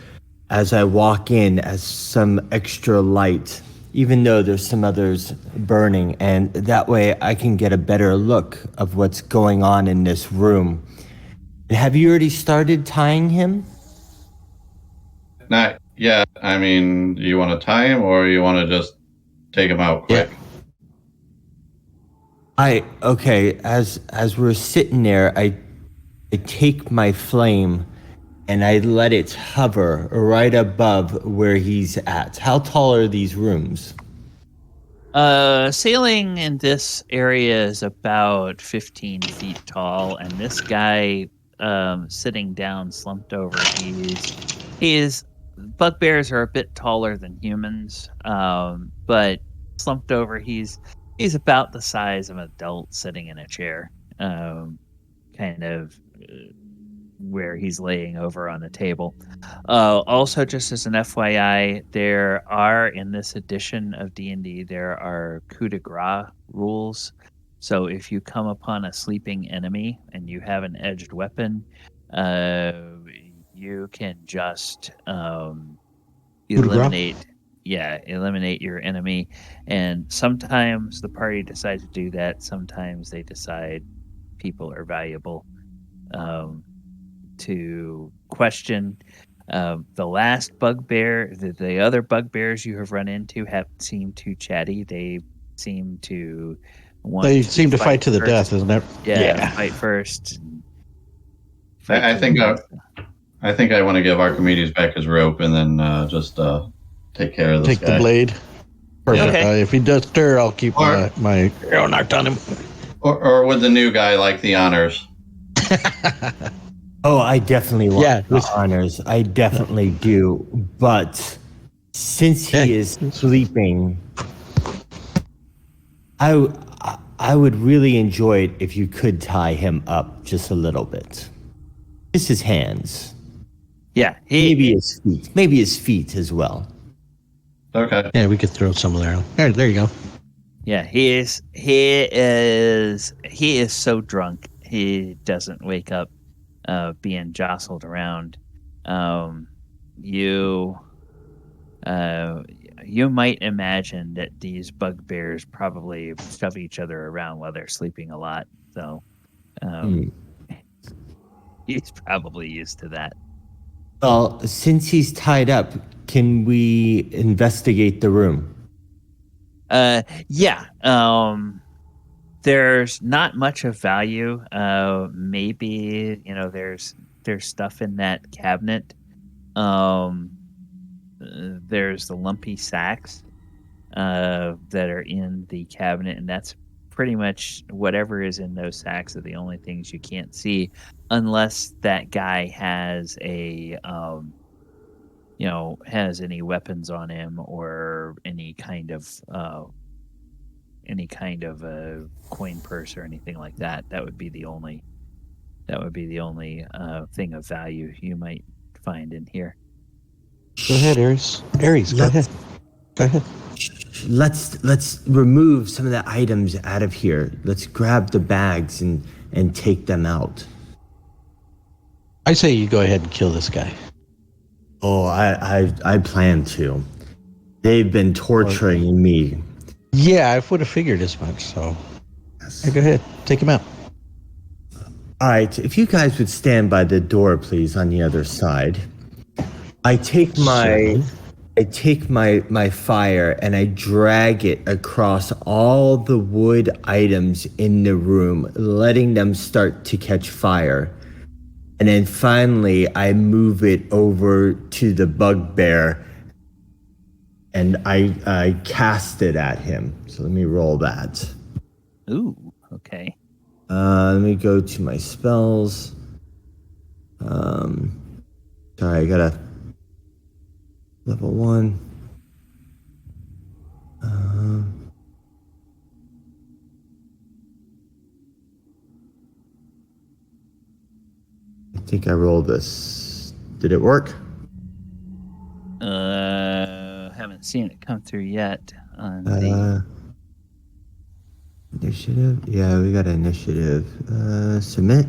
as I walk in as some extra light, even though there's some others burning, and that way I can get a better look of what's going on in this room. Have you already started tying him? Not yet. I mean, do you want to tie him or you want to just take him out quick? Yeah. Okay, as we're sitting there, I take my flame and I let it hover right above where he's at. How tall are these rooms? Ceiling in this area is about 15 feet tall, and this guy sitting down, slumped over, bugbears are a bit taller than humans, but slumped over, he's about the size of an adult sitting in a chair, kind of where he's laying over on the table. Also, just as an FYI, there are, in this edition of D&D, there are coup de grace rules. So if you come upon a sleeping enemy and you have an edged weapon, you can just eliminate your enemy. And sometimes the party decides to do that. Sometimes they decide people are valuable to question. The last bugbear, the other bugbears you have run into haven't seemed too chatty. They seem to fight to the death, isn't it? Yeah. Fight first. I think I want to give Archimedes back his rope and then just take care of this guy. Take the blade. Perfect. Okay. If he does stir, I'll keep my arrow knocked on him. Or would the new guy like the honors? Oh, I definitely want the honors. I definitely do. But since he is sleeping, I would really enjoy it if you could tie him up just a little bit. Just his hands. Yeah. Maybe his feet as well. Okay. Yeah, we could throw some of there. There you go. Yeah, he is so drunk he doesn't wake up being jostled around. You might imagine that these bugbears probably shove each other around while they're sleeping a lot. So he's probably used to that. Well, since he's tied up, can we investigate the room? Yeah. There's not much of value. Maybe, there's stuff in that cabinet. there's the lumpy sacks that are in the cabinet, and that's pretty much whatever is in those sacks are the only things you can't see, unless that guy has has any weapons on him or any kind of a coin purse or anything like that. That would be the only thing of value you might find in here. Go ahead, Aries. Aries, go ahead. Go ahead. Let's remove some of the items out of here. Let's grab the bags and take them out. I say you go ahead and kill this guy. Oh, I plan to. They've been torturing me. Yeah, I would have figured as much. So, yeah, go ahead, take him out. All right, if you guys would stand by the door, please, on the other side. I take my fire and I drag it across all the wood items in the room, letting them start to catch fire. And then finally, I move it over to the Bugbear and I cast it at him. So let me roll that. Ooh, okay. Let me go to my spells. Sorry, I got a level 1. I think I rolled this. Did it work? Haven't seen it come through yet on the Initiative? Yeah, we got initiative. Submit?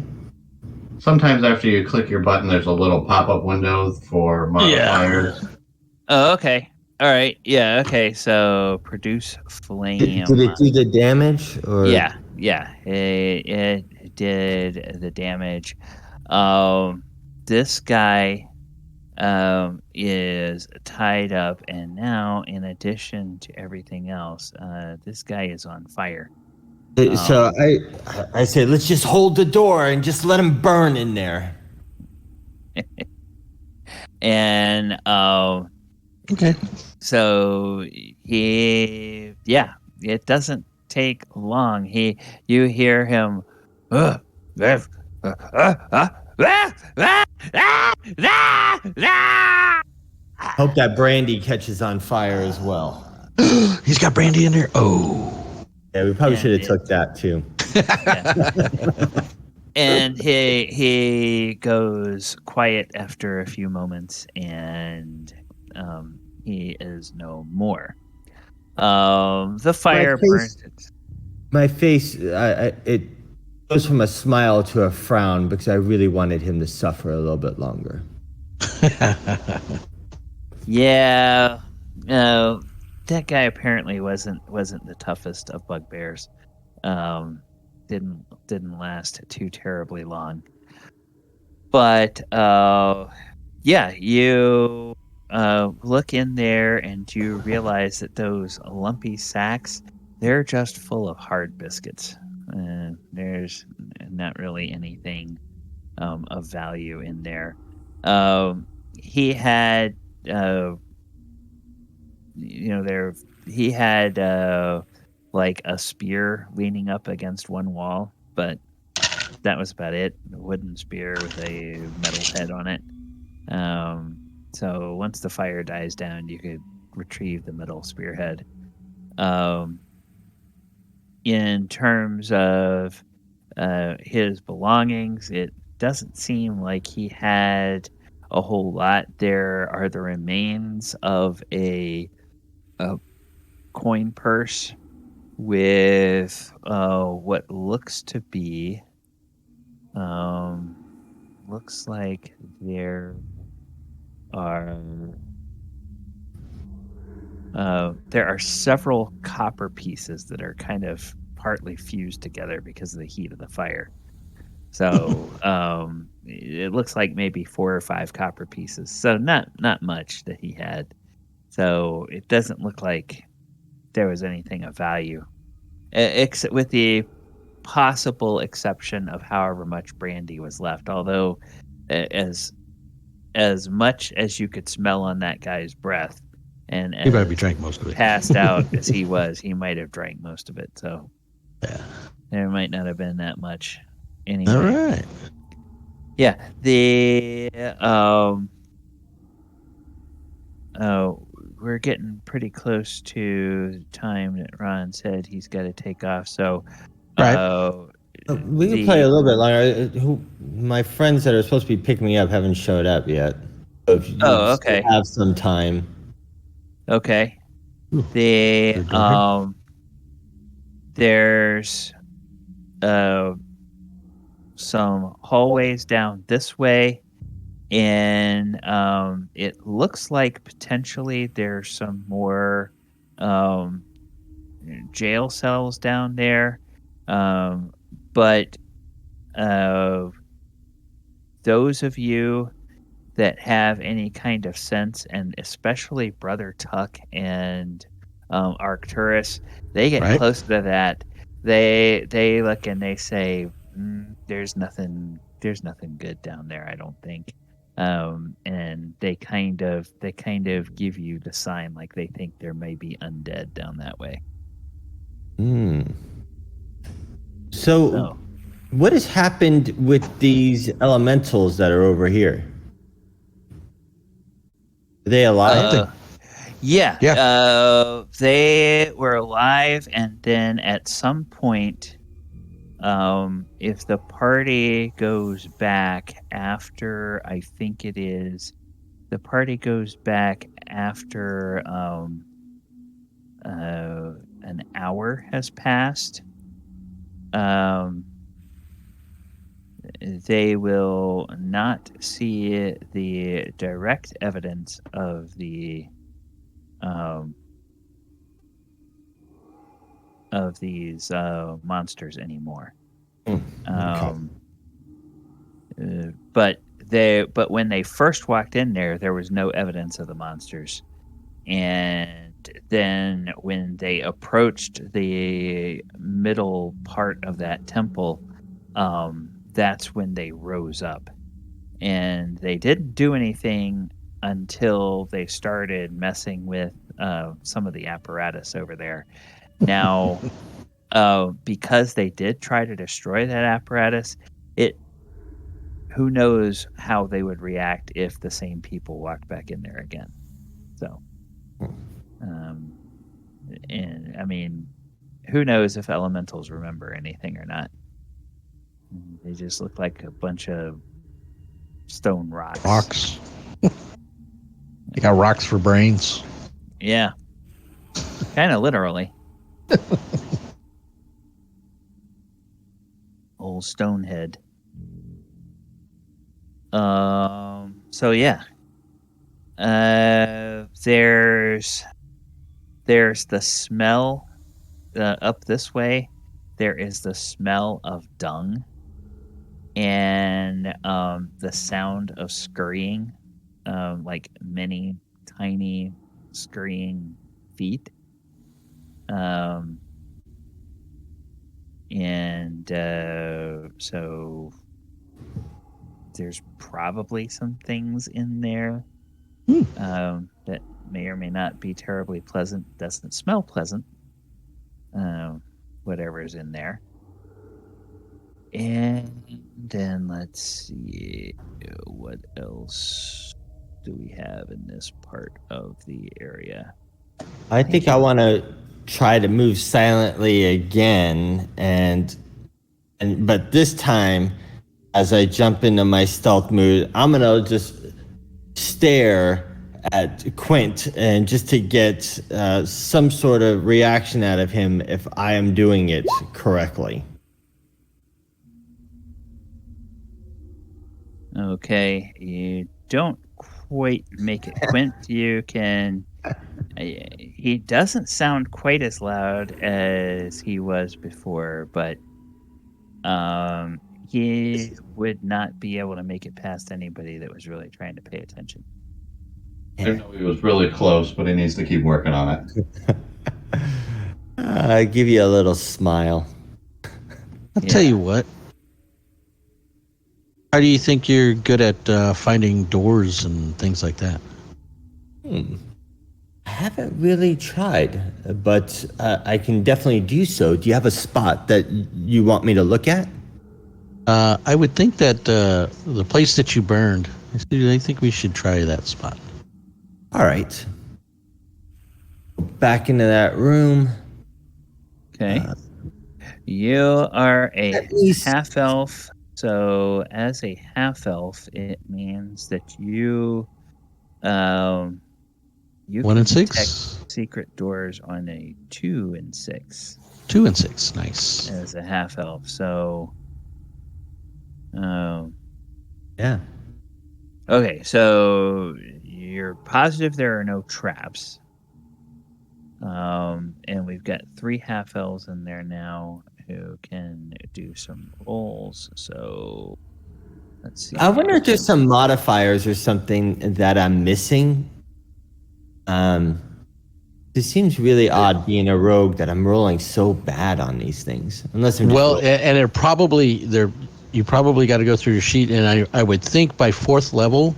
Sometimes after you click your button, there's a little pop-up window for modifiers. Oh, okay. All right. Yeah, okay. So produce flame. Did it do the damage? Or? Yeah. It did the damage. This guy is tied up, and now, in addition to everything else, this guy is on fire. So I say, let's just hold the door and just let him burn in there. And Okay. so it doesn't take long. You hear him. Hope that brandy catches on fire as well. He's got brandy in there. Oh. Yeah, we probably should have took that too. And he goes quiet after a few moments, and he is no more. The fire burns. My face, it goes from a smile to a frown because I really wanted him to suffer a little bit longer. Yeah, no, that guy apparently wasn't the toughest of bugbears. Didn't last too terribly long. But you look in there and you realize that those lumpy sacks, they're just full of hard biscuits. There's not really anything of value in there. He had he had like a spear leaning up against one wall, but that was about it. A wooden spear with a metal head on it. So once the fire dies down, you could retrieve the metal spearhead. In terms of his belongings, it doesn't seem like he had a whole lot. There are the remains of a coin purse with what looks to be looks like there are several copper pieces that are kind of partly fused together because of the heat of the fire. So it looks like maybe 4 or 5 copper pieces. So not much that he had. So it doesn't look like there was anything of value, except with the possible exception of however much brandy was left. Although, as as much as you could smell on that guy's breath, and He might be as drank most of it. passed out as he was, he might have drank most of it. So Yeah. there might not have been that much. Anyway, All right. yeah. We're getting pretty close to the time that Ron said he's got to take off. So, Right. We can play a little bit longer. My friends that are supposed to be picking me up haven't showed up yet. So if you still okay. have some time. Okay. Ooh, The good go there's some hallways down this way, and it looks like potentially there's some more um jail cells down there, but those of you that have any kind of sense, and especially Brother Tuck and Arcturus, they get Right. closer to that. They look and they say, "There's nothing. There's nothing good down there. I don't think." And they kind of give you the sign like they think there may be undead down that way. So, what has happened with these elementals that are over here? Are they alive? Yeah. Yeah. They were alive, and then at some point, if the party goes back after, I think it is, the party goes back after an hour has passed, they will not see the direct evidence of these monsters anymore. But when they first walked in there was no evidence of the monsters, and then when they approached the middle part of that temple, that's when they rose up, and they didn't do anything until they started messing with some of the apparatus over there. Now, because they did try to destroy that apparatus, who knows how they would react if the same people walked back in there again. So, and I mean, who knows if elementals remember anything or not? They just look like a bunch of stone rocks. Rocks. You got rocks for brains. Yeah. Kind of literally. Old Stonehead. So yeah. There's the smell up this way. There is the smell of dung, and the sound of scurrying, like many tiny scurrying feet. And so there's probably some things in there that may or may not be terribly pleasant. Doesn't smell pleasant. Whatever's in there. And then let's see, what else do we have in this part of the area? I think I want to try to move silently again, but this time, as I jump into my stealth mood, I'm gonna just stare at Quint and just to get some sort of reaction out of him if I am doing it correctly. Okay, you don't quite make it, Quint. You can. He doesn't sound quite as loud as he was before, but he would not be able to make it past anybody that was really trying to pay attention. I know he was really close, but he needs to keep working on it. I give you a little smile. I'll tell you what. How do you think you're good at finding doors and things like that? I haven't really tried, but I can definitely do so. Do you have a spot that you want me to look at? I would think that the place that you burned, I think we should try that spot. All right. Back into that room. Okay. You are a At least half elf. So, as a half elf, it means that um, you 1 can and detect 6, secret doors on a 2 and 6 2 and 6. Nice. as a half elf. So, um, yeah. okay. So you're positive there are no traps. And we've got 3 half elves in there now who can do some rolls. So let's see. I wonder if there's some modifiers or something that I'm missing. It seems really odd being a rogue that I'm rolling so bad on these things. Unless I'm just Well, rolling. and it probably you probably got to go through your sheet, and I would think by 4th level,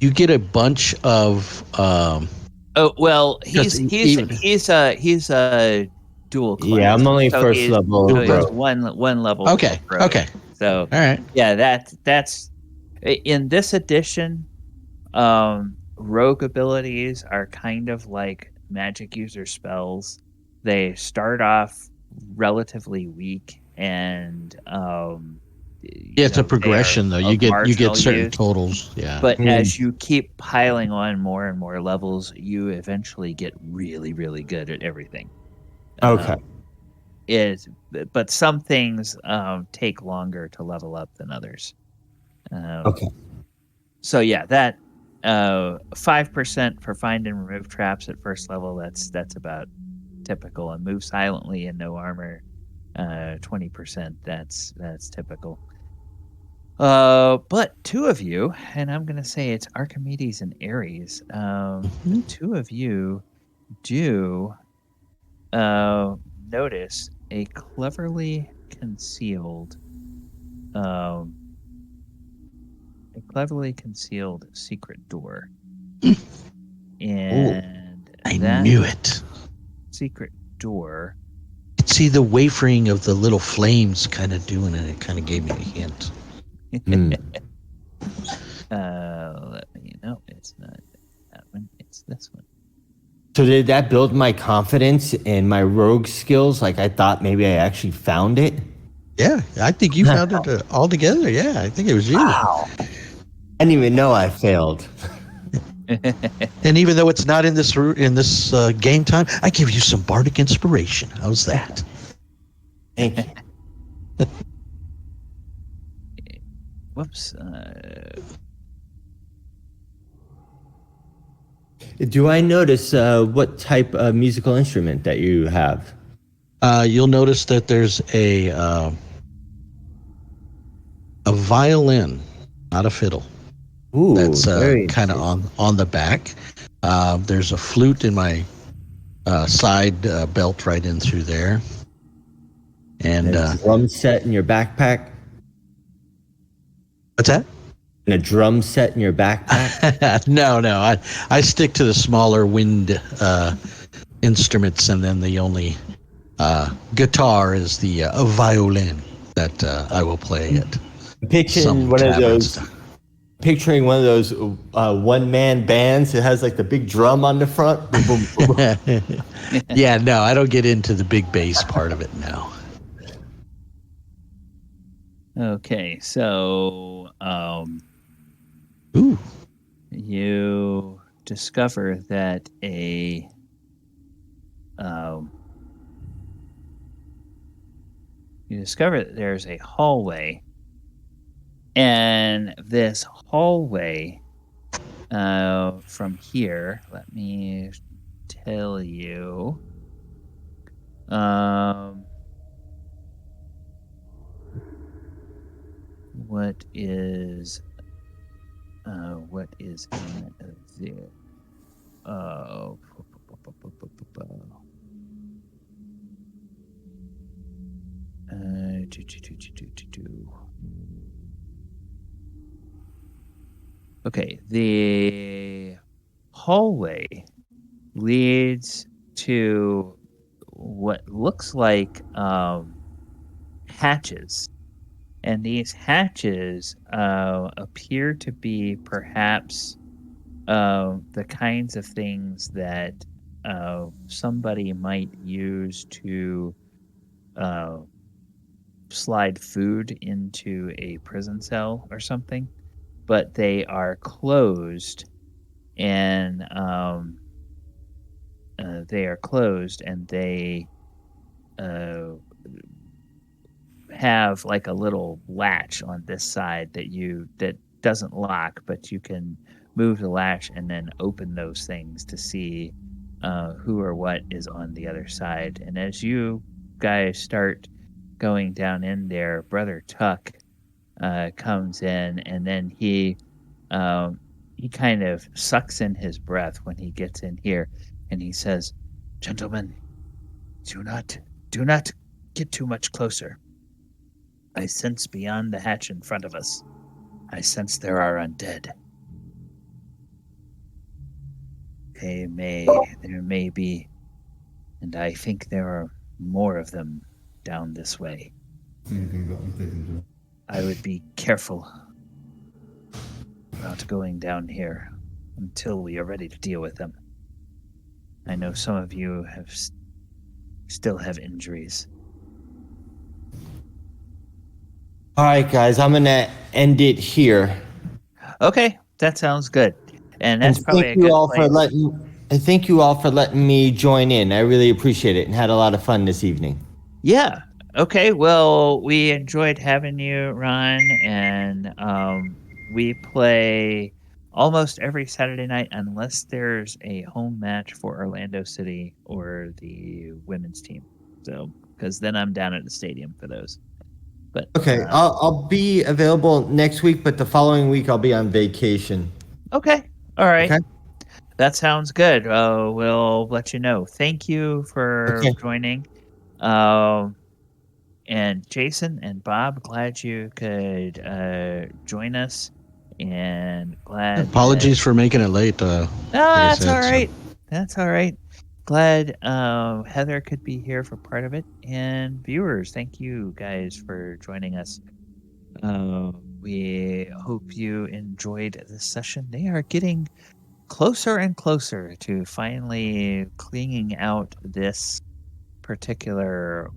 you get a bunch of Oh well, Just he's even- a dual class. Yeah, I'm only first he's, level So he's rogue. one level. Okay, rogue. okay. So All right. yeah, that's in this edition. Rogue abilities are kind of like magic user spells. They start off relatively weak, and Yeah, it's a progression though. You get certain use. totals. Yeah. But as you keep piling on more and more levels, you eventually get really, really good at everything. Okay. But some things take longer to level up than others. Okay. So yeah, that 5% for find and remove traps at first level. That's about typical. And move silently and no armor. 20%. That's typical. But 2 of you, and I'm gonna say it's Archimedes and Aries. The 2 of you do notice a um, cleverly concealed secret door, and I that knew it. secret door. You could see the wafering of the little flames kind of doing it. It kind of gave me a hint. Let me know. It's not that one. It's this one. So did that build my confidence in my rogue skills? Like I thought maybe I actually found it? Yeah, I think you found it all together. Yeah, I think it was you. Wow. I didn't even know I failed. And even though it's not in this game time, I give you some bardic inspiration. How's that? Thank you. Whoops. Do I notice what type of musical instrument that you have? You'll notice that there's a violin, not a fiddle. Ooh, That's very kind of on the back. There's a flute in my side belt right in through there. And a drum set in your backpack? what's that? And a drum set in your backpack? No. I stick to the smaller wind instruments, and then the only guitar is the violin that I will play at Picturing one of those. Picturing one of those one-man bands that has like the big drum on the front. Boom, boom, boom, boom. Yeah, no, I don't get into the big bass part of it now. Okay, so Ooh. you discover that there's a hallway, and this hallway from here, let me tell you, what is in there. Okay, the hallway leads to what looks like hatches. And these hatches appear to be perhaps the kinds of things that somebody might use to uh, slide food into a prison cell or something, but they are closed and they uh, have like a little latch on this side that doesn't lock, but you can move the latch and then open those things to see who or what is on the other side. And as you guys start going down in there, Brother Tuck comes in, and then he kind of sucks in his breath when he gets in here, and he says, "Gentlemen, do not get too much closer. I sense beyond the hatch in front of us. I sense there are undead. There may be, and I think there are more of them down this way. I would be careful about going down here until we are ready to deal with them. I know some of you still have injuries." All right, guys, I'm gonna end it here. Okay, that sounds good. And that's And probably thank a you good all place. for thank you all for letting me join in. I really appreciate it and had a lot of fun this evening. Yeah. Okay. Well, we enjoyed having you, Ron, and we play almost every Saturday night unless there's a home match for Orlando City or the women's team. So, because then I'm down at the stadium for those. But Okay, I'll be available next week, but the following week I'll be on vacation. okay. All right. Okay. That sounds good. We'll let you know. Thank you for Okay. joining. And Jason and Bob, glad you could join us, and glad that Apologies for making it late. Like I that's all said, so right. That's all right. Glad Heather could be here for part of it, and viewers, thank you guys for joining us. We hope you enjoyed this session. They are getting closer and closer to finally cleaning out this particular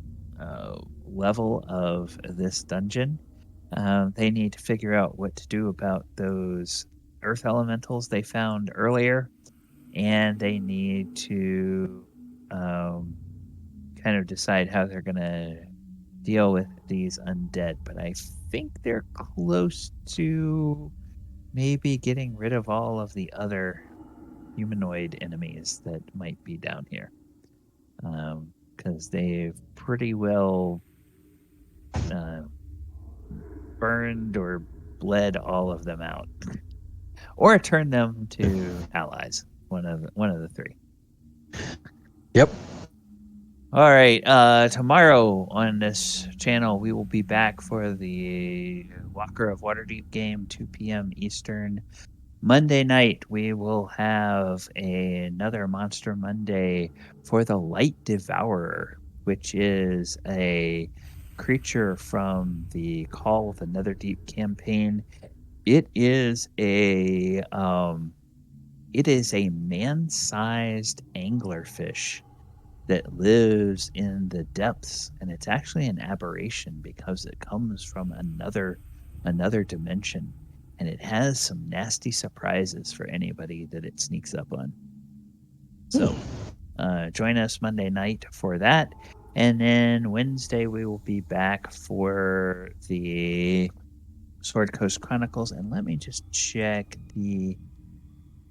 level of this dungeon. They need to figure out what to do about those earth elementals they found earlier, and they need to kind of decide how they're going to deal with these undead. But I think they're close to maybe getting rid of all of the other humanoid enemies that might be down here. Because they've pretty well uh, burned or bled all of them out, or turned them to allies. One of the three. yep. All right. Tomorrow on this channel, we will be back for the Walker of Waterdeep game, 2 p.m. Eastern. Monday night, we will have another Monster Monday for the Light Devourer, which is a creature from the Call of the Netherdeep campaign. It is a man-sized anglerfish that lives in the depths, and it's actually an aberration because it comes from another dimension, and it has some nasty surprises for anybody that it sneaks up on. So join us Monday night for that, and then Wednesday we will be back for the Sword Coast Chronicles. And let me just check the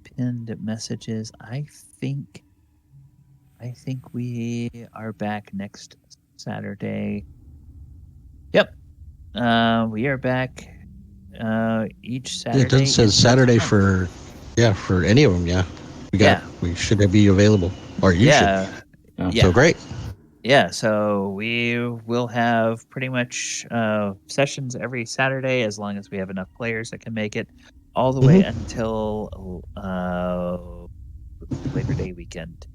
pinned messages. I think we are back next Saturday. Yep. We are back each Yeah, it Saturday. does says Next Saturday month. for any of them. Yeah, Yeah. we should be available, or you should. Yeah. Yeah. Yeah. So great. Yeah. So we will have pretty much sessions every Saturday as long as we have enough players that can make it. all the way until Labor Day weekend.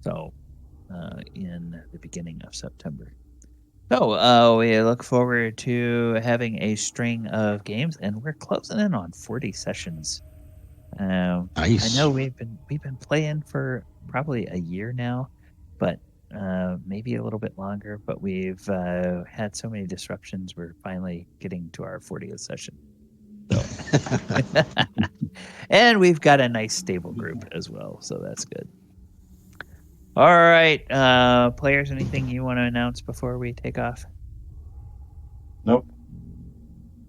So, in the beginning of September. So, we look forward to having a string of games, and we're closing in on 40 sessions. I Nice. know we've been playing for probably a year now, but maybe a little bit longer. But we've had so many disruptions. We're finally getting to our 40th session. So, and we've got a nice stable group as well, so that's good. All right, players, anything you want to announce before we take off? Nope.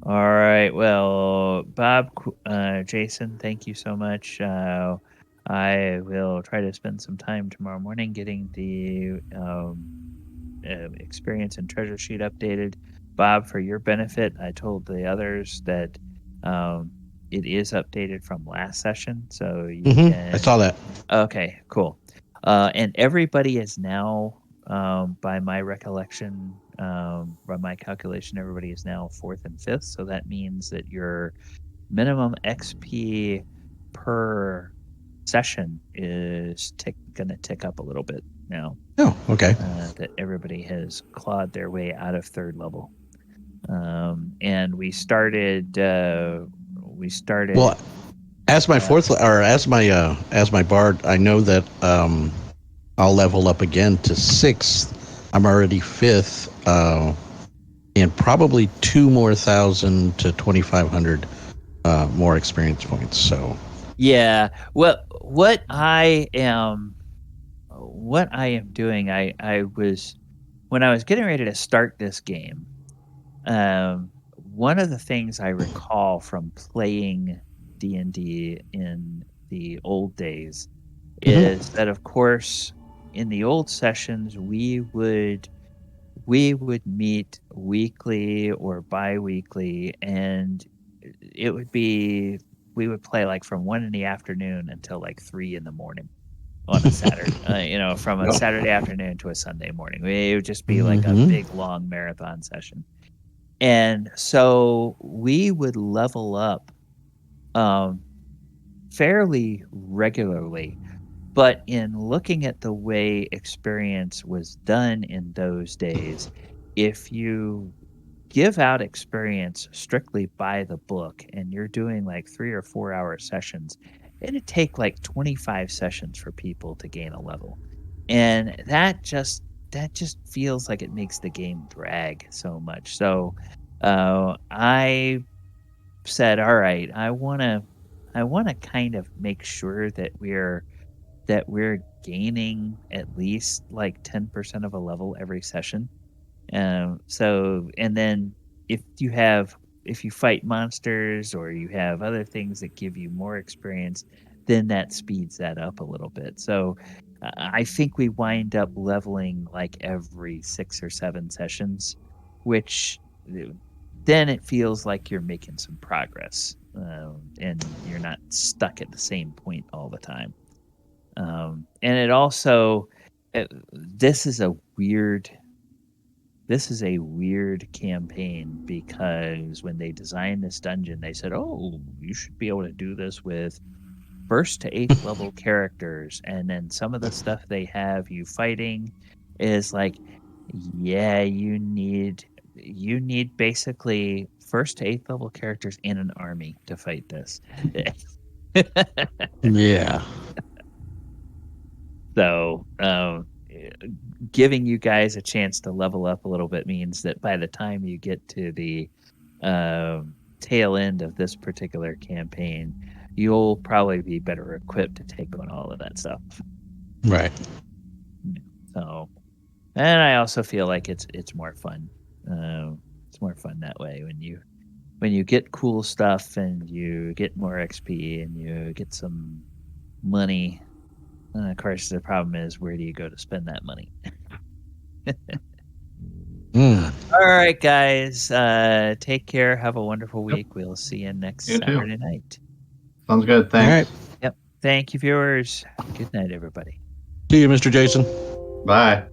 All right. Well, Bob, Jason, thank you so much. I will try to spend some time tomorrow morning getting the experience and treasure sheet updated. Bob, for your benefit, I told the others that it is updated from last session, so you can. I saw that. Okay, cool. And everybody is now, by my recollection, by my calculation, everybody is now 4th and 5th. So that means that your minimum XP per session is going to tick up a little bit now. Oh, okay. That everybody has clawed their way out of 3rd level. And we started. Well, as my as my bard, I know that I'll level up again to 6th. I'm already 5th, and probably 2,000 to 2,500 more experience points. So yeah, well, what I am doing, I was, when I was getting ready to start this game, one of the things I recall from playing D&D in the old days is that, of course, in the old sessions, we would meet weekly or bi-weekly, and it would be, we would play like from 1 in the afternoon until like 3 in the morning on a Saturday, from a Saturday afternoon to a Sunday morning. It would just be like a big, long marathon session. And so we would level up fairly regularly. But in looking at the way experience was done in those days, if you give out experience strictly by the book and you're doing like 3 or 4 hour sessions, it'd take like 25 sessions for people to gain a level. And that just feels like it makes the game drag so much. So I said, all right, I want to kind of make sure that we're gaining at least like 10% of a level every session. So, and then if you fight monsters or you have other things that give you more experience, then that speeds that up a little bit. So I think we wind up leveling like every 6 or 7 sessions, which then it feels like you're making some progress, and you're not stuck at the same point all the time. And it also, this is a weird campaign, because when they designed this dungeon, they said, "Oh, you should be able to do this with 1st to 8th level characters." And then some of the stuff they have you fighting is like, yeah, you need basically 1st to 8th level characters in an army to fight this. yeah. So, giving you guys a chance to level up a little bit means that by the time you get to the tail end of this particular campaign, you'll probably be better equipped to take on all of that stuff. Right. So, and I also feel like it's more fun. It's more fun that way when you get cool stuff and you get more XP and you get some money. Of course, the problem is, where do you go to spend that money? All right, guys. Take care. Have a wonderful week. We'll see you next You too. Saturday night. Sounds good. Thanks. All right. Yep. Thank you, viewers. Good night, everybody. See you, Mr. Jason. Bye.